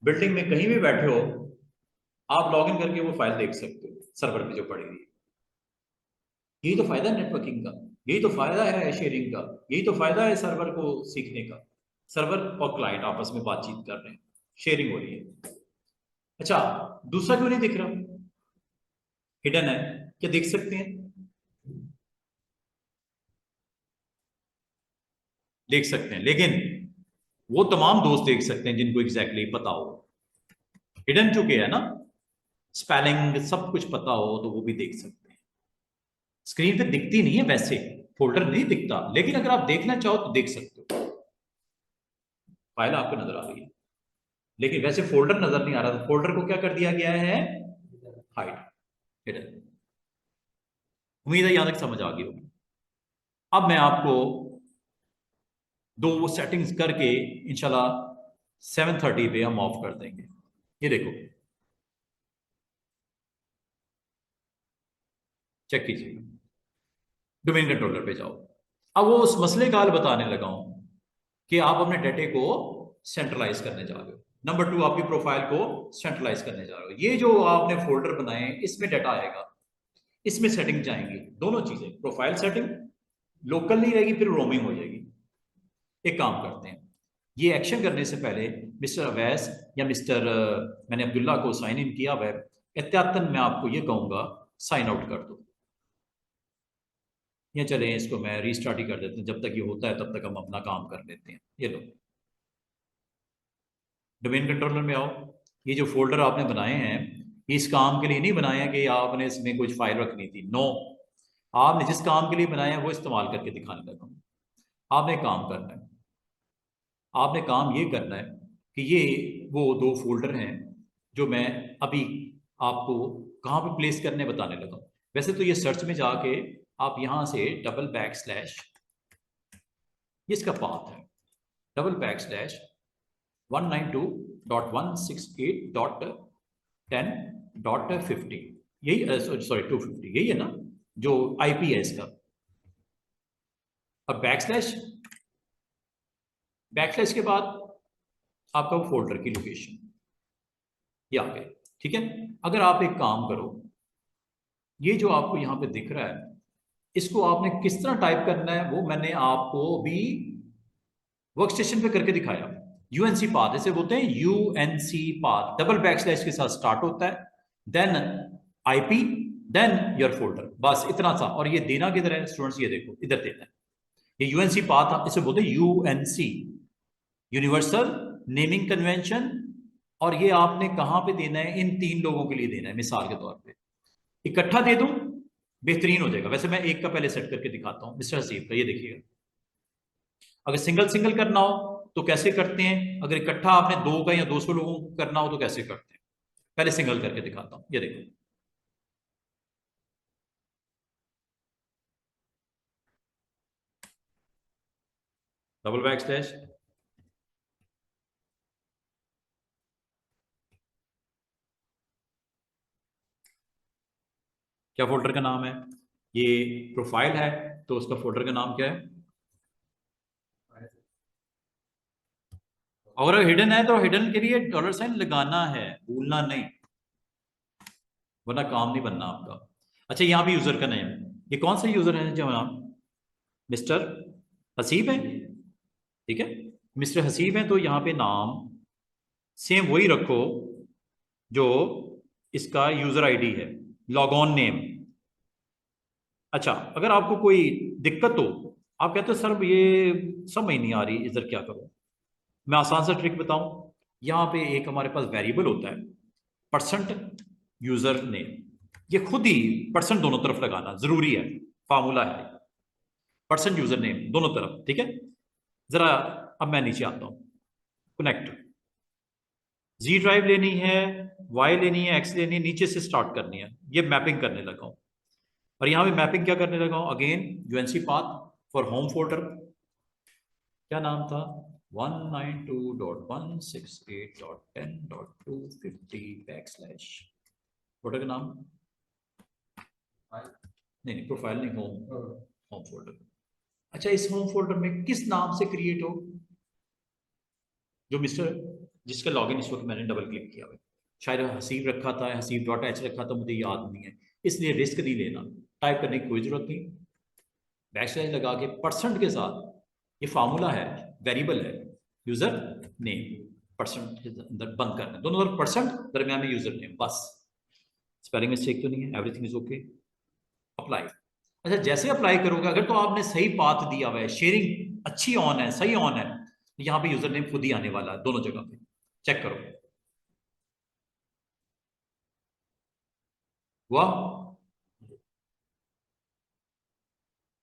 बिल्डिंग में कहीं भी बैठे हो, आप लॉग इन करके वो फाइल देख सकते हो सर्वर पे जो पड़ी हुई है। यही तो फायदा है नेटवर्किंग का, यही तो फायदा है शेयरिंग का, यही तो फायदा है सर्वर को सीखने का। सर्वर और क्लाइंट आपस में बातचीत कर रहे हैं, शेयरिंग हो रही है। अच्छा, दूसरा क्यों नहीं दिख रहा? हिडन है। क्या देख सकते हैं? देख सकते हैं, लेकिन वो तमाम दोस्त देख सकते हैं जिनको एग्जैक्टली पता हो। हिडन चुके है ना, स्पेलिंग सब कुछ पता हो तो वो भी देख सकते हैं। स्क्रीन पे दिखती नहीं है वैसे, फोल्डर नहीं दिखता, लेकिन अगर आप देखना चाहो तो देख सकते हो। फाइल आपको नजर आ रही है, लेकिन वैसे फोल्डर नजर नहीं आ रहा था। फोल्डर को क्या कर दिया गया है? Hide, hidden. उम्मीद है यहां तक समझ आ गई होगी। अब मैं आपको दो सेटिंग्स करके इंशाल्लाह 7:30 पे हम ऑफ कर देंगे। ये देखो, चेक कीजिए। डोमेन कंट्रोलर पे जाओ। अब वो उस मसले का हल बताने लगा हूं कि आप अपने डेटे को सेंट्रलाइज करने जा रहे हो। नंबर 2, आपकी प्रोफाइल को सेंट्रलाइज करने जा रहे हो। ये जो आपने फोल्डर बनाए हैं, इसमें डाटा आएगा, इसमें सेटिंग जाएंगी। दोनों चीजें, प्रोफाइल सेटिंग लोकल नहीं रहेगी, फिर रोमिंग हो जाएगी। एक काम करते हैं, ये एक्शन करने से पहले मिस्टर अवैस या मिस्टर मैंने अब्दुल्ला को साइन इन किया हुआ है, एहतियातन मैं आपको ये कहूंगा साइन आउट कर दो। या चलें इसको मैं रीस्टार्ट ही कर देते हैं, जब तक ये होता है तब तक हम अपना काम कर लेते हैं। ये लो, डोमेन कंट्रोलर में आओ। ये जो फोल्डर आपने बनाए हैं, इस काम के लिए नहीं बनाए हैं कि आपने इसमें कुछ फाइल रखनी थी। नो, आपने जिस काम के लिए बनाया है वो इस्तेमाल करके दिखाने लगा हूं। आपने काम करना है, आपने काम ये करना है कि ये वो दो फोल्डर हैं जो मैं अभी आपको कहाँ पे प्लेस करने बताने लगा। वैसे तो ये सर्च में जाके आप यहाँ से डबल बैक स्लैश, ये इसका पाथ है, डबल बैक स्लैश 192.168.10.50, यही सॉरी 250, यही है ना जो आईपी है इसका। अब बैकस्लैश के बाद आपका वो फोल्डर की लोकेशन ये आ गया, ठीक है। अगर आप एक काम करो, ये जो आपको यहाँ पे दिख रहा है इसको आपने किस तरह टाइप करना है वो मैंने आपको भी वर्क स्टेशन पे करके दिखाया। यूएनसी पाथ ऐसे बोलते हैं, यूएनसी पाथ डबल बैकस्लैश के साथ स्टार्ट होता है, then IP, then your folder, बस इतना सा। और ये देना किधर है स्टूडेंट्स, ये देखो इधर देना है। ये यूएनसी पाथ इसे बोलते हैं यूएनसी, यूनिवर्सल नेमिंग कन्वेंशन। और ये आपने कहां पे देना है, इन तीन लोगों के लिए देना है। मिसाल के तौर पे इकट्ठा दे दूं बेहतरीन हो जाएगा। वैसे मैं एक का पहले सेट करके दिखाता हूं मिस्टर हसीब का, ये देखिएगा। अगर सिंगल सिंगल करना हो तो कैसे करते हैं, अगर इकट्ठा आपने 2 का या 200 लोगों को करना हो तो कैसे करते हैं, पहले सिंगल करके दिखाता हूं। ये देखो, डबल बैक स्लैश, क्या फोल्डर का नाम है, ये प्रोफाइल है तो उसका फोल्डर का नाम क्या है। और अगर हिडन है तो हिडन के लिए $साइन लगाना है, भूलना नहीं, वरना काम नहीं बनना आपका। अच्छा, यहाँ भी यूजर का नेम, ये कौन सा यूजर है जनाब, मिस्टर हसीब है, ठीक है। मिस्टर हसीब है तो यहाँ पे नाम सेम वही रखो जो इसका यूजर आईडी है, लॉग ऑन नेम। अच्छा, अगर आपको कोई दिक्कत हो, आप कहते हो सर ये समझ नहीं आ रही इधर क्या करूं, मैं आसान सा ट्रिक बताऊं। यहाँ पे एक हमारे पास वेरिएबल होता है परसेंट यूजर नेम, ये खुद ही परसेंट दोनों तरफ लगाना जरूरी है, फार्मूला है परसेंट यूजर नेम दोनों तरफ, ठीक है। जरा अब मैं नीचे आता हूं, कनेक्ट, जी ड्राइव लेनी है, वाई लेनी है, एक्स लेनी है, नीचे से स्टार्ट करनी है, ये मैपिंग करने लगा हूं। और यहां पे मैपिंग क्या करने लगा हूं, again UNC path for home folder, क्या नाम था, 192.168.10.250 बैकस्लैश, फोल्डर का नाम नहीं नहीं प्रोफाइल नहीं, होम फोल्डर। अच्छा, इस होम फोल्डर में किस नाम से क्रिएट हो, जो मिस्टर जिसका लॉगिन इस वक्त मैंने डबल क्लिक किया हुआ है, शायद हसीब रखा था, हसीब.h रखा था, मुझे याद नहीं है, इसलिए रिस्क नहीं लेना, टाइप करने की कोई जरूरत नहीं, बैकस्लैश लगा के परसेंट के साथ, ये फार्मूला है, वेरिएबल है, यूजर नेम परसेंट के अंदर बंद करना है, दोनों तरफ परसेंट, दरमियान में यूजर नेम, बस स्पेलिंग मिस्टेक तो नहीं है, एवरीथिंग इज ओके, अप्लाई। अच्छा, जैसे अप्लाई करोगे, अगर तो आपने सही पाथ दिया हुआ है, शेयरिंग अच्छी ऑन है, सही ऑन है, तो यहाँ पे यूजर नेम खुद ही आने वाला है दोनों जगह पे, चेक करो, वाह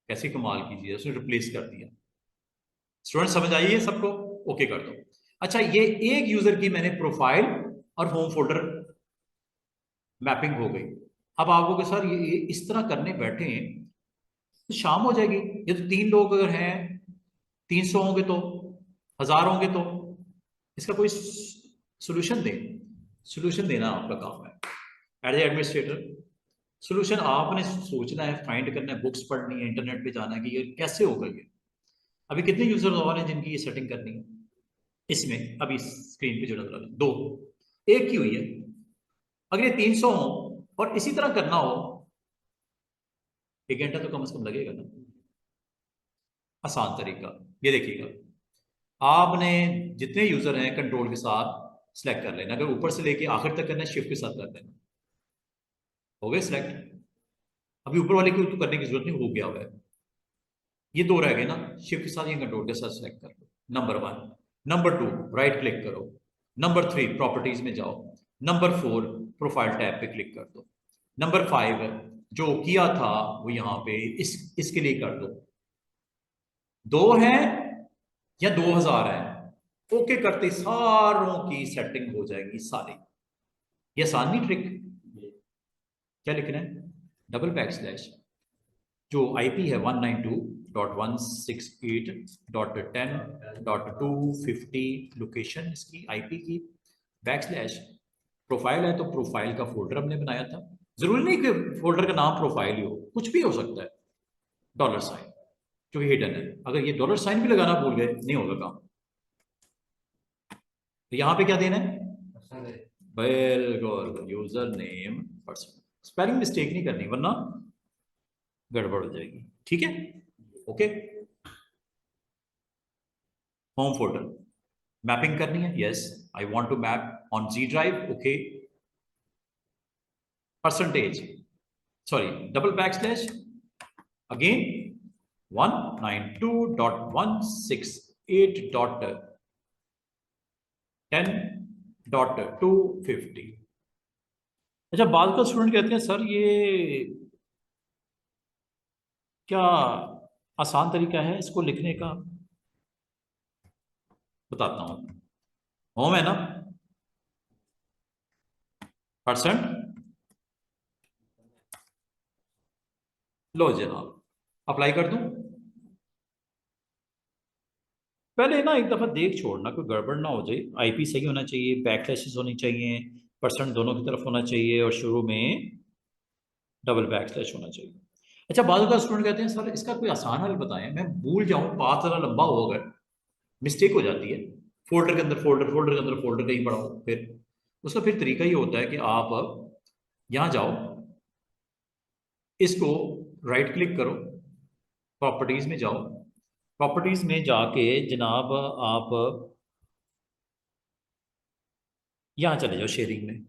कैसी कमाल की चीज है, उसने रिप्लेस कर दिया। स्टूडेंट समझ आइए सबको, ओके कर दो। अच्छा, ये एक यूजर की मैंने प्रोफाइल और होम फोल्डर मैपिंग हो गई। अब आप लोग सर ये इस तरह करने बैठे हैं तो शाम हो जाएगी, ये तो 3 लोग अगर हैं, 300 होंगे तो, 1000 होंगे तो, इसका कोई सोल्यूशन दे, सोल्यूशन देना आपका काम है एज ए एडमिनिस्ट्रेटर। सोल्यूशन आपने सोचना है, फाइंड करना है, बुक्स पढ़नी है, इंटरनेट पे जाना है कि ये कैसे होगा। ये अभी कितने यूजर और हैं जिनकी ये सेटिंग करनी है, इसमें अभी स्क्रीन पे जो नजर आ रहा है 2, एक ही हुई है। अगर ये 300 हो और इसी तरह करना हो, 1 घंटा तो कम से कम लगेगा ना। आसान तरीका, ये देखिएगा, आपने जितने यूजर हैं कंट्रोल के साथ सिलेक्ट कर लेना, अगर ऊपर से लेके आखिर तक करना है शिफ्ट के साथ कर देना, हो गए सिलेक्ट। अभी ऊपर वाले को तो करने की जरूरत नहीं, हो गया हुआ है, ये 2 रह गए ना, शिफ्ट के साथ या कंट्रोल के साथ सिलेक्ट कर लो, नंबर 1। नंबर 2 राइट क्लिक करो, नंबर 3 प्रॉपर्टीज में जाओ, नंबर 4 प्रोफाइल टैब पे क्लिक कर दो, नंबर 5 जो किया था वो यहाँ पे इसके लिए कर दो, 2 है या 2000 है, ओके करते सारों की सेटिंग हो जाएगी सारी। ये आसान नहीं ट्रिक। क्या लिखना है, डबल बैक स्लैश, जो आईपी है 192.168.10.250 लोकेशन इसकी आईपी की, बैक स्लैश, प्रोफाइल है तो प्रोफाइल का फोल्डर हमने बनाया था, जरूरी नहीं कि फोल्डर का नाम प्रोफाइल ही हो, कुछ भी हो सकता है, डॉलर साइन जो हिडन है, अगर ये डॉलर साइन भी लगाना भूल गए नहीं होगा काम। तो यहां पे क्या देना है, बिल्कुल user name person, spelling mistake नहीं करनी वरना गड़बड़ हो जाएगी, ठीक है। ओके, होम फोल्डर मैपिंग करनी है, yes I want to map on G drive, okay, percentage, sorry double back slash, again 192.168.10.250। अच्छा, बाद का स्टूडेंट कहते हैं सर ये क्या आसान तरीका है इसको लिखने का, बताता हूं। होम है ना, परसेंट, लो जनाब अप्लाई कर दूं। पहले ना एक दफा देख छोड़ना, कोई गड़बड़ ना हो जाए, आईपी सही होना चाहिए, बैकस्लैशेस होनी चाहिए, परसेंट दोनों की तरफ होना चाहिए और शुरू में डबल बैकस्लैश होना चाहिए। अच्छा, बाद का स्टूडेंट कहते हैं सर इसका कोई आसान हल बताएं, मैं भूल जाऊं, पाथ ज़रा लंबा हो, अगर मिस्टेक हो जाती है, फोल्डर के अंदर फोल्डर, फोल्डर के अंदर फोल्डर कहीं पड़ा हो, फिर उसका फिर तरीका ये होता है कि आप यहाँ जाओ, इसको राइट क्लिक करो, प्रॉपर्टीज में जाओ, प्रॉपर्टीज में जाके जनाब आप यहाँ चले जाओ शेयरिंग में,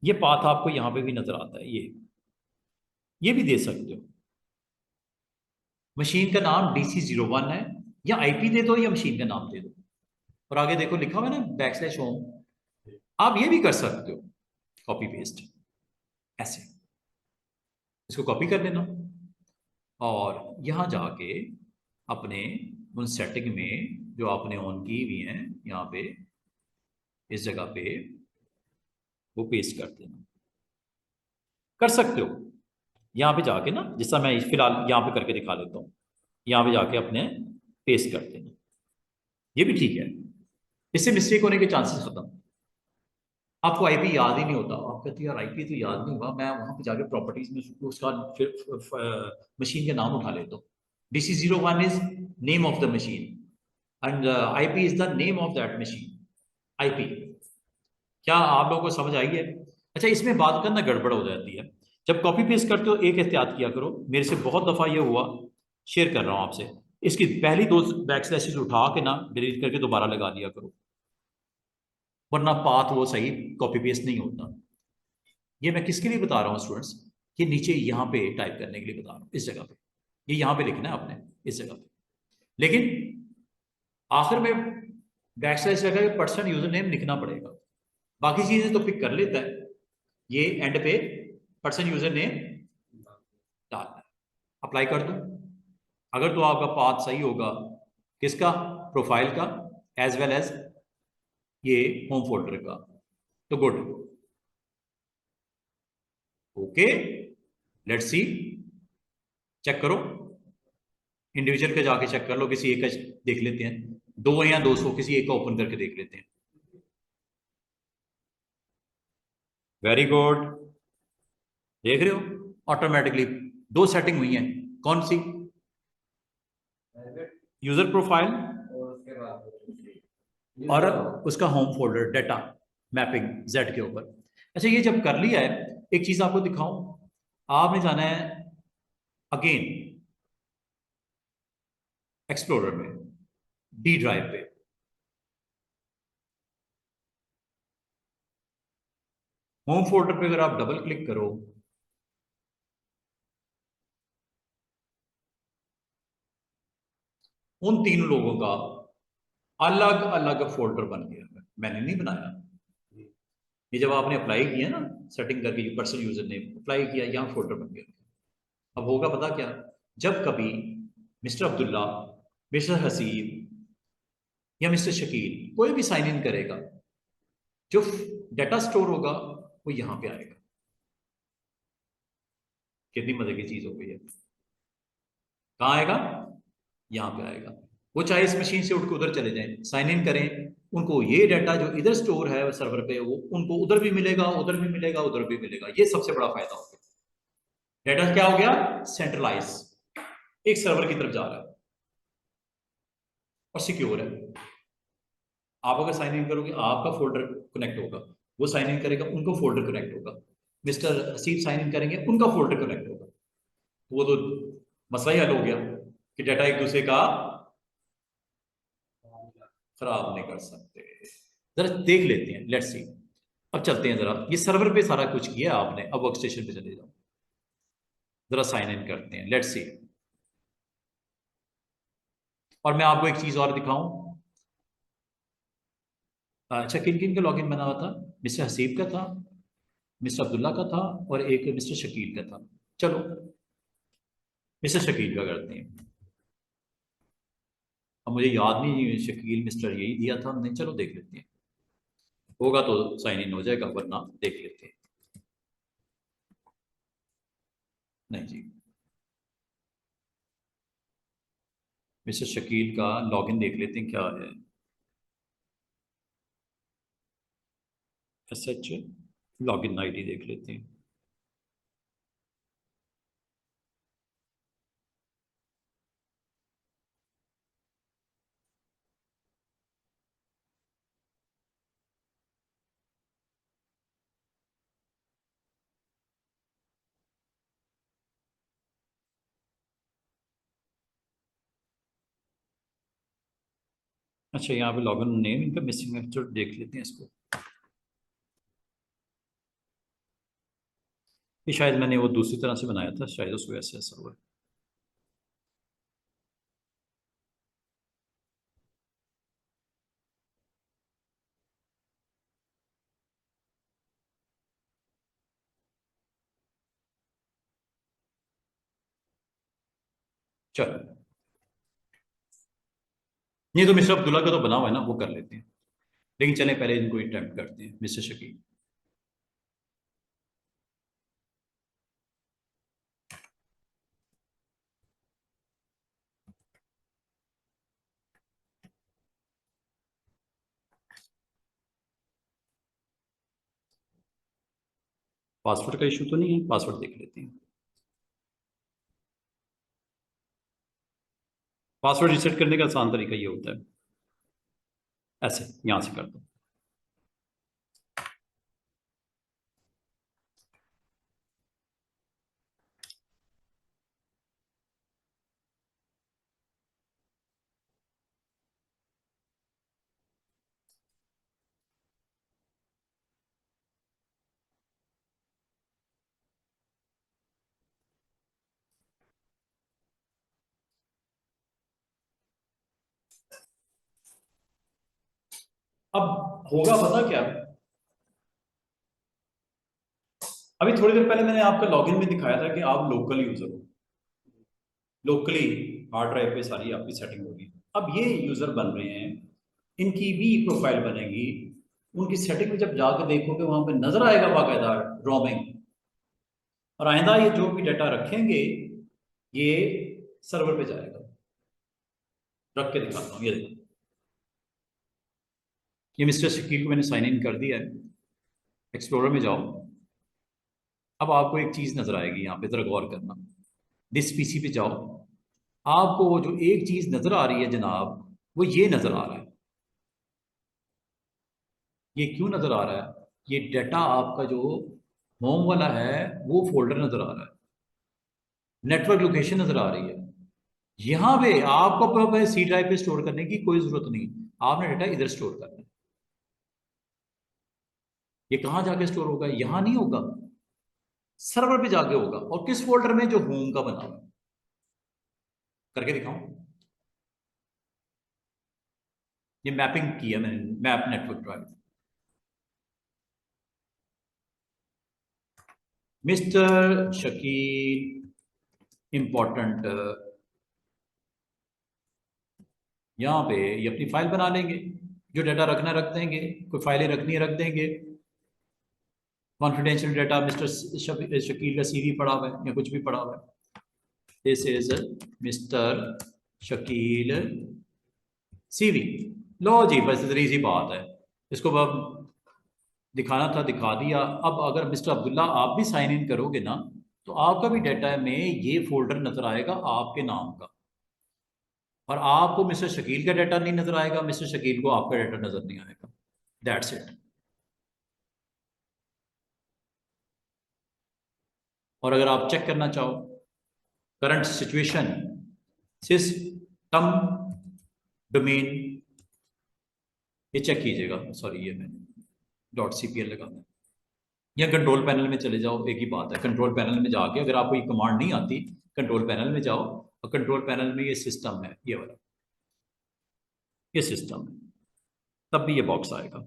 ये पाथ आपको यहाँ पे भी नजर आता है, ये भी दे सकते हो। मशीन का नाम DC01 है, या आईपी दे दो या मशीन का नाम दे दो, और आगे देखो लिखा हुआ है ना बैकस्लैश होम, आप ये भी कर सकते हो, कॉपी पेस्ट ऐसे, इसको कॉपी कर लेना और यहां जाके अपने उन सेटिंग में जो आपने ऑन की हुई हैं यहाँ पे इस जगह पे वो पेस्ट कर देना, कर सकते हो यहाँ पे जाके ना, जिसका मैं फिलहाल यहाँ पे करके दिखा देता हूँ, यहाँ पे जाके अपने पेस्ट कर देना, ये भी ठीक है, इससे मिस्टेक होने के चांसेस खत्म। आपको आईपी याद ही नहीं होता, आप कहते हैं यार आईपी तो याद नहीं हुआ, मैं वहां पे जाके प्रॉपर्टीज में उसका फिर मशीन का नाम उठा लेता हूँ। DC01 is name of the machine and IP is the name of that machine, IP. क्या आप लोगों को समझ आई है? अच्छा, इसमें बात करना गड़बड़ हो जाती है, जब कॉपी पेस्ट करते हो एक एहतियात किया करो, मेरे से बहुत दफा ये हुआ, शेयर कर रहा हूं आपसे, इसकी पहली दो बैक स्लैशेस उठा के ना डिलीट करके दोबारा लगा दिया करो, वरना पाथ वो सही कॉपी पेस्ट नहीं होता। ये मैं किसके लिए बता रहा हूँ स्टूडेंट्स, ये नीचे यहाँ पे टाइप करने के लिए बता रहा हूँ, इस जगह पे, ये यहाँ पे लिखना है आपने इस जगह पे, लेकिन आखिर में बैक स्लैश लगा के पर्सन यूजर नेम लिखना पड़ेगा, बाकी चीजें तो पिक कर लेता है, ये एंड पे पर्सन यूजर नेम डालना है, अप्लाई कर दूं, अगर तो आपका पाथ सही होगा, किसका, प्रोफाइल का एज वेल एज ये होम फोल्डर का, तो good, okay, let's see, check करो, इंडिविजुअल का जाके चेक कर लो, किसी एक का देख लेते हैं, 2 या 200 किसी एक का ओपन करके देख लेते हैं, वेरी गुड, देख रहे हो ऑटोमेटिकली 2 सेटिंग हुई हैं, कौन सी, यूजर प्रोफाइल और उसका home folder data mapping Z के ऊपर। अच्छा, ये जब कर लिया है, एक चीज आपको दिखाऊं, आपने जाना है अगेन एक्सप्लोरर में, डी ड्राइव पे, होम फोल्डर पे अगर आप डबल क्लिक करो, उन 3 लोगों का अलग अलग फोल्डर बन गया, मैंने नहीं बनाया, ये जब आपने अप्लाई किया ना सेटिंग करके, पर्सनल यूजर ने अप्लाई किया, यहाँ फोल्डर बन गया। अब होगा पता क्या, जब कभी मिस्टर अब्दुल्ला, मिस्टर हसीब, या मिस्टर शकील, कोई भी साइन इन करेगा, जो डाटा स्टोर होगा वो यहां पे आएगा। कितनी मजे की चीज हो गई है। कहाँ आएगा? यहाँ पे आएगा। वो चाहे इस मशीन से उठ के उधर चले जाएं, साइन इन करें, उनको ये डाटा जो इधर स्टोर है सर्वर पे, वो उनको उधर भी मिलेगा, उधर भी मिलेगा, उधर भी मिलेगा। ये सबसे बड़ा फायदा हो गया। डाटा क्या हो गया? सेंट्रलाइज, एक सर्वर की तरफ जा रहा है और सिक्योर है। आप अगर साइन इन करोगे, आपका फोल्डर कनेक्ट होगा, वो साइन इन करेगा, उनको फोल्डर कनेक्ट होगा, मिस्टर हसीब साइन इन करेंगे, उनका फोल्डर कनेक्ट होगा। वो तो मसला ही हल हो गया कि डाटा एक दूसरे का खराब नहीं कर सकते। जरा देख लेते हैं, लेट्स सी। अब चलते हैं जरा, ये सर्वर पे सारा कुछ किया आपने, अब वर्क स्टेशन पे चले जाओ, जरा साइन इन करते हैं, लेट्स सी। और मैं आपको एक चीज और दिखाऊं। अच्छा, किन किन का लॉगिन बना हुआ था? मिस्टर हसीब का था, मिस्टर अब्दुल्ला का था, और एक मिस्टर शकील का था। चलो मिस्टर शकील का करते हैं। अब मुझे याद नहीं शकील मिस्टर यही दिया था नहीं, चलो देख लेते हैं, होगा तो साइन इन हो जाएगा, वरना देख लेते हैं। नहीं जी, मिस्टर शकील का लॉगिन देख लेते हैं क्या है। एस एच लॉगिन आईडी देख लेते हैं। अच्छा, यहाँ पे लॉगिन नेम इनका मिसिंग है, चलो देख लेते हैं इसको। ये शायद मैंने वो दूसरी तरह से बनाया था, शायद उस वजह से ऐसा हुआ है। चलो, नहीं तो मिस्टर अब्दुल्ला का तो बना हुआ है ना, वो कर लेते हैं। लेकिन चलें पहले इनको अटेम्प्ट करते हैं, मिस्टर शकील। पासवर्ड का इशू तो नहीं है? पासवर्ड देख लेते हैं। पासवर्ड रिसेट करने का आसान तरीका ये होता है, ऐसे यहां से कर दो। अब होगा पता क्या, अभी थोड़ी देर पहले मैंने आपका लॉगिन में दिखाया था कि आप लोकल यूजर हो, लोकली हार्ड ड्राइव पे सारी आपकी सेटिंग होगी। अब ये यूजर बन रहे हैं, इनकी भी प्रोफाइल बनेगी, उनकी सेटिंग में जब जाकर देखोगे वहां पे नजर आएगा बाकायदा रोमिंग। और आइंदा ये जो भी डाटा रखेंगे, ये सर्वर पे जाएगा। रख के दिखाता हूँ, ये देखो, ये मिस्टर शकील को मैंने साइन इन कर दिया है। एक्सप्लोरर में जाओ, अब आपको एक चीज नजर आएगी, यहाँ पे जरा गौर करना। दिस पीसी पे जाओ, आपको वो जो एक चीज नजर आ रही है जनाब, वो ये नजर आ रहा है। ये क्यों नजर आ रहा है? ये डाटा आपका जो होम वाला है, वो फोल्डर नजर आ रहा है, नेटवर्क लोकेशन नजर आ रही है। यहां पे आपको सी ड्राइव पे स्टोर करने की कोई जरूरत नहीं, आपने डाटा इधर स्टोर करना है। ये कहां जाके स्टोर होगा? यहां नहीं होगा, सर्वर पे जाके होगा। और किस फोल्डर में? जो होम का बना हुआ है। करके दिखाऊं? ये मैपिंग किया मैंने, map network drive. Mister Shakeel important यहाँ पे ये अपनी फाइल बना लेंगे, जो डाटा रखना रख देंगे, कोई फाइलें रखनी है रख देंगे। कॉन्फिडेंशियल डाटा मिस्टर शकील का सीवी पड़ा हुआ है या कुछ भी पड़ा हुआ है, this is mister Shakeel CV. लो जी, बस इतनी सी बात है, इसको अब दिखाना था दिखा दिया। अब अगर मिस्टर अब्दुल्ला आप भी साइन इन करोगे ना, तो आपका भी डाटा में ये फोल्डर नजर आएगा आपके नाम का, और आपको मिस्टर शकील का डाटा नहीं नजर आएगा, मिस्टर शकील को आपका डाटा नजर नहीं आएगा। That's it. और अगर आप चेक करना चाहो करंट सिचुएशन, सिस्टम डोमेन, ये चेक कीजिएगा। सॉरी, ये मैंने .cpl लगाना है। या कंट्रोल पैनल में चले जाओ, एक ही बात है। कंट्रोल पैनल में जाके अगर आपको ये कमांड नहीं आती, कंट्रोल पैनल में जाओ और कंट्रोल पैनल में ये सिस्टम है, ये वाला, ये सिस्टम है, तब भी ये बॉक्स आएगा,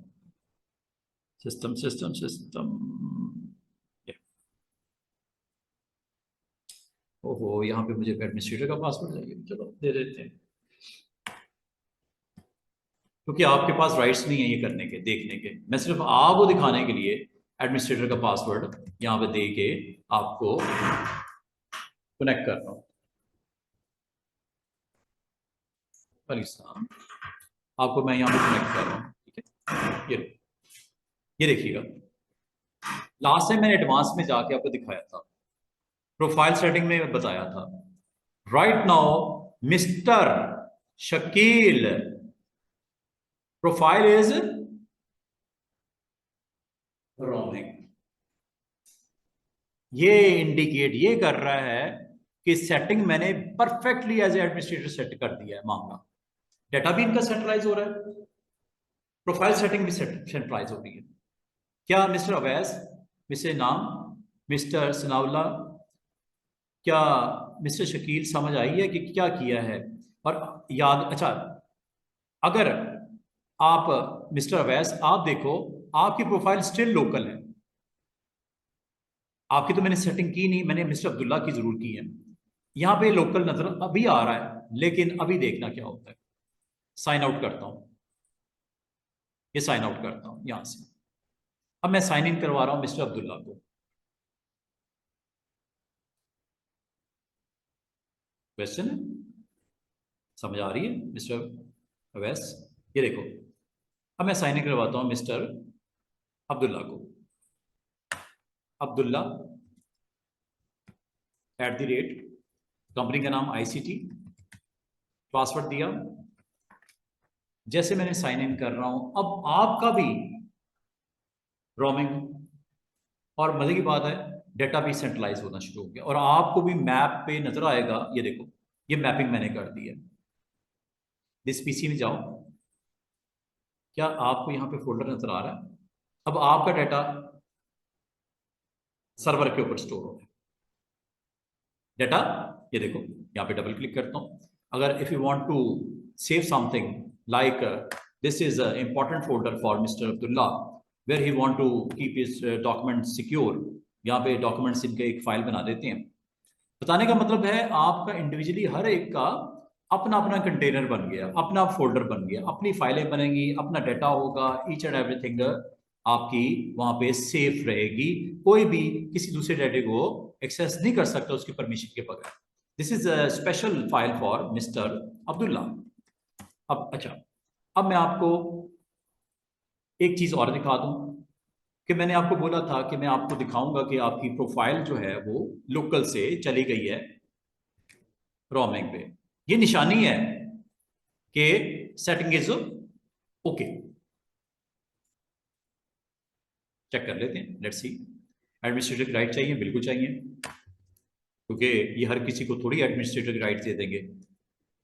सिस्टम सिस्टम सिस्टम। ओहो, यहाँ पे मुझे एडमिनिस्ट्रेटर का पासवर्ड चाहिए, चलो दे देते हैं, क्योंकि आपके पास राइट्स नहीं है ये करने के, देखने के। मैं सिर्फ आपको दिखाने के लिए एडमिनिस्ट्रेटर का पासवर्ड यहाँ पे दे के आपको कनेक्ट कर रहा हूँ। आपको मैं यहाँ पे कनेक्ट कर रहा हूँ, ठीक है। ये देखिएगा, लास्ट टाइम मैंने एडवांस में जाके आपको दिखाया था, प्रोफाइल सेटिंग में बताया था। Right now mister Shakeel profile is roaming. ये इंडिकेट ये कर रहा है कि सेटिंग मैंने परफेक्टली एज एडमिनिस्ट्रेटर सेट कर दिया है मामला। डाटा भी इनका सेंट्रलाइज हो रहा है, प्रोफाइल सेटिंग भी सेंट्रलाइज हो रही है। क्या मिस्टर अवैस, मिस्टर नाम, मिस्टर सनाउल्ला, क्या मिस्टर शकील समझ आई है कि क्या किया है? और याद, अच्छा, अगर आप मिस्टर अवैस आप देखो, आपकी प्रोफाइल स्टिल लोकल है, आपकी तो मैंने सेटिंग की नहीं, मैंने मिस्टर अब्दुल्ला की जरूर की है। यहां पे लोकल नजर अभी आ रहा है, लेकिन अभी देखना क्या होता है। साइन आउट करता हूं, ये साइन आउट करता हूं यहां से। अब मैं साइन इन करवा रहा हूं मिस्टर अब्दुल्ला को। क्वेश्चन है, समझ आ रही है मिस्टर अवैस? ये देखो, अब मैं साइन इन करवाता हूं मिस्टर अब्दुल्ला को। अब्दुल्ला @ कंपनी का नाम ICT, पासवर्ड दिया। जैसे मैंने साइन इन कर रहा हूं, अब आपका भी रोमिंग, और मजे की बात है डाटा भी सेंट्रलाइज होना शुरू हो गया, और आपको भी मैप पे नजर आएगा। ये देखो, ये मैपिंग मैंने कर दी है। दिस PC में जाओ, क्या आपको यहाँ पे फोल्डर नजर आ रहा है? अब आपका डाटा सर्वर के ऊपर स्टोर हो रहा है। डाटा, ये देखो, यहाँ पे डबल क्लिक करता हूँ। अगर if you want to save something like this is a important folder for mister Abdullah where he want to keep his document secure, यहाँ पे डॉक्यूमेंट्स इनके एक फाइल बना देते हैं। बताने का मतलब है आपका इंडिविजुअली हर एक का अपना अपना कंटेनर बन गया, अपना फोल्डर बन गया, अपनी फाइलें बनेंगी, अपना डाटा होगा, ईच एंड एवरीथिंग आपकी वहां पे सेफ रहेगी। कोई भी किसी दूसरे डाटे को एक्सेस नहीं कर सकता उसकी परमिशन के बगैर। This is a special file for mister Abdullah. अब अच्छा, अब मैं आपको एक चीज और दिखा दूं कि मैंने आपको बोला था कि मैं आपको दिखाऊंगा कि आपकी प्रोफाइल जो है वो लोकल से चली गई है रोमिंग पे। ये निशानी है कि सेटिंग इज ओके। चेक कर लेते हैं, लेट्स सी। एडमिनिस्ट्रेटर की राइट चाहिए, बिल्कुल चाहिए, क्योंकि ये हर किसी को थोड़ी एडमिनिस्ट्रेटर की राइट दे देंगे,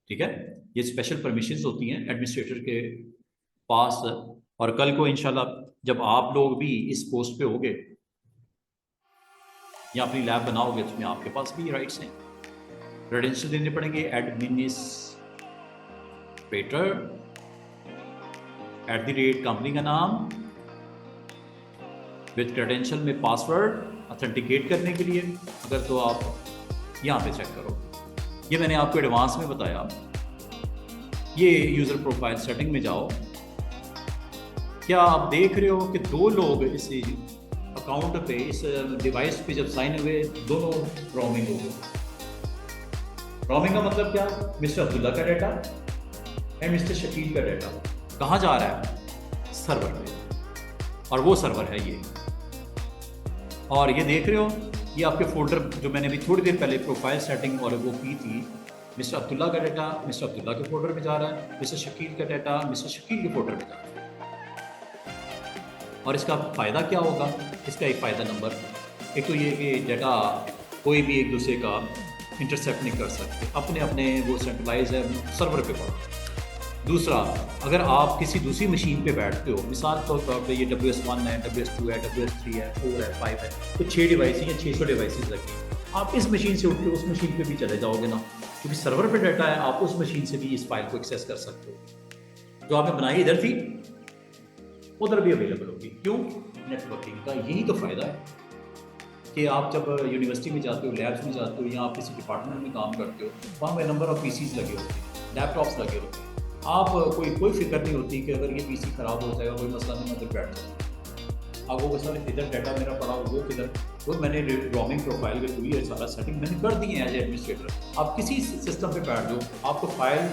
ठीक है। ये स्पेशल परमिशंस होती हैं एडमिनिस्ट्रेटर के पास। और कल को इंशाल्लाह जब आप लोग भी इस पोस्ट पे होगे या अपनी लैब बनाओगे, तो आपके पास भी राइट्स हैं। क्रेडेंशियल देने पड़ेंगे, एडमिनिस्ट्रेटर @ कंपनी का नाम विद क्रेडेंशियल में पासवर्ड ऑथेंटिकेट करने के लिए। अगर तो आप यहाँ पे चेक करो, ये मैंने आपको एडवांस में बताया। ये यूज़र प्रोफाइल सेटिंग में जाओ। क्या आप देख रहे हो कि दो लोग इस अकाउंट पे, इस डिवाइस पे जब साइन हुए, दोनों रोमिंग हो गए। रोमिंग का मतलब क्या? मिस्टर अब्दुल्ला का डाटा एंड मिस्टर शकील का डाटा कहाँ जा रहा है? सर्वर पे, और वो सर्वर है ये। और ये देख रहे हो, ये आपके फोल्डर जो मैंने अभी थोड़ी देर पहले प्रोफाइल सेटिंग और वो की थी, मिस्टर अब्दुल्ला का डाटा मिस्टर अब्दुल्ला के फोल्डर में जा रहा है, मिस्टर शकील का डाटा मिस्टर शकील के फोल्डर में जा रहा है। और इसका फ़ायदा क्या होगा? इसका एक फ़ायदा नंबर, एक तो ये कि डाटा कोई भी एक दूसरे का इंटरसेप्ट नहीं कर सकते, अपने अपने वो सेंट्रलाइज है सर्वर पे पड़ा। दूसरा, अगर आप किसी दूसरी मशीन पे बैठते हो, मिसाल के तौर पे ये WS1 है, WS2 है, WS3 है, 4 है, 5 है, तो 6 डिवाइस या 600 डिवाइसेस लगी हैं। आप इस मशीन से उठ के उस मशीन पे भी चले जाओगे ना, क्योंकि सर्वर पे डाटा है, आप उस मशीन से भी इस फाइल को एक्सेस कर सकते हो। जो आपने बनाई इधर थी उधर भी अवेलेबल होगी। क्यों? नेटवर्किंग का यही तो फ़ायदा है कि आप जब यूनिवर्सिटी में जाते हो, लैब्स में जाते हो, या आप किसी डिपार्टमेंट में काम करते हो, वहाँ पे नंबर ऑफ़ PCs लगे होते हैं, लैपटॉप्स लगे होते हैं। आप कोई फिक्र नहीं होती कि अगर ये PC ख़राब हो जाएगा, कोई मसला नहीं, उधर बैठ जाओ। आप वो सर इधर डाटा मेरा पड़ा हो, वो किधर, वो मैंने रोमिंग प्रोफाइल के थ्रू ये सारा सेटिंग मैंने कर दी है एज एडमिनिस्ट्रेटर। आप किसी सिस्टम पे बैठ जाओ, आपको फाइल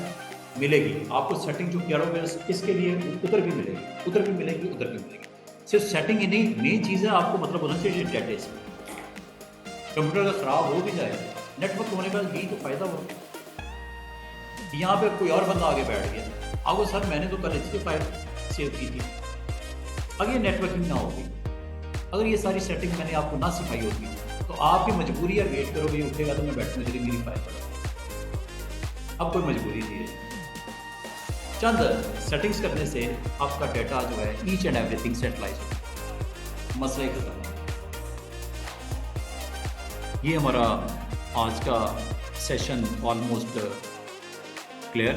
मिलेगी, आपको सेटिंग जो करोगे इसके लिए उधर भी मिलेगी, उधर भी मिलेगी, उधर भी मिलेगी। सिर्फ सेटिंग ही नहीं, मेन चीज़ है आपको मतलब होना चाहिए डाटा से। कंप्यूटर अगर ख़राब हो भी जाए, नेटवर्क होने का यही तो फ़ायदा हो। यहाँ पे कोई और बंदा आगे बैठ गया, आपको सर मैंने तो कल इसकी फाइल सेव की थी। अगर ये नेटवर्किंग ना होगी, अगर ये सारी सेटिंग मैंने आपको ना सिखाई होती, तो आपकी मजबूरी है वेट करोगे, ये उठेगा तो मैं बैठूंगा चलिए मेरी फाइल पढ़ा। अब कोई मजबूरी नहीं है, चंद सेटिंग्स करने से आपका डाटा जो है ईच एंड एवरीथिंग सेटलाइज हो, मसला खत्म। ये हमारा आज का सेशन ऑलमोस्ट क्लियर।